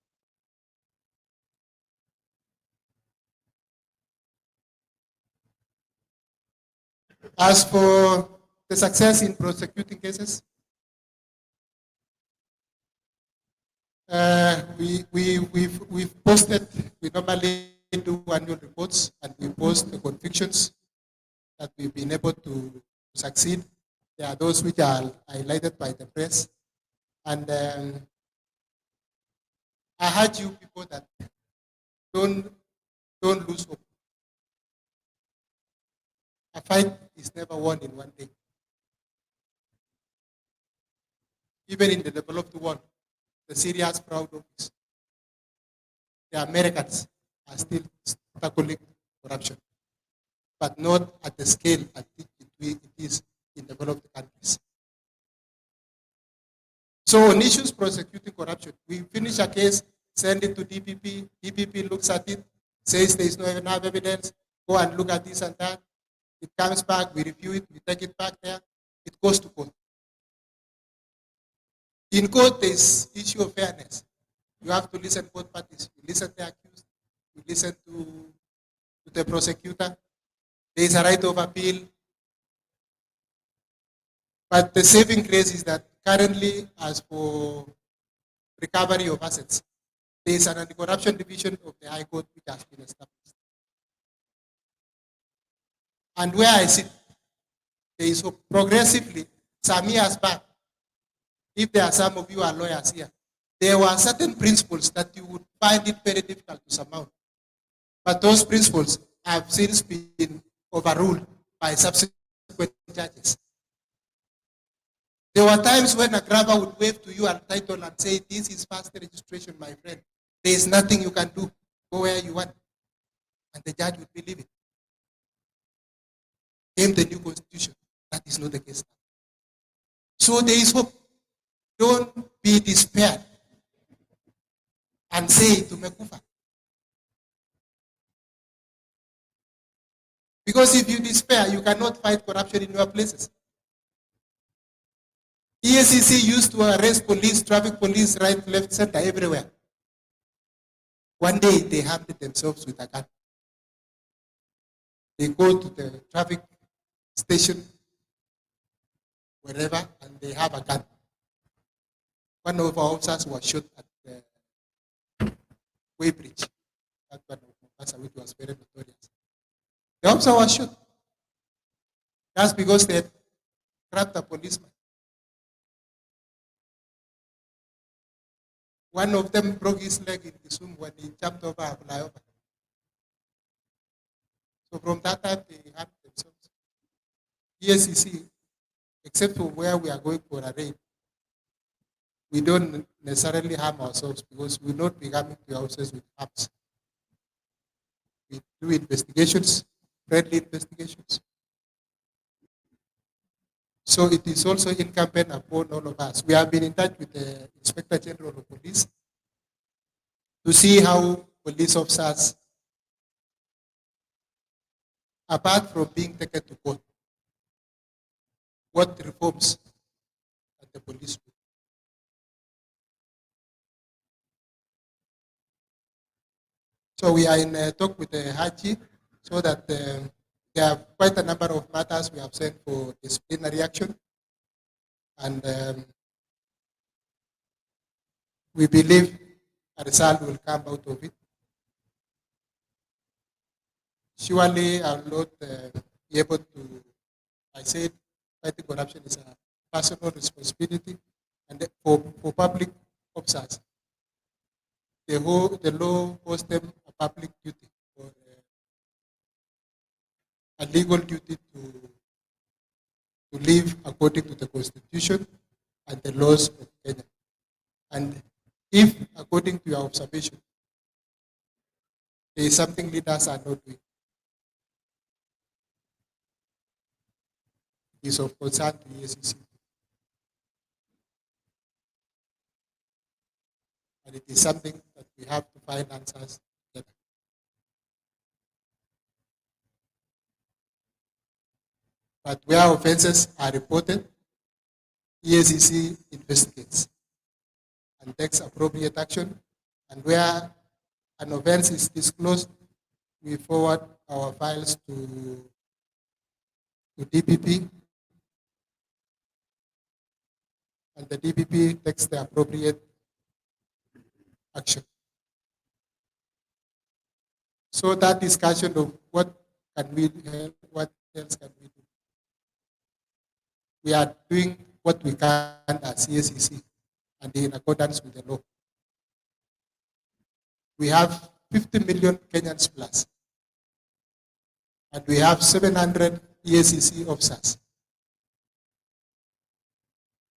As for the success in prosecuting cases, we've posted, we normally do annual reports and we post the convictions that we've been able to succeed. There are those which are highlighted by the press. And I urge you people that don't lose hope. A fight is never won in one day. Even in the developed world, the Syria's proud office, the Americans are still tackling corruption, but not at the scale at which it is in developed countries. So on issues prosecuting corruption, we finish a case, send it to DPP, DPP looks at it, says there is no enough evidence, go and look at this and that. It comes back, we review it, we take it back there, it goes to court. In court, there's issue of fairness. You have to listen to both parties. You listen to the accused, you listen to the prosecutor. There is a right of appeal. But the saving grace is that currently, as for recovery of assets, there is an anti-corruption division of the High Court which has been established. And where I sit, there is hope. Progressively, some years back, if there are some of you are lawyers here, there were certain principles that you would find it very difficult to surmount. But those principles have since been overruled by subsequent judges. There were times when a grabber would wave to you a title and say, this is past registration, my friend. There is nothing you can do. Go where you want. And the judge would believe it. Came the new constitution. That is not the case now. So there is hope. Don't be despaired and say to Mekufa. Because if you despair, you cannot fight corruption in your places. EACC used to arrest police, traffic police, right, left, center, everywhere. One day they harmed themselves with a gun. They go to the traffic station, wherever, and they have a gun. One of our officers was shot at the Weybridge, that one of Mombasa, which was very notorious. The officer was shot. That's because they had grabbed a policeman. One of them broke his leg in Kisumu when he jumped over a flyover. So from that time, they harmed themselves. EACC, except for where we are going for a raid, we don't necessarily harm ourselves because we will not be coming to ourselves with harms. We do investigations, friendly investigations. So it is also incumbent upon all of us. We have been in touch with the Inspector General of Police to see how police officers, apart from being taken to court, what reforms at the police do. So we are in talk with the Haji so that there are quite a number of matters we have sent for disciplinary action. And we believe a result will come out of it. Surely I will not be able to, I said fighting corruption is a personal responsibility and for public officers. The law owes them a public duty or a legal duty to live according to the Constitution and the laws of Kenya. And if, according to your observation, there is something leaders are not doing, it is of concern to EACC. And it is something that we have to find answers together. But where offenses are reported, EACC investigates and takes appropriate action. And where an offense is disclosed, we forward our files to DPP, and the DPP takes the appropriate action. So that discussion of what can we help, what else can we do? We are doing what we can as CSEC and in accordance with the law. We have 50 million Kenyans plus, and we have 700 EACC officers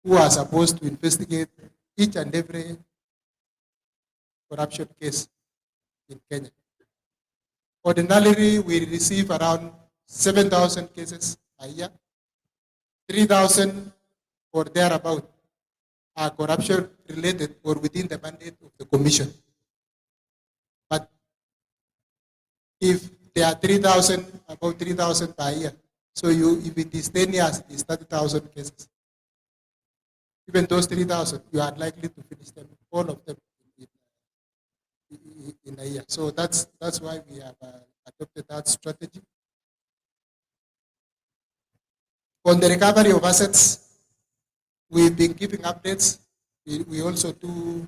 who are supposed to investigate each and every corruption case in Kenya. Ordinarily, we receive around 7,000 cases a year. 3,000 or thereabout are corruption related or within the mandate of the commission. But if there are 3,000, about 3,000 per year, So if it is 10 years, it is 30,000 cases. Even those 3,000, you are likely to finish them, all of them, in a year. So that's why we have adopted that strategy. On the recovery of assets, we've been giving updates. We also do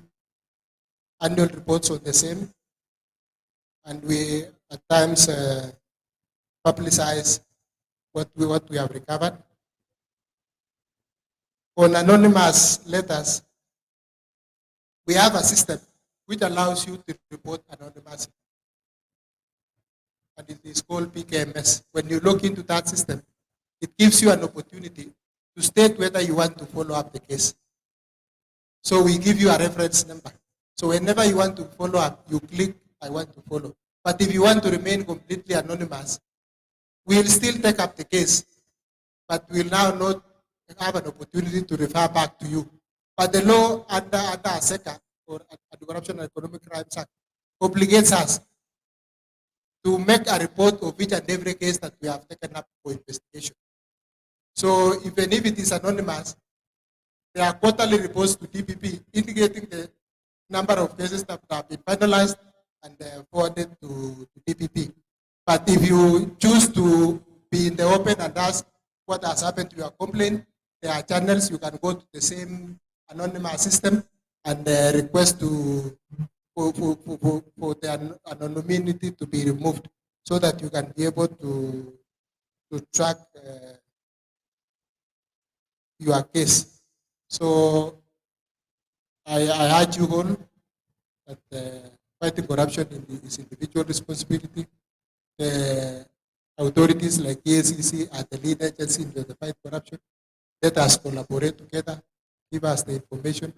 annual reports on the same, and we at times publicize what we have recovered. On anonymous letters, we have a system which allows you to report anonymously, and it is called PKMS. When you log into that system, it gives you an opportunity to state whether you want to follow up the case. So we give you a reference number. So whenever you want to follow up, you click, I want to follow. But if you want to remain completely anonymous, we'll still take up the case, but we'll now not have an opportunity to refer back to you. But the law under ASECA, or Anti-Corruption and Economic Crimes Act, obligates us to make a report of each and every case that we have taken up for investigation. So even if it is anonymous, there are quarterly reports to DPP indicating the number of cases that have been finalized and forwarded to DPP. But if you choose to be in the open and ask what has happened to your complaint, there are channels. You can go to the same anonymous system and request for the anonymity to be removed, so that you can be able to track your case. So I urge you all that fighting corruption is individual responsibility. The authorities like EACC are the lead agency in the fight corruption. Let us collaborate together, give us the information,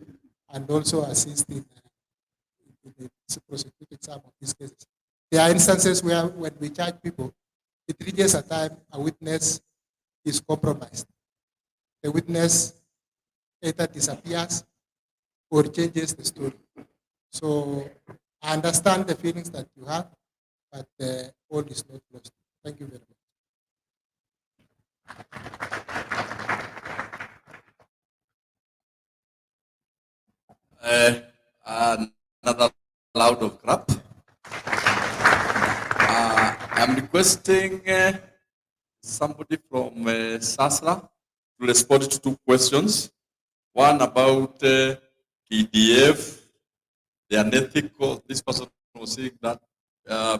and also assist in prosecuting some of these cases. There are instances where when we charge people, it reaches a time a witness is compromised. The witness either disappears or changes the story. So I understand the feelings that you have, but all is not lost. Thank you very much. Another round of clap. I'm requesting somebody from SASRA to respond to two questions. One about KDF, the unethical. This person was saying that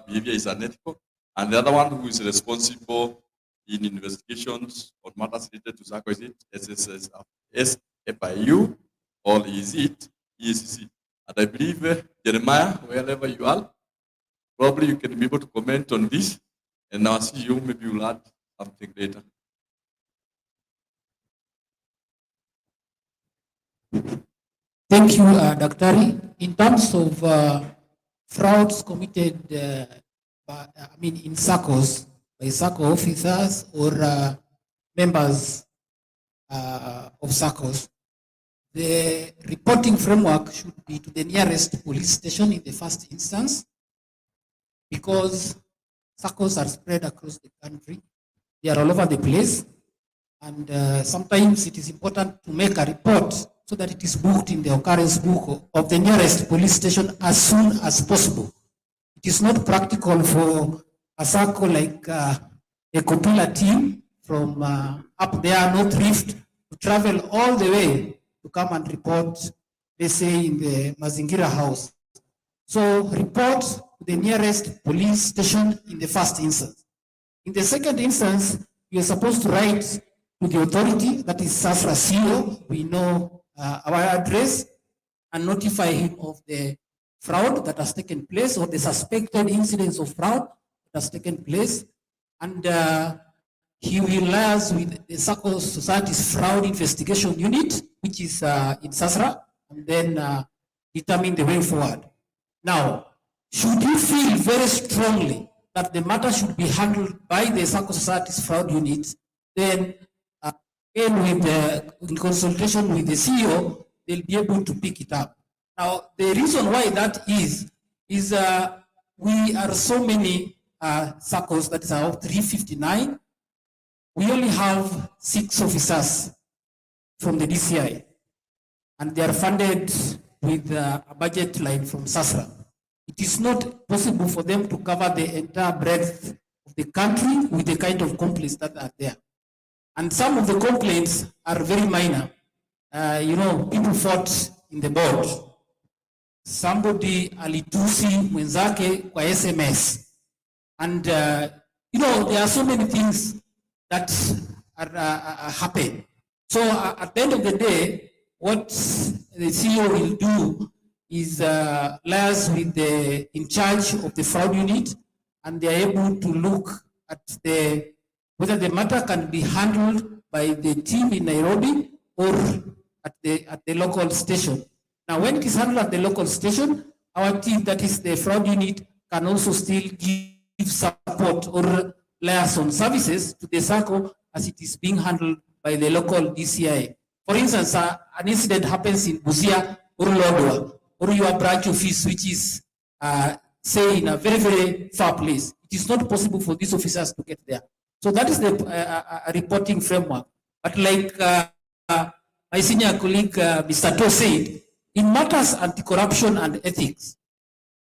behavior is unethical, and the other one who is responsible in investigations on matters related to Sacco, is it SFIU or is it EACC? And I believe Jeremiah, wherever you are, probably you can be able to comment on this, and I'll see you. Maybe you'll add something later. Thank you, Dr. In terms of frauds committed, in SACCOs, by SACCO officers or members of SACCOs, the reporting framework should be to the nearest police station in the first instance, because SACCOs are spread across the country. They are all over the place, and sometimes it is important to make a report so that it is booked in the occurrence book of the nearest police station as soon as possible. It is not practical for a SACCO like a Kopila team from up there, North Rift, to travel all the way to come and report, let's say, in the Mazingira house. So report to the nearest police station in the first instance. In the second instance, you are supposed to write to the authority, that is SASRA CEO, we know our address, and notify him of the fraud that has taken place or the suspected incidents of fraud that has taken place. And he will liaise with the Sacco Society's fraud investigation unit, which is in SASRA, and then determine the way forward. Now, should you feel very strongly that the matter should be handled by the Sacco Society's fraud unit, then in consultation with the CEO, they'll be able to pick it up. Now, the reason why that is we are so many SACCOs, that is our 359, we only have 6 officers from the DCI, and they are funded with a budget line from SASRA. It is not possible for them to cover the entire breadth of the country with the kind of complaints that are there. And some of the complaints are very minor. People fought in the board. Somebody alitusi mwenzake kwa SMS. And, there are so many things that are happen. So at the end of the day, what the CEO will do is liaise with the in charge of the fraud unit, and they are able to look at whether the matter can be handled by the team in Nairobi or at the local station. Now, when it is handled at the local station, our team, that is the fraud unit, can also still give support or liaison services to the Sacco as it is being handled by the local DCI. For instance, an incident happens in Busia or Lodwar, or your branch office, which is, say, in a very, very far place. It is not possible for these officers to get there. So that is the reporting framework. But like my senior colleague, Mr. To said, in matters anti-corruption and ethics,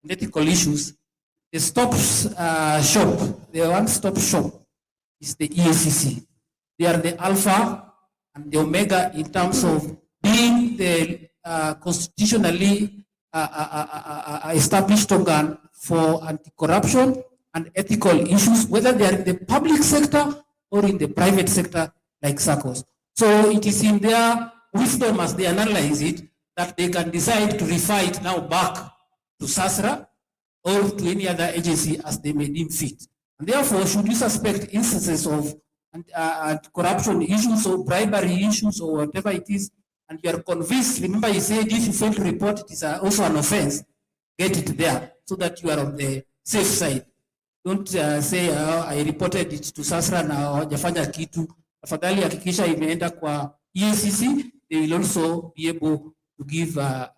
and ethical issues, the the one-stop shop is the EACC. They are the alpha and the omega in terms of being the constitutionally established organ for anti-corruption and ethical issues, whether they are in the public sector or in the private sector, like SACCOs. So it is in their wisdom as they analyze it that they can decide to refer it now back to SASRA or to any other agency as they may deem fit. And therefore, should you suspect instances of corruption issues or bribery issues or whatever it is, and you are convinced, remember he said if you fail to report, it is also an offense, get it there so that you are on the safe side. Don't say, I reported it to SASRA na hawajafanya kitu. Afadhali hakikisha imeenda kwa EACC, they will also be able to give a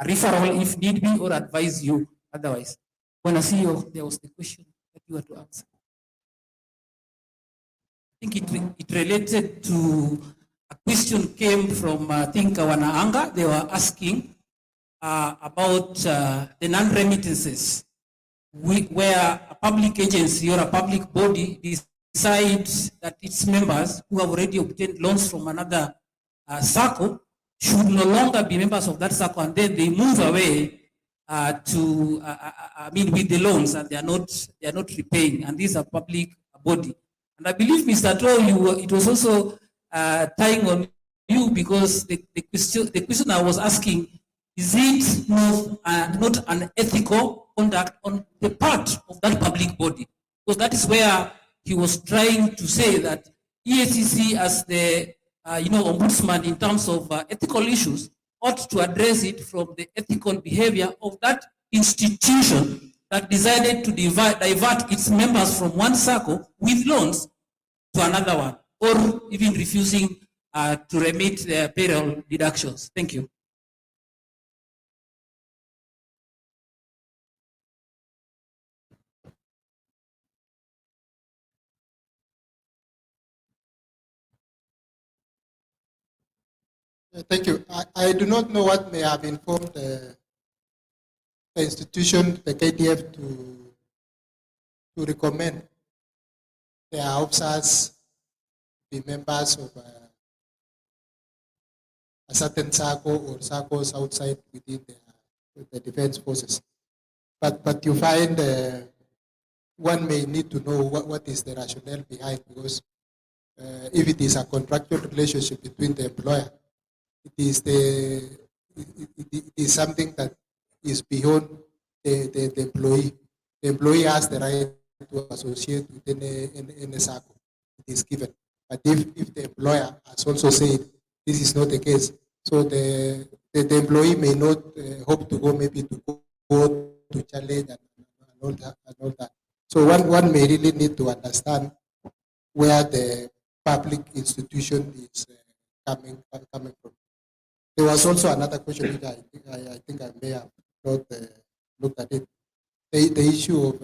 referral if need be or advise you otherwise. When I see you, there was the question that you had to answer. I think it related to a question came from, I think, Wanaanga. They were asking about the non-remittances, where a public agency or a public body decides that its members who have already obtained loans from another Sacco should no longer be members of that Sacco, and then they move away with the loans, and they are not repaying, and these are public body. And I believe, Mr. To, it was also tying on you, because the question I was asking, is it not an ethical conduct on the part of that public body? Because that is where he was trying to say that EACC as the ombudsman in terms of ethical issues ought to address it from the ethical behavior of that institution that decided to divert its members from one Sacco with loans to another one, or even refusing to remit their payroll deductions. Thank you. Thank you. I do not know what may have informed the institution, the KDF, to recommend their officers be members of a certain Sacco or Saccos outside within the defense forces. But you find one may need to know what is the rationale behind, because if it is a contractual relationship between the employer, it is something that is beyond the employee. The employee has the right to associate with any Sacco. It is given. But if the employer has also said this is not the case, so the employee may not hope to go maybe to go to challenge and all that. So one may really need to understand where the public institution is coming from. There was also another question which I think I may have not looked at it. The issue of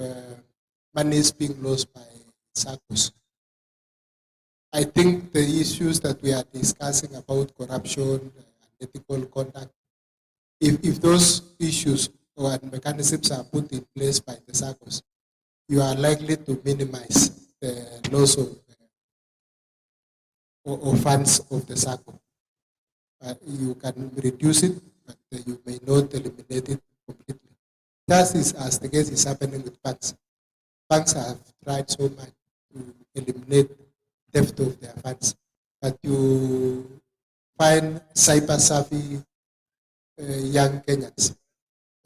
monies being lost by Saccos. I think the issues that we are discussing about corruption and ethical conduct, if those issues or mechanisms are put in place by the SACCOs, you are likely to minimize the loss of or funds of the SACCO. You can reduce it, but you may not eliminate it completely. Just as the case is happening with banks. Banks have tried so much to eliminate theft of their funds, but you find cyber savvy young Kenyans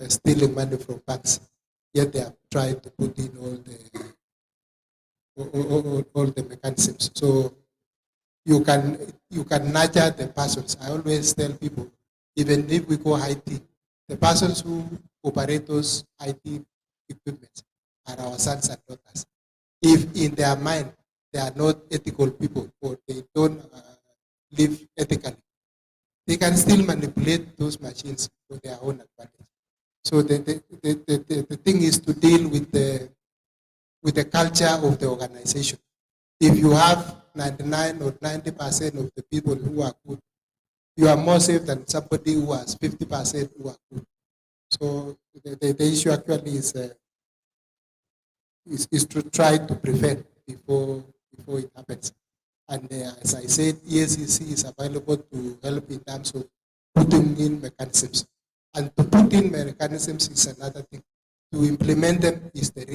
stealing money from banks, yet they are trying to put in all the mechanisms. So you can nurture the persons. I always tell people, even if we go IT, the persons who operate those IT equipment are our sons and daughters. If in their mind they are not ethical people or they don't live ethically, they can still manipulate those machines for their own advantage. So the thing is to deal with the culture of the organization. If you have 99 or 90% of the people who are good, you are more safe than somebody who has 50% who are good. So the issue actually is to try to prevent before it happens. And as I said, EACC is available to help in terms of putting in mechanisms. And to put in mechanisms is another thing. To implement them is the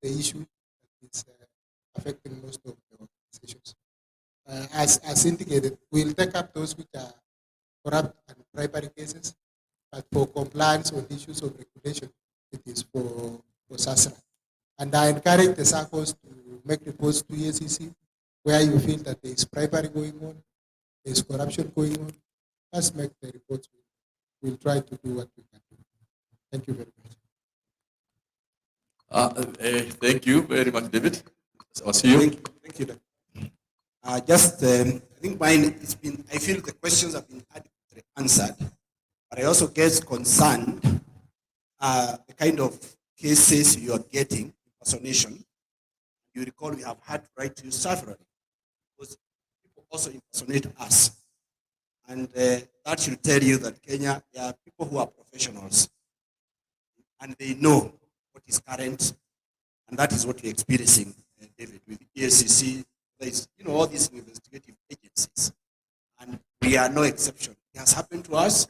issue that is affecting most of the organizations. As indicated, we'll take up those which are corrupt and bribery cases, but for compliance on issues of regulation, it is for SASRA. And I encourage the SACCOs to make reports to EACC where you feel that there is bribery going on, there is corruption going on. Let's make the reports. We'll try to do what we can do. Thank you very much. Thank you very much, David. I'll see you. Thank you. I think mine has been, I feel the questions have been adequately answered, but I also get concerned the kind of cases you are getting, impersonation. You recall we have had right to use several, because people also impersonate us. And that should tell you that Kenya, there are people who are professionals and they know what is current, and that is what we're experiencing, David, with EACC. There's, all these investigative agencies, and we are no exception. It has happened to us,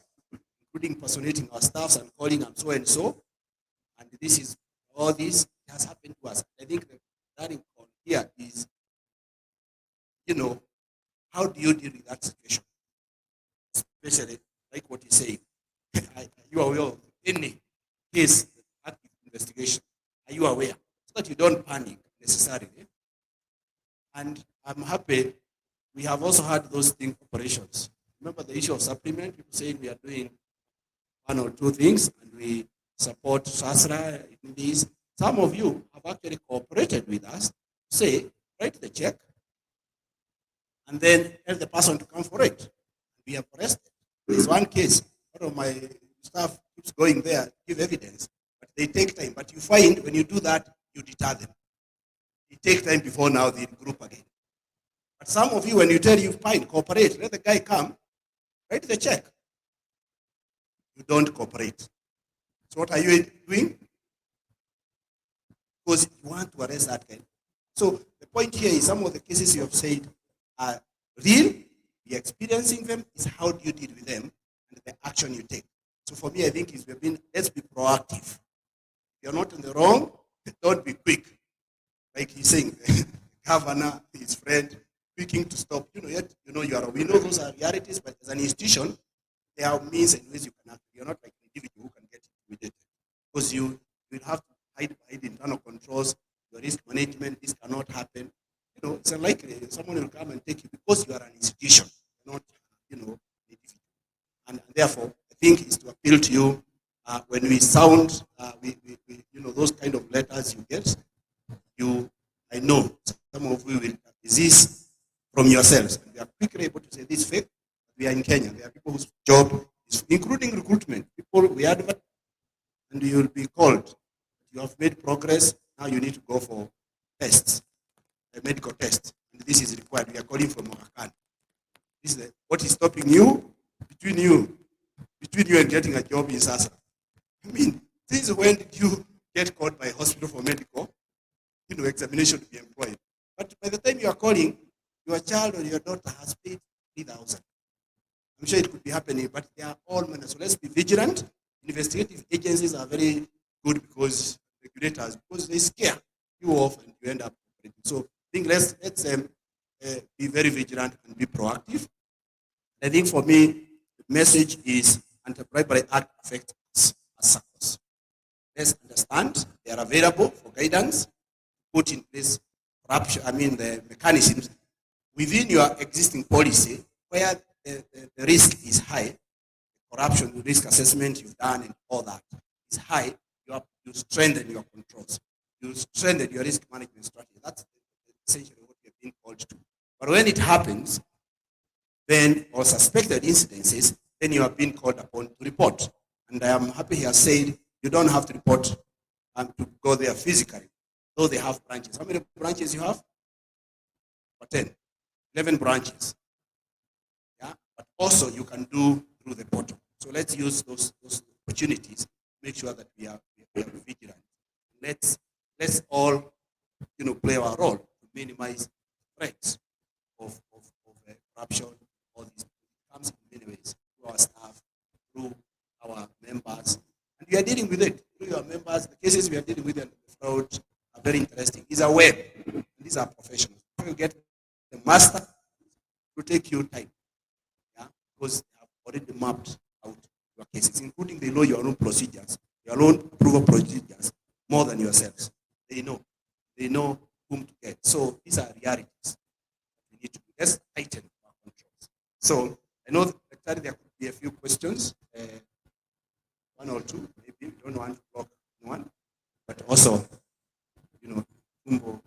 including impersonating our staffs and calling them so and so. And this is all this has happened to us. I think the starting point here is, how do you deal with that situation? Especially like what you say, you are aware of any case, active investigation. Are you aware? So that you don't panic necessarily. And I'm happy we have also had those sting operations. Remember the issue of supplement, people saying we are doing one or two things and we support SASRA in these. Some of you have actually cooperated with us to say, write the check and then tell the person to come for it. We have arrested. There's one case, one of my staff keeps going there, give evidence, but they take time. But you find when you do that, you deter them. It takes time before now they group again. But some of you, when you tell you, fine, cooperate, let the guy come, write the check. You don't cooperate. So what are you doing? Because you want to arrest that guy. So the point here is some of the cases you have said are real, you're experiencing them, is how do you deal with them and the action you take. So for me, I think let's be proactive. If you're not in the wrong, don't be quick. Like he's saying, the governor, his friend, quick to stop. We know those are realities, but as an institution, there are means and ways you can act. You're not like an individual who can get intimidated. Because you will have to hide internal controls, your risk management, this cannot happen. It's unlikely someone will come and take you because you are an institution, not, individual. And therefore, I think it's to appeal to you when we sound, those kind of letters you get, I know some of you will resist from yourselves. And we are quickly able to say this fake. We are in Kenya. There are people whose job is, including recruitment. People we advert, and you will be called. You have made progress. Now you need to go for tests, a medical test. and this is required. We are calling for Mohakan. This is what is stopping you between you and getting a job in SASA. I mean, since when did you get called by a hospital for medical, examination to be employed? But by the time you are calling, your child or your daughter has paid 3,000. I'm sure it could be happening, but they are all manners. So let's be vigilant. Investigative agencies are very good because regulators, because they scare you off and you end up operating. So I think let's be very vigilant and be proactive. I think for me, the message is Anti-Bribery Act affects us as SACCOs. Let's understand they are available for guidance, put in place corruption, the mechanisms within your existing policy where the risk is high, corruption risk assessment you've done and all that is high, you strengthen your controls, you strengthen your risk management strategy. That's essentially what we have been called to. But when it happens, then, or suspected incidences, then you have been called upon to report. And I am happy he has said you don't have to report and to go there physically, though they have branches. How many branches you have? 10, 11 branches. Yeah, but also you can do through the portal. So let's use those opportunities, make sure that we are vigilant. Let's all play our role to minimize threats of corruption. All these comes in many ways through our staff, through our members, and we are dealing with it through your members. The cases we are dealing with and the fraud are very interesting. It's a web. These are professionals. If you get the master, it will take you time. Yeah, because they have already mapped out your cases, including they know your own procedures, your own approval procedures more than yourselves. They know whom to get. So these are realities. We need to do. Let's tighten our controls. So I know that there could be a few questions, one or two, maybe. We don't want to block one, but also, Umbo,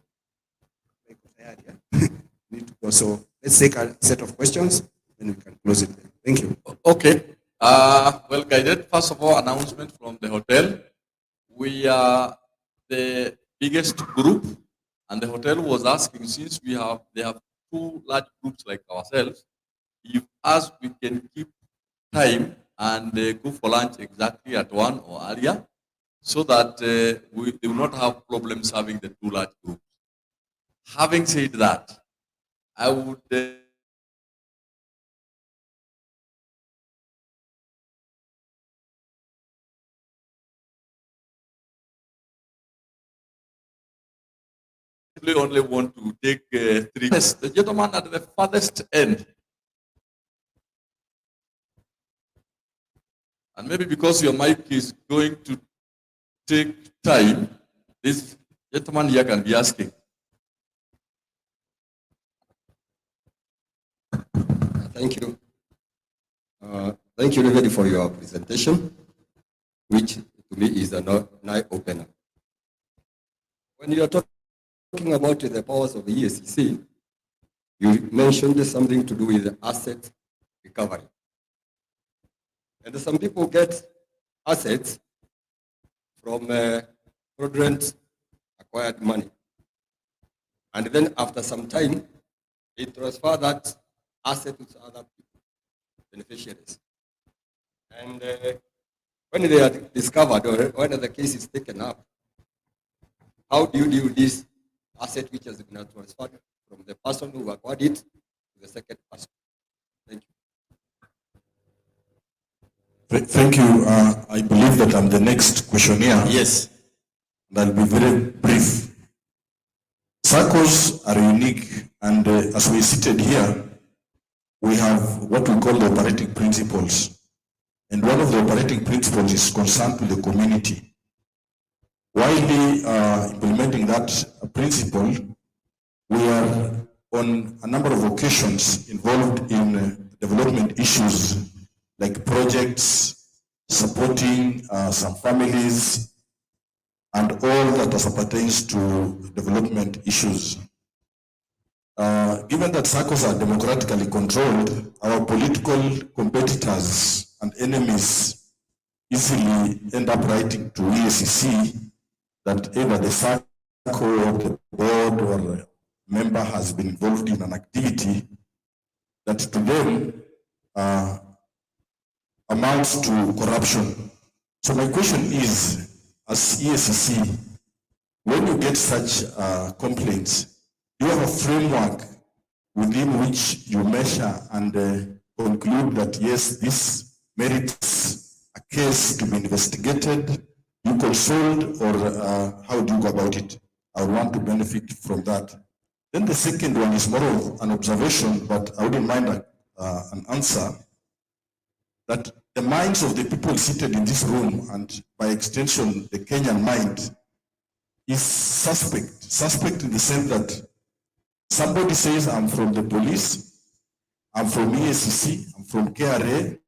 need to go. So let's take a set of questions and we can close it there. Thank you. Okay. Well guided. First of all, announcement from the hotel. We are the biggest group, and the hotel was asking, since they have two large groups like ourselves, if us we can keep time and go for lunch exactly at 1 or earlier, so that they will not have problems having the two large groups. Having said that, I would only want to take 3. Yes, the gentleman at the farthest end. And maybe because your mic is going to take time, this gentleman here can be asking. Thank you. Thank you, everybody, for your presentation, which to me is an eye-opener. When you are talking about the powers of the EACC, you mentioned something to do with asset recovery. And some people get assets from fraudulent acquired money. And then after some time, they transfer that asset to other people, beneficiaries. And when they are discovered or when the case is taken up, how do you deal with this asset which has been transferred from the person who acquired it to the second person? Thank you. Thank you. I believe that I'm the next questionnaire. Yes. And I'll be very brief. SACCOs are unique, and as we seated here, we have what we call the operating principles. And one of the operating principles is concerned to the community. While implementing that principle, we are on a number of occasions involved in development issues like projects, supporting some families, and all that as pertains to development issues. Given that SACCOs are democratically controlled, our political competitors and enemies easily end up writing to EACC that either the SACCO or the board or member has been involved in an activity that to them amounts to corruption. So my question is, as ESCC, when you get such complaints, do you have a framework within which you measure and conclude that yes, this merits a case to be investigated, you consult, or how do you go about it? I would want to benefit from that. Then the second one is more of an observation, but I wouldn't mind an answer, that the minds of the people seated in this room, and by extension the Kenyan mind, is suspect. Suspect in the sense that somebody says, I'm from the police, I'm from ESCC, I'm from KRA.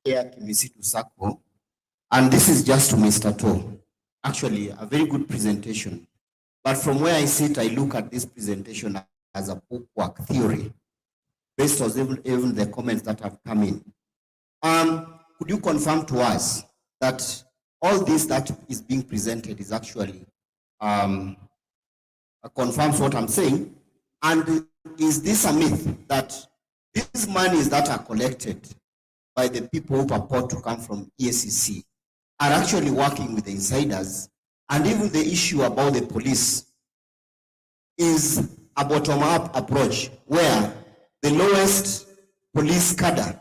Kimisitu Sacco, and this is just to Mr. To. Actually, a very good presentation. But from where I sit, I look at this presentation as a bookwork theory, based on even the comments that have come in. Could you confirm to us that all this that is being presented is actually confirms what I'm saying? And is this a myth that these monies that are collected by the people who purport to come from ESCC are actually working with the insiders, and even the issue about the police is a bottom-up approach where the lowest police cadre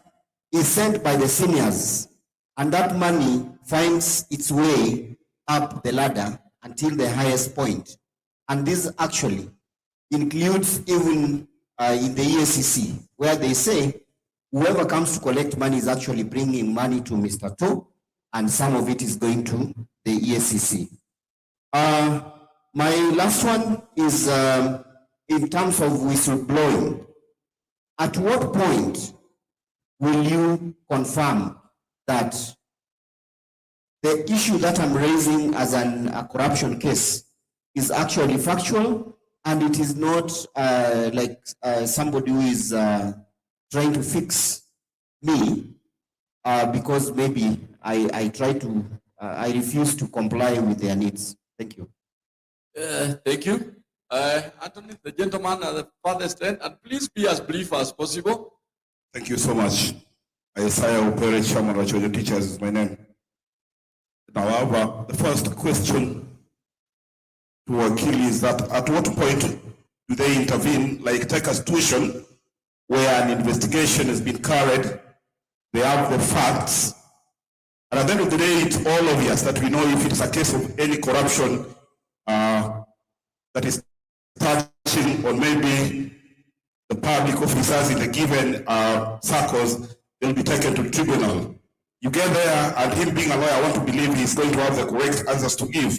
is sent by the seniors, and that money finds its way up the ladder until the highest point. And this actually includes even in the ESCC, where they say whoever comes to collect money is actually bringing money to Mr. To, and some of it is going to the ESCC. My last one is in terms of whistleblowing. At what point will you confirm that the issue that I'm raising as a corruption case is actually factual, and it is not somebody who is trying to fix me because maybe I try to I refuse to comply with their needs. Thank you. Thank you. Anthony, the gentleman at the farthest end, and please be as brief as possible. Thank you so much. Isaiah Upere, Chairman of the Teachers is my name. However, the first question to Wakili is that at what point do they intervene, like take a situation where an investigation has been carried, they have the facts, and at the end of the day, it's all obvious that we know if it's a case of any corruption that is touching on maybe the public officers in the given circles, they'll be taken to tribunal. You get there, and him being a lawyer, I want to believe he's going to have the correct answers to give.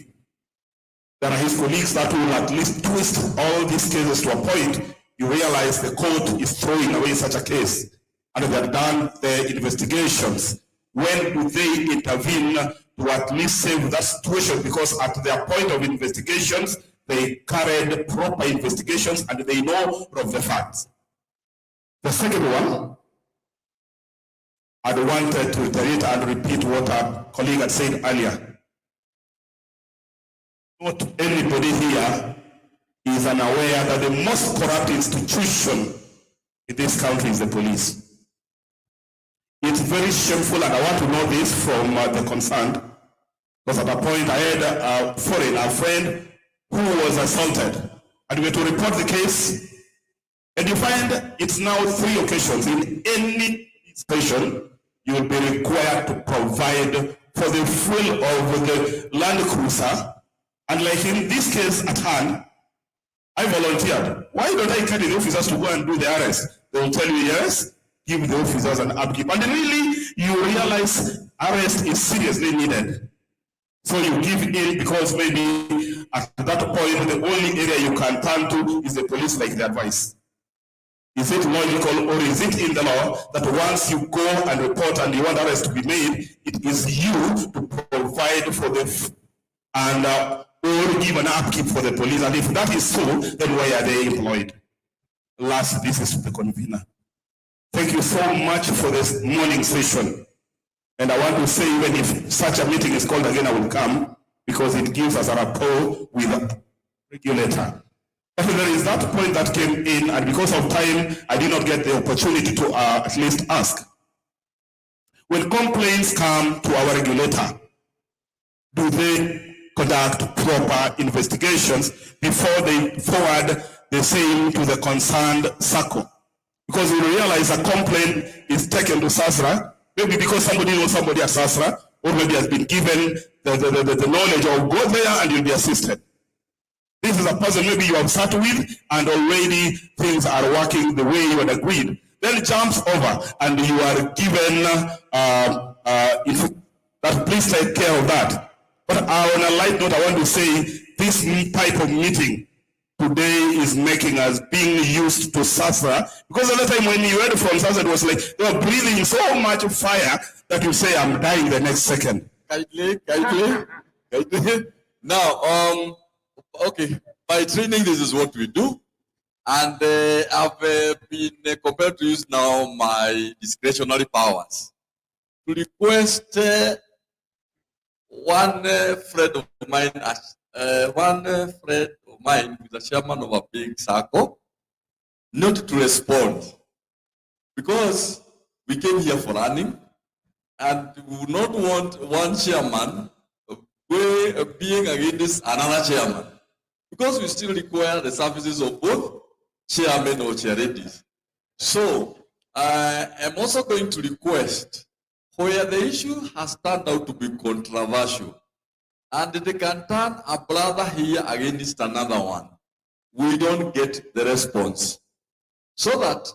There are his colleagues that will at least twist all these cases to a point you realize the court is throwing away such a case, and they have done the investigations. When do they intervene to at least save that situation? Because at their point of investigations, they carried proper investigations and they know of the facts. The second one, I wanted to reiterate and repeat what our colleague had said earlier. Not anybody here is unaware that the most corrupt institution in this country is the police. It's very shameful, and I want to know this from the concerned, because at a point I had a friend who was assaulted, and we had to report the case, and you find it's now 3 occasions. In any station, you will be required to provide for the fuel of the Land Cruiser, and like in this case at hand, I volunteered. Why don't I carry the officers to go and do the arrest? They will tell you yes, give the officers an upkeep. And really, you realize arrest is seriously needed. So you give in because maybe at that point, the only area you can turn to is the police, like the advice. Is it logical, or is it in the law that once you go and report and you want arrest to be made, it is you to provide for the or give an upkeep for the police? And if that is so, then why are they employed? Last, this is the convener. Thank you so much for this morning session. And I want to say, even if such a meeting is called again, I will come, because it gives us a rapport with the regulator. But there is that point that came in, and because of time, I did not get the opportunity to at least ask. When complaints come to our regulator, do they conduct proper investigations before they forward the same to the concerned Sacco? Because we realize a complaint is taken to SASRA, maybe because somebody knows somebody at SASRA, or maybe has been given the knowledge of go there and you'll be assisted. This is a person maybe you have sat with and already things are working the way you had agreed. Then it jumps over and you are given that please take care of that. But on a light note, I want to say this type of meeting today is making us being used to SASRA, because the other time when you heard from SASRA, it was like they were breathing so much fire that you say, I'm dying the next second. Kindly. Now, okay, by training, this is what we do. And I've been compelled to use now my discretionary powers to request one friend of mine, who is the chairman of a big Sacco, not to respond, because we came here for running, and we would not want one chairman being against another chairman, because we still require the services of both chairmen or chair ladies. So I'm also going to request, where the issue has turned out to be controversial, and they can turn a brother here against another one, we don't get the response. So that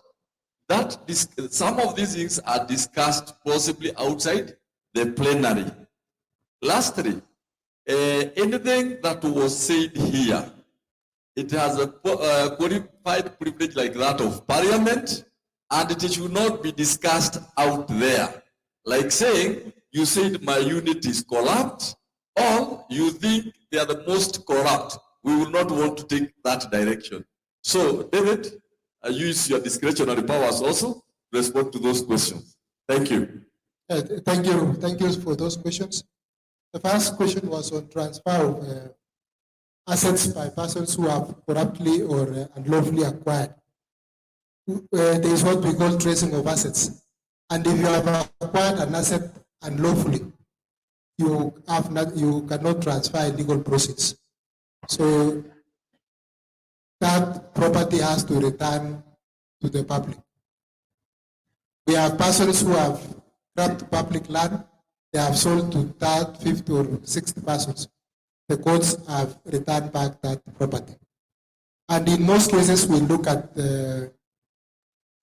some of these things are discussed possibly outside the plenary. Lastly, anything that was said here, it has a qualified privilege like that of Parliament, and it should not be discussed out there. Like saying, you said my unit is corrupt, or you think they are the most corrupt. We will not want to take that direction. So, David, use your discretionary powers also to respond to those questions. Thank you. Thank you for those questions. The first question was on transfer of assets by persons who have corruptly or unlawfully acquired. There is what we call tracing of assets. And if you have acquired an asset unlawfully, you cannot transfer illegal proceeds. So that property has to return to the public. We have persons who have grabbed public land, they have sold to third, fifth, or 60 persons. The courts have returned back that property. And in most cases, we look at the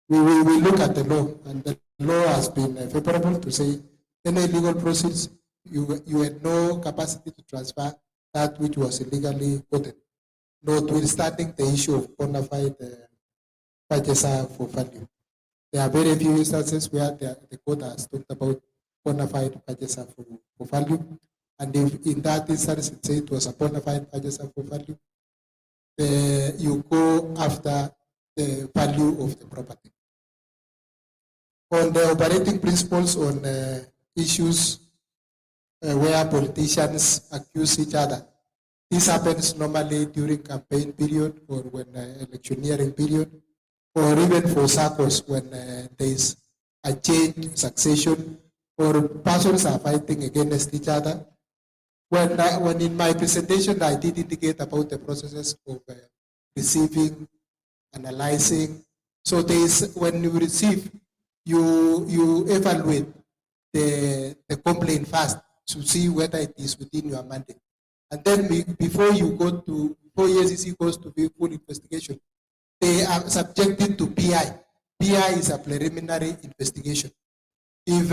we look at the law, and the law has been favorable to say any illegal proceeds, you had no capacity to transfer that which was illegally gotten, notwithstanding the issue of bona fide purchaser for value. There are very few instances where the court has talked about bona fide purchaser for value, and if in that instance it said it was a bona fide purchaser for value, you go after the value of the property. On the operating principles on issues where politicians accuse each other, this happens normally during campaign period or when electioneering period, or even for Saccos when there is a change, succession, or persons are fighting against each other. When in my presentation I did indicate about the processes of receiving, analyzing. So there is, when you receive, you evaluate the complaint first to see whether it is within your mandate. And then before EACC goes to the full investigation, they are subjected to PI. PI is a preliminary investigation. If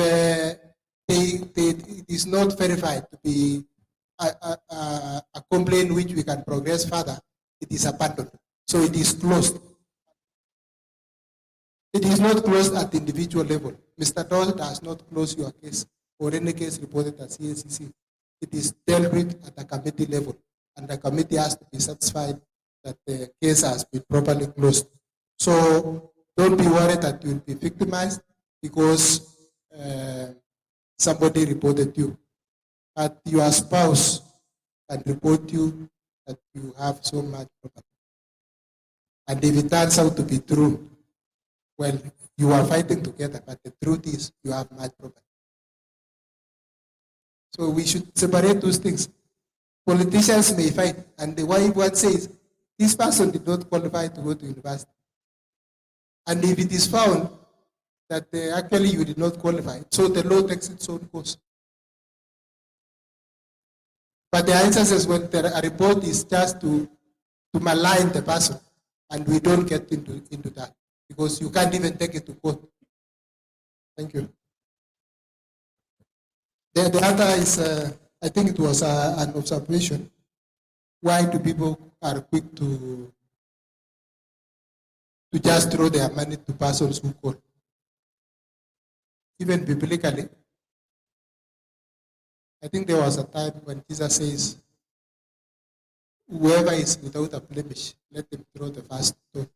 it is not verified to be a complaint which we can progress further, it is abandoned. So it is closed. It is not closed at the individual level. Mr. Doll does not close your case or any case reported at CACC. It is dealt with at the committee level, and the committee has to be satisfied that the case has been properly closed. So don't be worried that you will be victimized because somebody reported you. But your spouse can report you that you have so much property. And if it turns out to be true, well, you are fighting together, but the truth is you have much property. So we should separate those things. Politicians may fight, and the way one says, this person did not qualify to go to university. And if it is found that actually you did not qualify, so the law takes its own course. But there are instances when a report is just to malign the person, and we don't get into that because you can't even take it to court. Thank you. The other is, I think it was an observation. Why do people are quick to just throw their money to persons who call? Even biblically, I think there was a time when Jesus says, whoever is without a blemish, let them throw the first stone.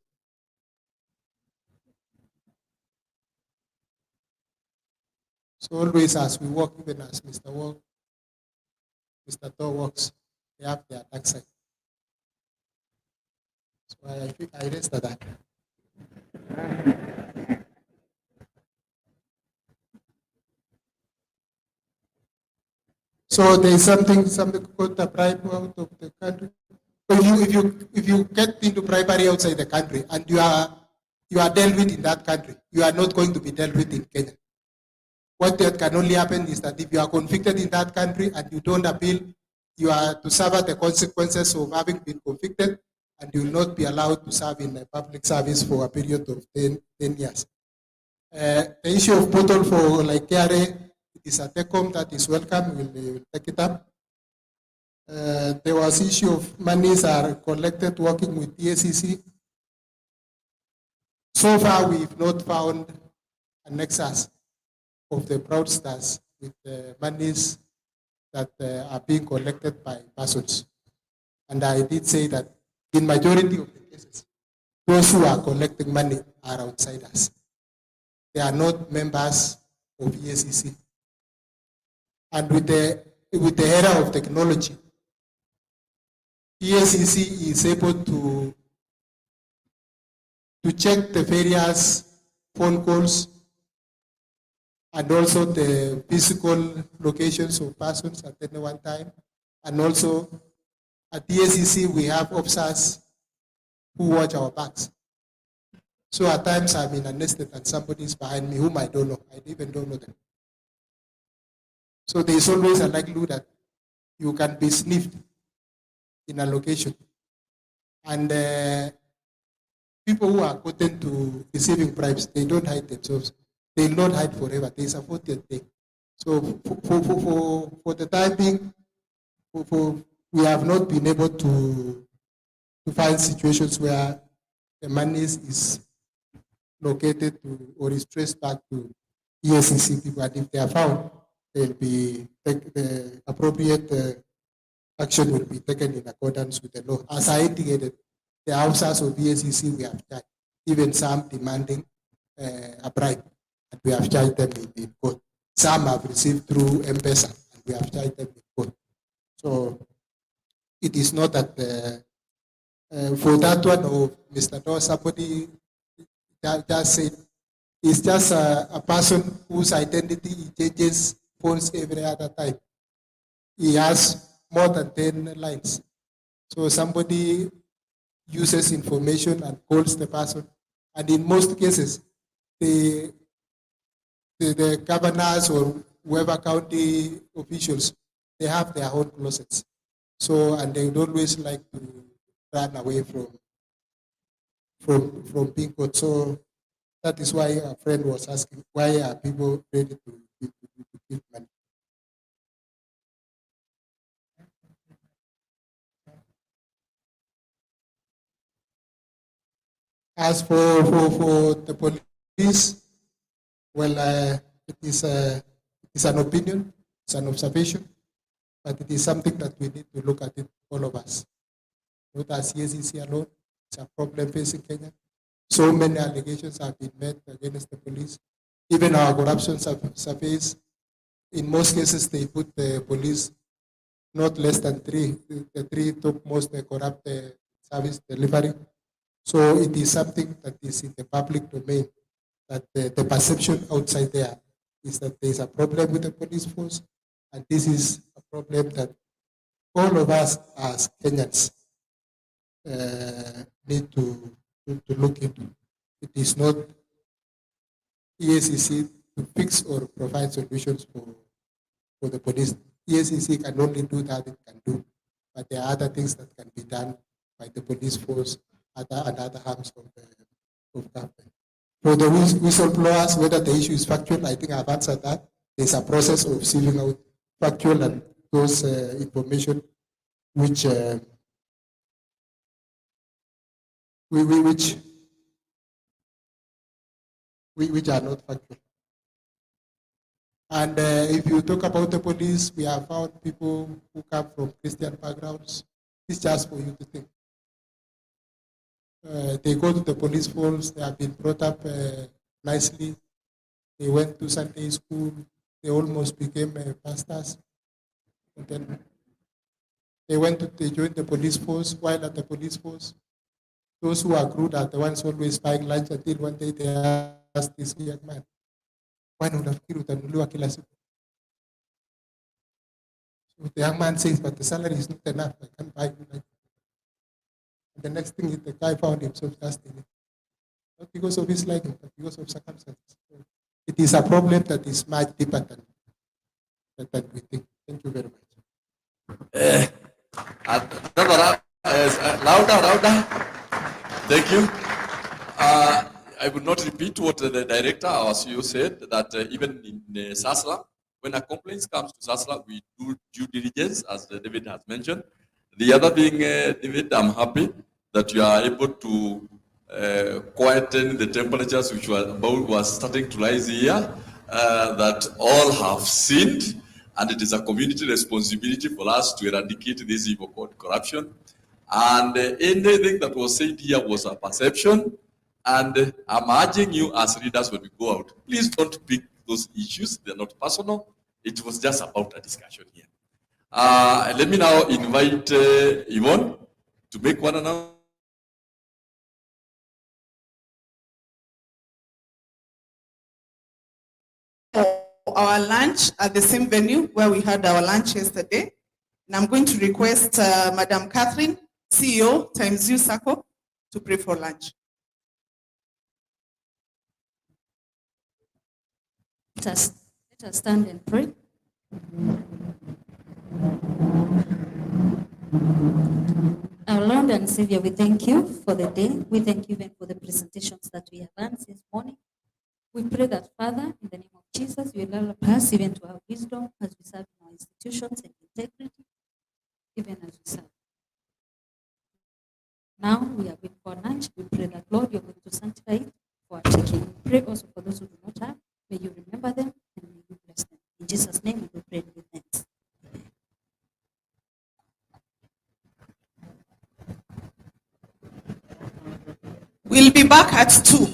So always as we walk, even as Mr. Thor walks, they have their dark side. So I rest at that. So there is something called the bribe out of the country. If you get into bribery outside the country and you are dealt with in that country, you are not going to be dealt with in Kenya. What that can only happen is that if you are convicted in that country and you don't appeal, you are to suffer the consequences of having been convicted, and you will not be allowed to serve in a public service for a period of 10 years. The issue of portal for like KRA, it is a TECOM that is welcome. We'll take it up. There was issue of monies are collected working with EACC. So far, we've not found a nexus of the fraudsters with the monies that are being collected by persons. And I did say that in majority of the cases, those who are collecting money are outsiders. They are not members of EACC. And with the with the era of technology, EACC is able to check the various phone calls and also the physical locations of persons at any one time. And also at EACC, we have officers who watch our backs. So at times I'm in an estate and somebody is behind me whom I don't know. I even don't know them. So there is always a likelihood that you can be sniffed in a location. And people who are gotten to receiving bribes, they don't hide themselves. They will not hide forever. There is a 40th day. So for the time being, we have not been able to find situations where the money is located to or is traced back to ESCC people. And if they are found, they'll be the appropriate action will be taken in accordance with the law. As I indicated, the officers of ESCC we have charged, even some demanding a bribe, and we have charged them in court. Some have received through M-Pesa, and we have charged them in court. So it is not that for that one of Mr. Doe, somebody just said it's just a person whose identity changes phones every other time. He has more than 10 lines. So somebody uses information and calls the person. And in most cases, the governors or whoever county officials, they have their own closets. So, and they would always like to run away from being caught. So that is why a friend was asking, why are people ready to give money? As for the police, well, it is an opinion, it's an observation, but it is something that we need to look at it, all of us. Not as EACC alone, it's a problem facing Kenya. So many allegations have been made against the police. Even our corruption surveys, in most cases, they put the police not less than the three top most corrupt service delivery. So it is something that is in the public domain, that the perception outside there is that there is a problem with the police force, and this is a problem that all of us as Kenyans need to look into. It is not EACC to fix or provide solutions for the police. EACC can only do that it can do, but there are other things that can be done by the police force and other arms of government. For the whistleblowers, whether the issue is factual, I think I've answered that. There's a process of sieving out factual and those information which which are not factual. And if you talk about the police, we have found people who come from Christian backgrounds. It's just for you to think. They go to the police force, they have been brought up nicely. They went to Sunday school, they almost became pastors. And then they joined the police force. While at the police force, those who are crude are the ones always buying lunch until one day they asked this young man, why unafikiri utanunuliwa kila siku? So the young man says, but the salary is not enough, I can't buy you lunch. And the next thing is the guy found himself just in it. Not because of his liking, but because of circumstances. So it is a problem that is much deeper than we think. Thank you very much. Louder. Thank you. I would not repeat what the director or CEO said, that even in SASLA, when a complaint comes to SASLA, we do due diligence, as David has mentioned. The other thing, David, I'm happy that you are able to quieten the temperatures which was starting to rise here, that all have sinned, and it is a community responsibility for us to eradicate this evil called corruption. And anything that was said here was a perception. And I'm urging you as readers when we go out, please don't pick those issues. They're not personal. It was just about a discussion here. Let me now invite Yvonne to make one announcement. Our lunch at the same venue where we had our lunch yesterday. And I'm going to request Madam Catherine, CEO, Times U Sacco, to pray for lunch. Let us stand and pray. Our Lord and Savior, we thank you for the day. We thank you even for the presentations that we have done since morning. We pray that, Father, in the name of Jesus, you will help us even to have wisdom as we serve in our institutions and integrity, even as we serve. Now we are going for lunch. We pray that, Lord, you're going to sanctify it for our taking. We pray also for those who do not have. May you remember them and may you bless them. In Jesus' name, we pray with thanks. We'll be back at 2.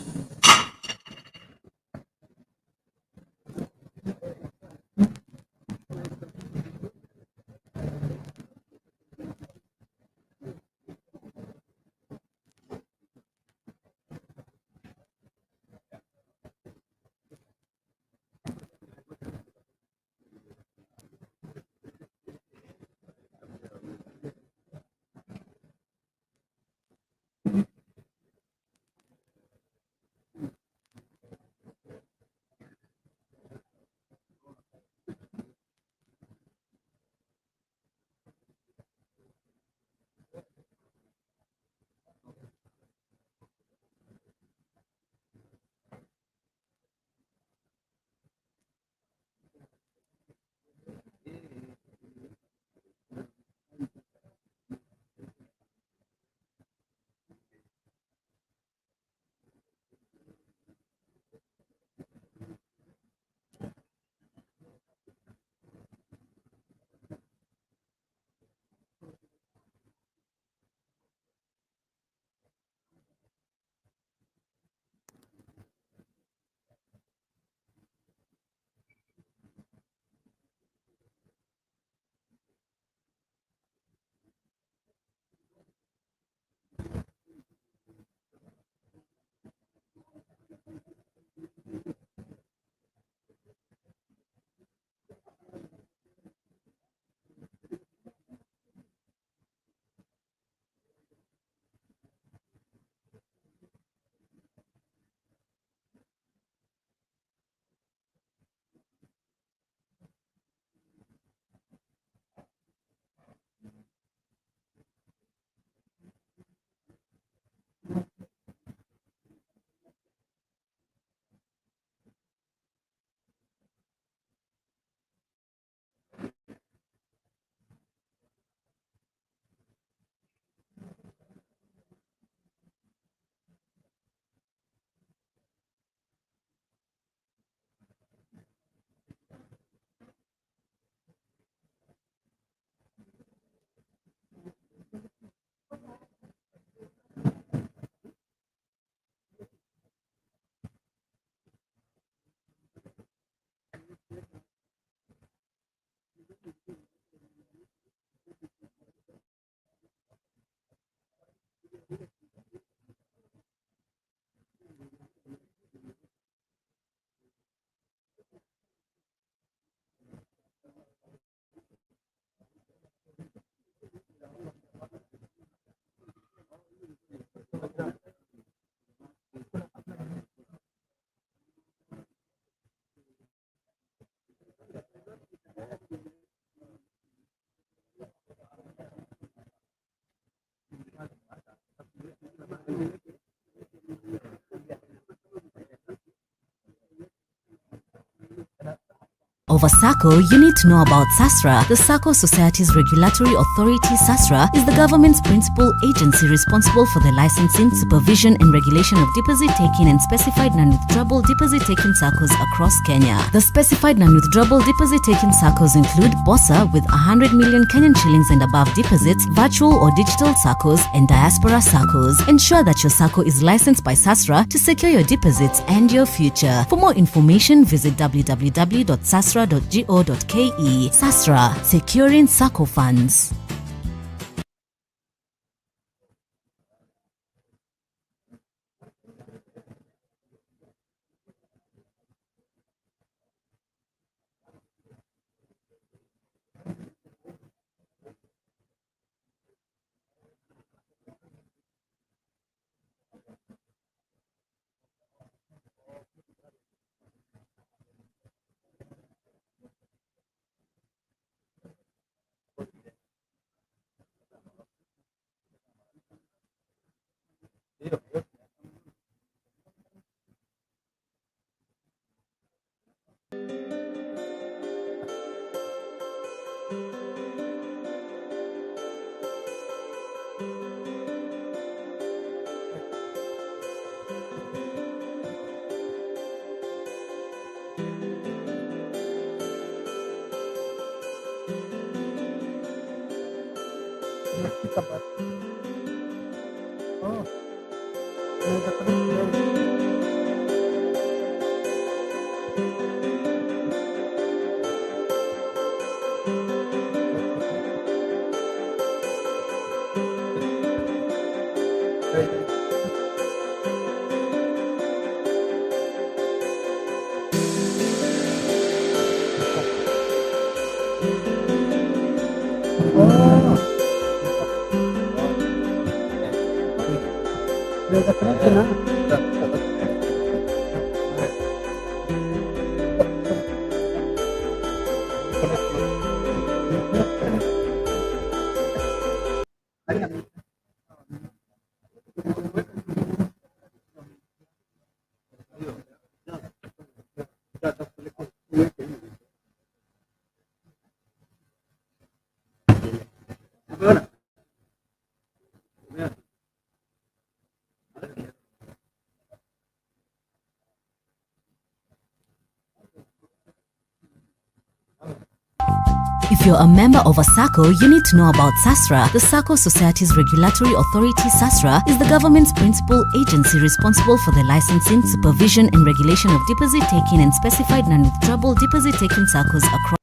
Of a Sacco, you need to know about SASRA. The Sacco Society's Regulatory Authority, SASRA, is the government's principal agency responsible for the licensing, supervision, and regulation of deposit-taking and specified non-withdrawable deposit-taking SACCOs across Kenya. The specified non-withdrawable deposit-taking SACCOs include BOSA with 100 million Kenyan shillings and above deposits, virtual or digital SACCOs, and diaspora SACCOs. Ensure that your SACCO is licensed by SASRA to secure your deposits and your future. For more information, visit www.sasra.go.ke. sasra.go.ke. Sasra, securing Sacco funds. If you're a member of a Sacco, you need to know about SASRA. The Sacco Societies Regulatory Authority, SASRA, is the government's principal agency responsible for the licensing, supervision, and regulation of deposit-taking and specified non-withdrawable deposit-taking Saccos across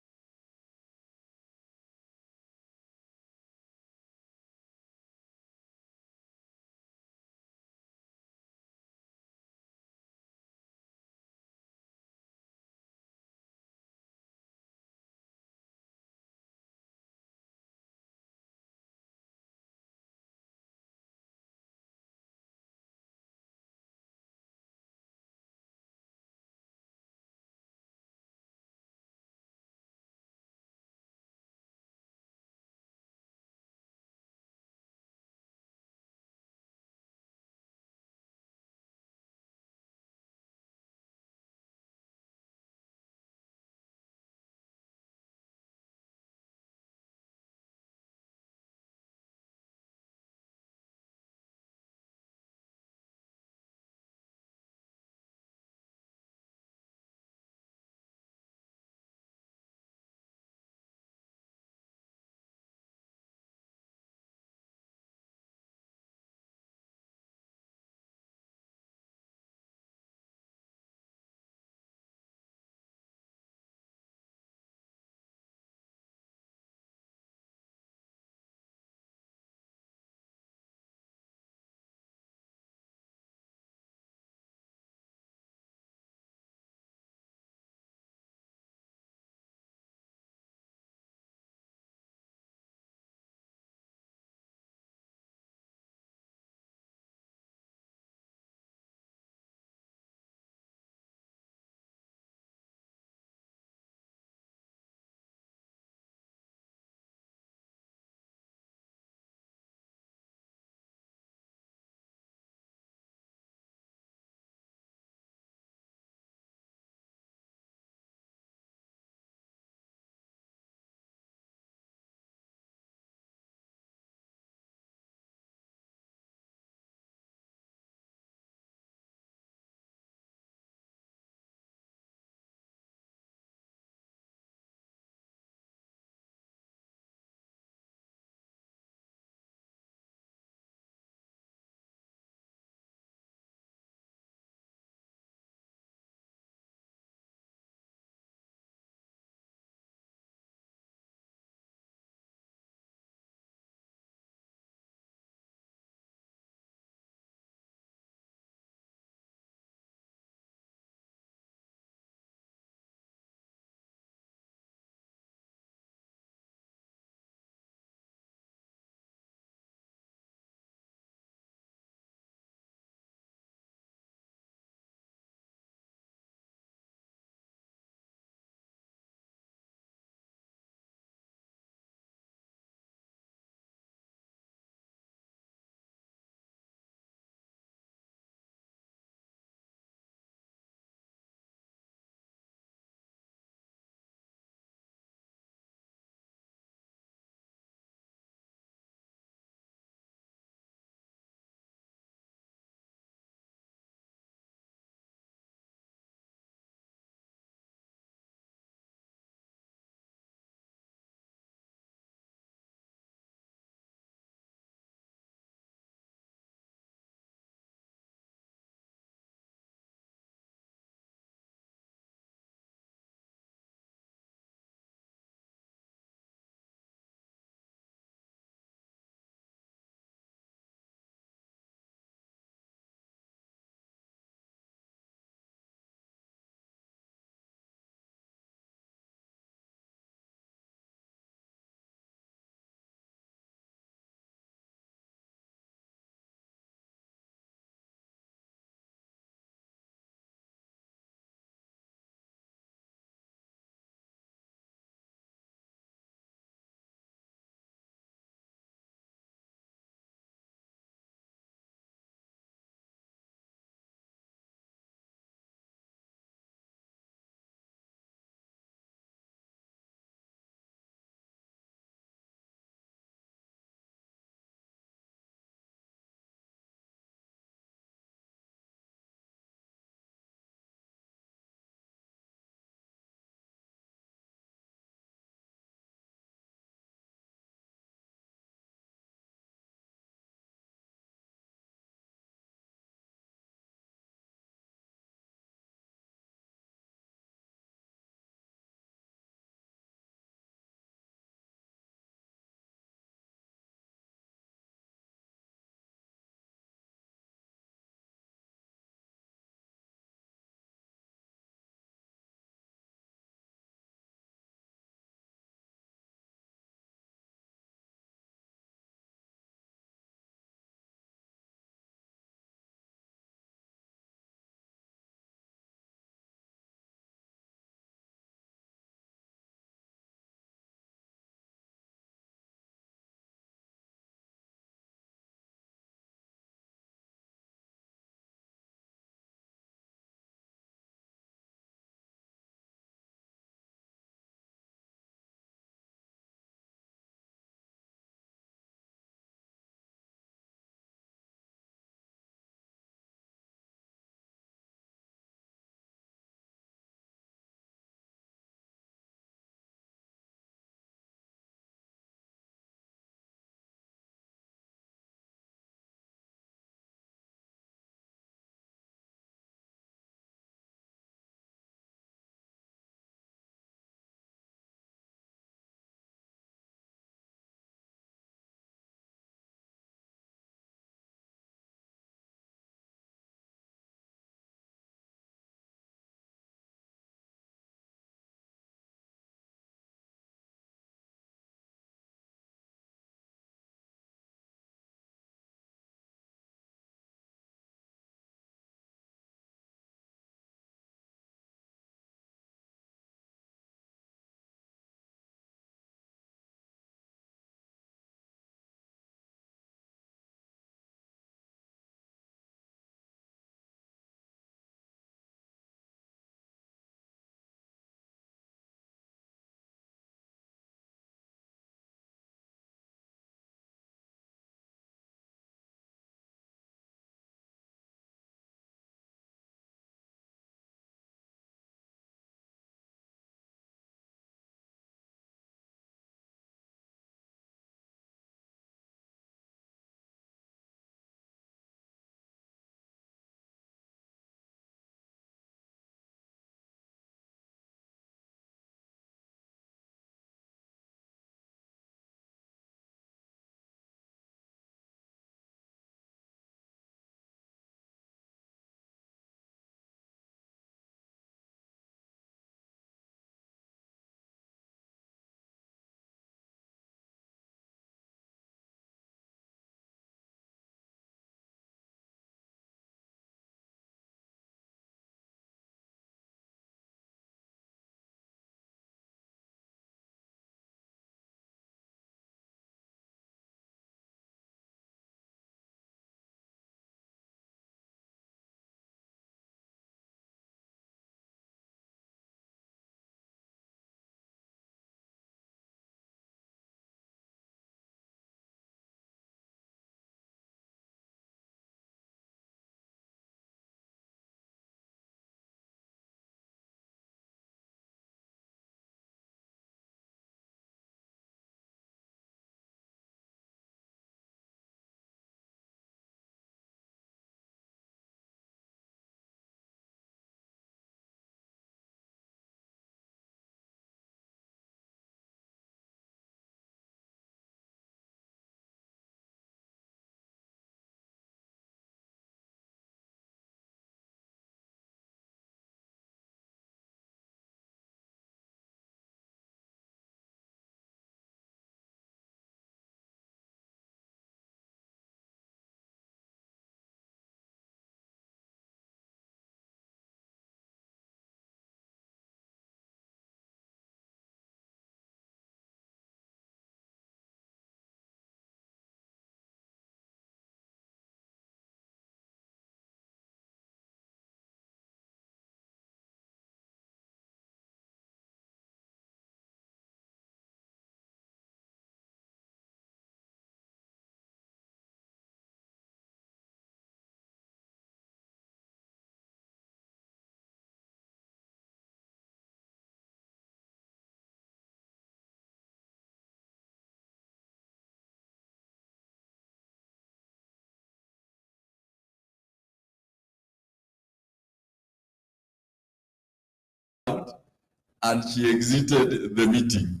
and she exited the meeting.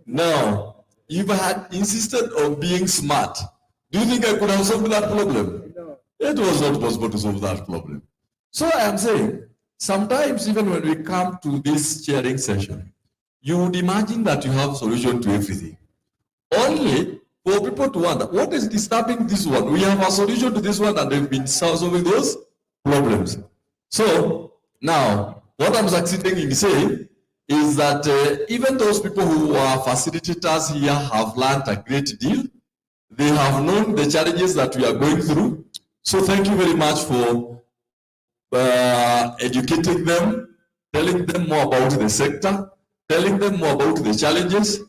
Now, if I had insisted on being smart, do you think I could have solved that problem? It was not possible to solve that problem. So I am saying, sometimes even when we come to this sharing session, you would imagine that you have a solution to everything. Only for people to wonder, what is disturbing this one? We have a solution to this one and they've been solving those problems. So now, what I'm succeeding in saying is that even those people who are facilitators here have learned a great deal. They have known the challenges that we are going through. So thank you very much for educating them, telling them more about the sector, telling them more about the challenges.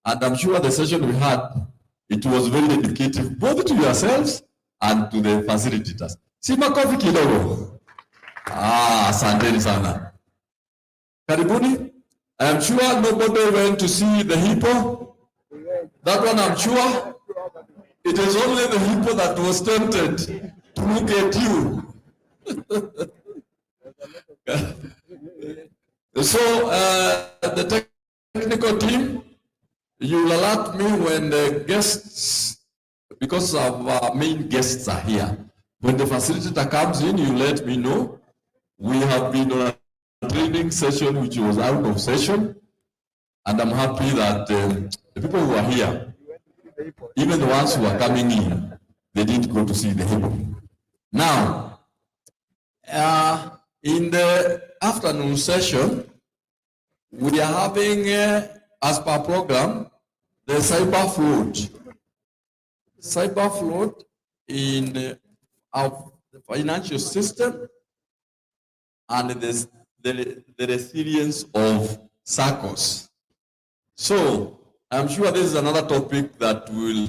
And I'm sure the session we had, it was very educative, both to yourselves and to the facilitators. Si makofi kidogo. Asanteni sana. Karibuni. I'm sure nobody went to see the hippo. That one I'm sure. It is only the hippo that was tempted to look at you. So the technical team, you will alert me when the guests, because our main guests are here. When the facilitator comes in, you let me know. We have been on a training session which was out of session, and I'm happy that the people who are here, even the ones who are coming in, they didn't go to see the hippo. Now, in the afternoon session, we are having, as per program, the cyber flood. Cyber flood in our financial system and the resilience of Saccos. So, I'm sure this is another topic that will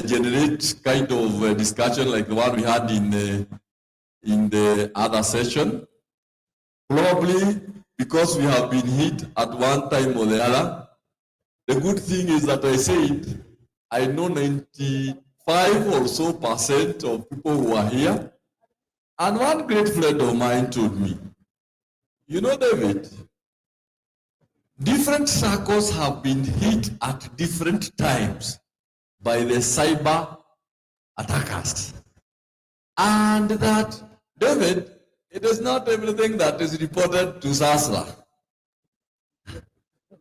generate kind of discussion like the one we had in the other session. Probably because we have been hit at one time or the other. The good thing is that I said, I know 95 or so % of people who are here. And one great friend of mine told me, you know, David, different circles have been hit at different times by the cyber attackers. And that, David, it is not everything that is reported to SASRA.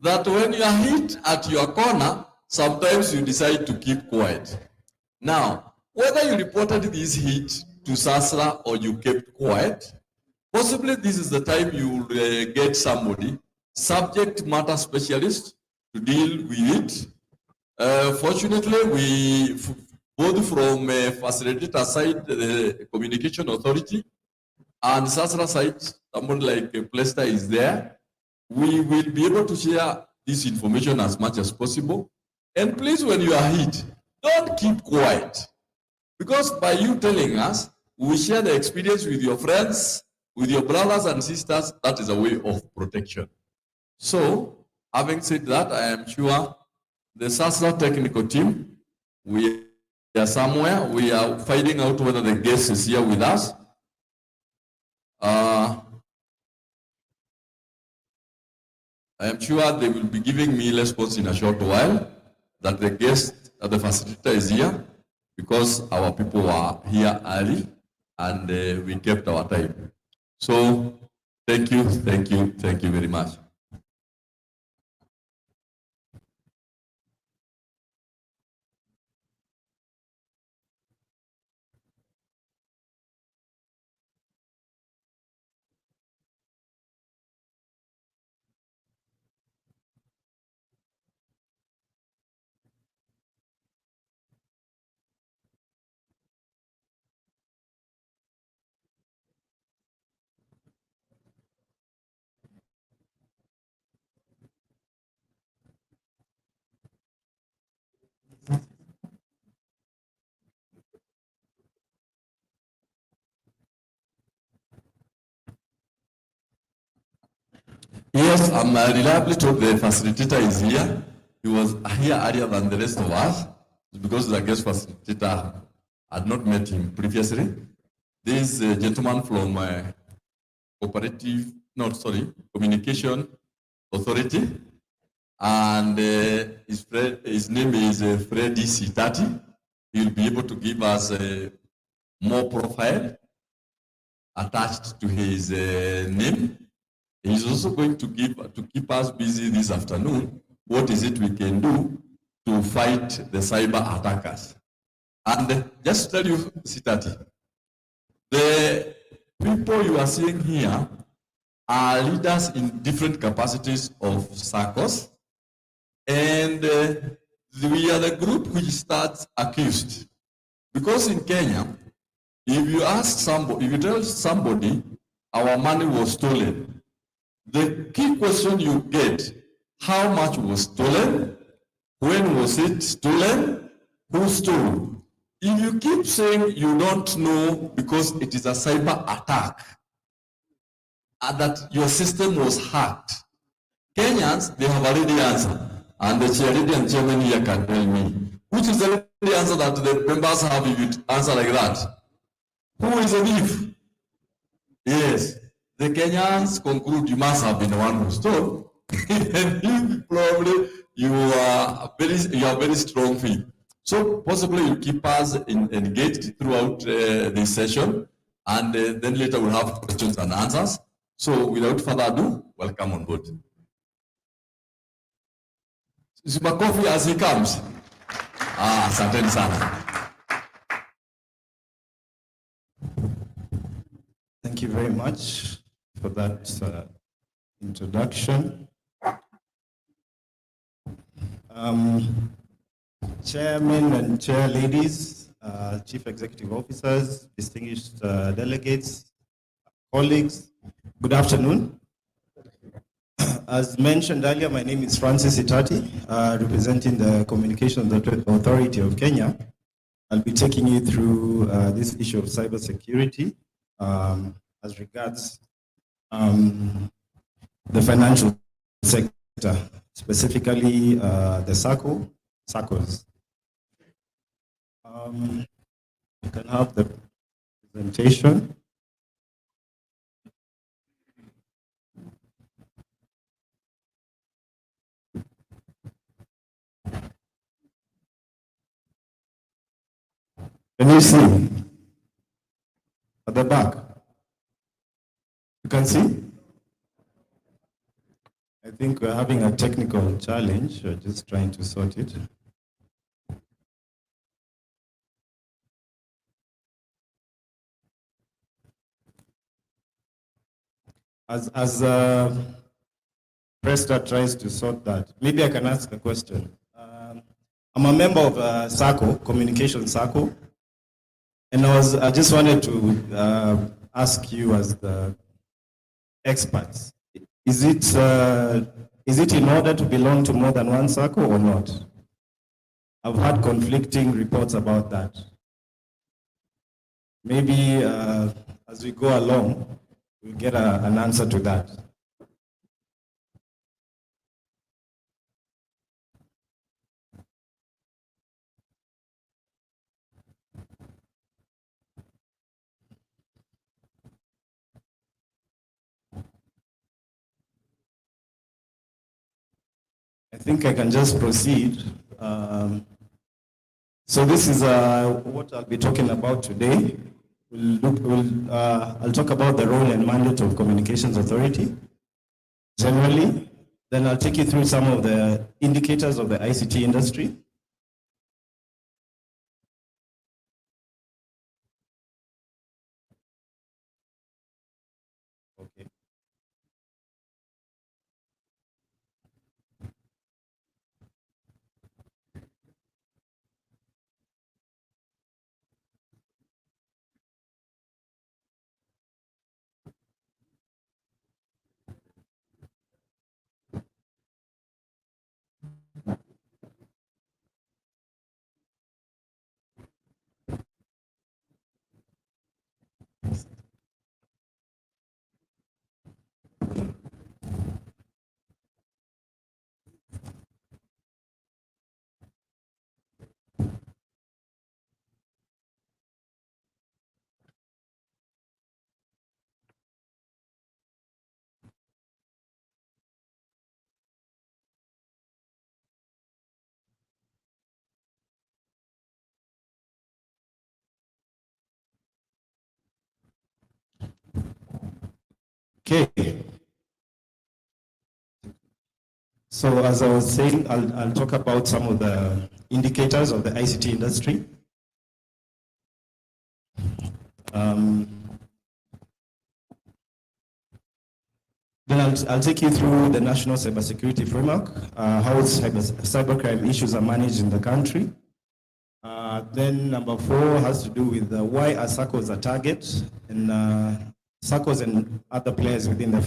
That when you are hit at your corner, sometimes you decide to keep quiet. Now, whether you reported this hit to SASRA or you kept quiet, possibly this is the time you will get somebody, subject matter specialist, to deal with it. Fortunately, both from facilitator side, the communication authority, and SASRA side, someone like Plester is there. We will be able to share this information as much as possible. And please, when you are hit, don't keep quiet. Because by you telling us, we will share the experience with your friends, with your brothers and sisters. That is a way of protection. So, having said that, I am sure the SASRA technical team, we are somewhere. We are finding out whether the guest is here with us. I am sure they will be giving me response in a short while that the guest, the facilitator is here, because our people were here early and we kept our time. So thank you very much. Yes, I'm reliably told the facilitator is here. He was here earlier than the rest of us because the guest facilitator had not met him previously. This gentleman from Cooperative no, sorry, Communication Authority, and his name is Freddy Sitati. He'll be able to give us more profile attached to his name. He's also going to keep us busy this afternoon. What is it we can do to fight the cyber attackers? And just to tell you, Sitati, the people you are seeing here are leaders in different capacities of SACCOs, and we are the group which starts accused. Because in Kenya, if you ask somebody, if you tell somebody our money was stolen, the key question you get, how much was stolen? When was it stolen? Who stole? If you keep saying you don't know because it is a cyber attack, and that your system was hacked, Kenyans, they have already answered. And the chair and chairman here can tell me, which is the answer that the members have if you answer like that? Who is a thief? Yes. The Kenyans conclude you must have been the one who stole. And you probably you are very strong faith. So possibly you keep us engaged throughout this session, and then later we'll have questions and answers. So without further ado, welcome on board. Makofi as he comes. Asanteni sana. Thank you very much for that introduction. Chairman and chair ladies, chief executive officers, distinguished delegates, colleagues, good afternoon. As mentioned earlier, my name is Francis Itati, representing the Communications Authority of Kenya. I'll be taking you through this issue of cybersecurity as regards the financial sector, specifically the SACCOs. You can have the presentation. Can you see at the back? You can see? I think we're having a technical challenge. We're just trying to sort it. As Presta tries to sort that, maybe I can ask a question. I'm a member of Sacco, Communication Sacco, and I just wanted to ask you as the experts, is it in order to belong to more than one Sacco or not? I've had conflicting reports about that. Maybe as we go along, we'll get an answer to that. I think I can just proceed. So this is what I'll be talking about today. I'll talk about the role and mandate of Communications Authority generally. Then I'll take you through some of the indicators of the ICT industry. Okay. Okay. So as I was saying, I'll talk about some of the indicators of the ICT industry. Then I'll take you through the National Cybersecurity Framework, how cybercrime issues are managed in the country. Then number 4 has to do with why are SACCOs a target, and SACCOs and other players within the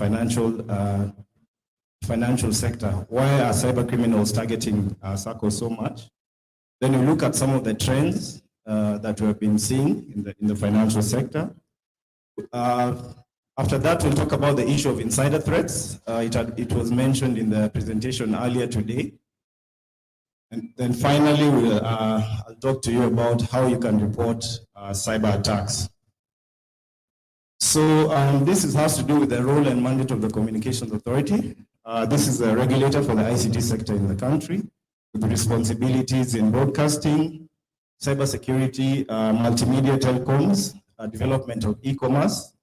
financial sector. Why are cyber criminals targeting SACCOs so much? Then we look at some of the trends that we have been seeing in the financial sector. After that, we'll talk about the issue of insider threats. It was mentioned in the presentation earlier today. And then finally, I'll talk to you about how you can report cyber attacks. So this has to do with the role and mandate of the Communications Authority. This is a regulator for the ICT sector in the country, with responsibilities in broadcasting, cybersecurity, multimedia telecoms, development of e-commerce,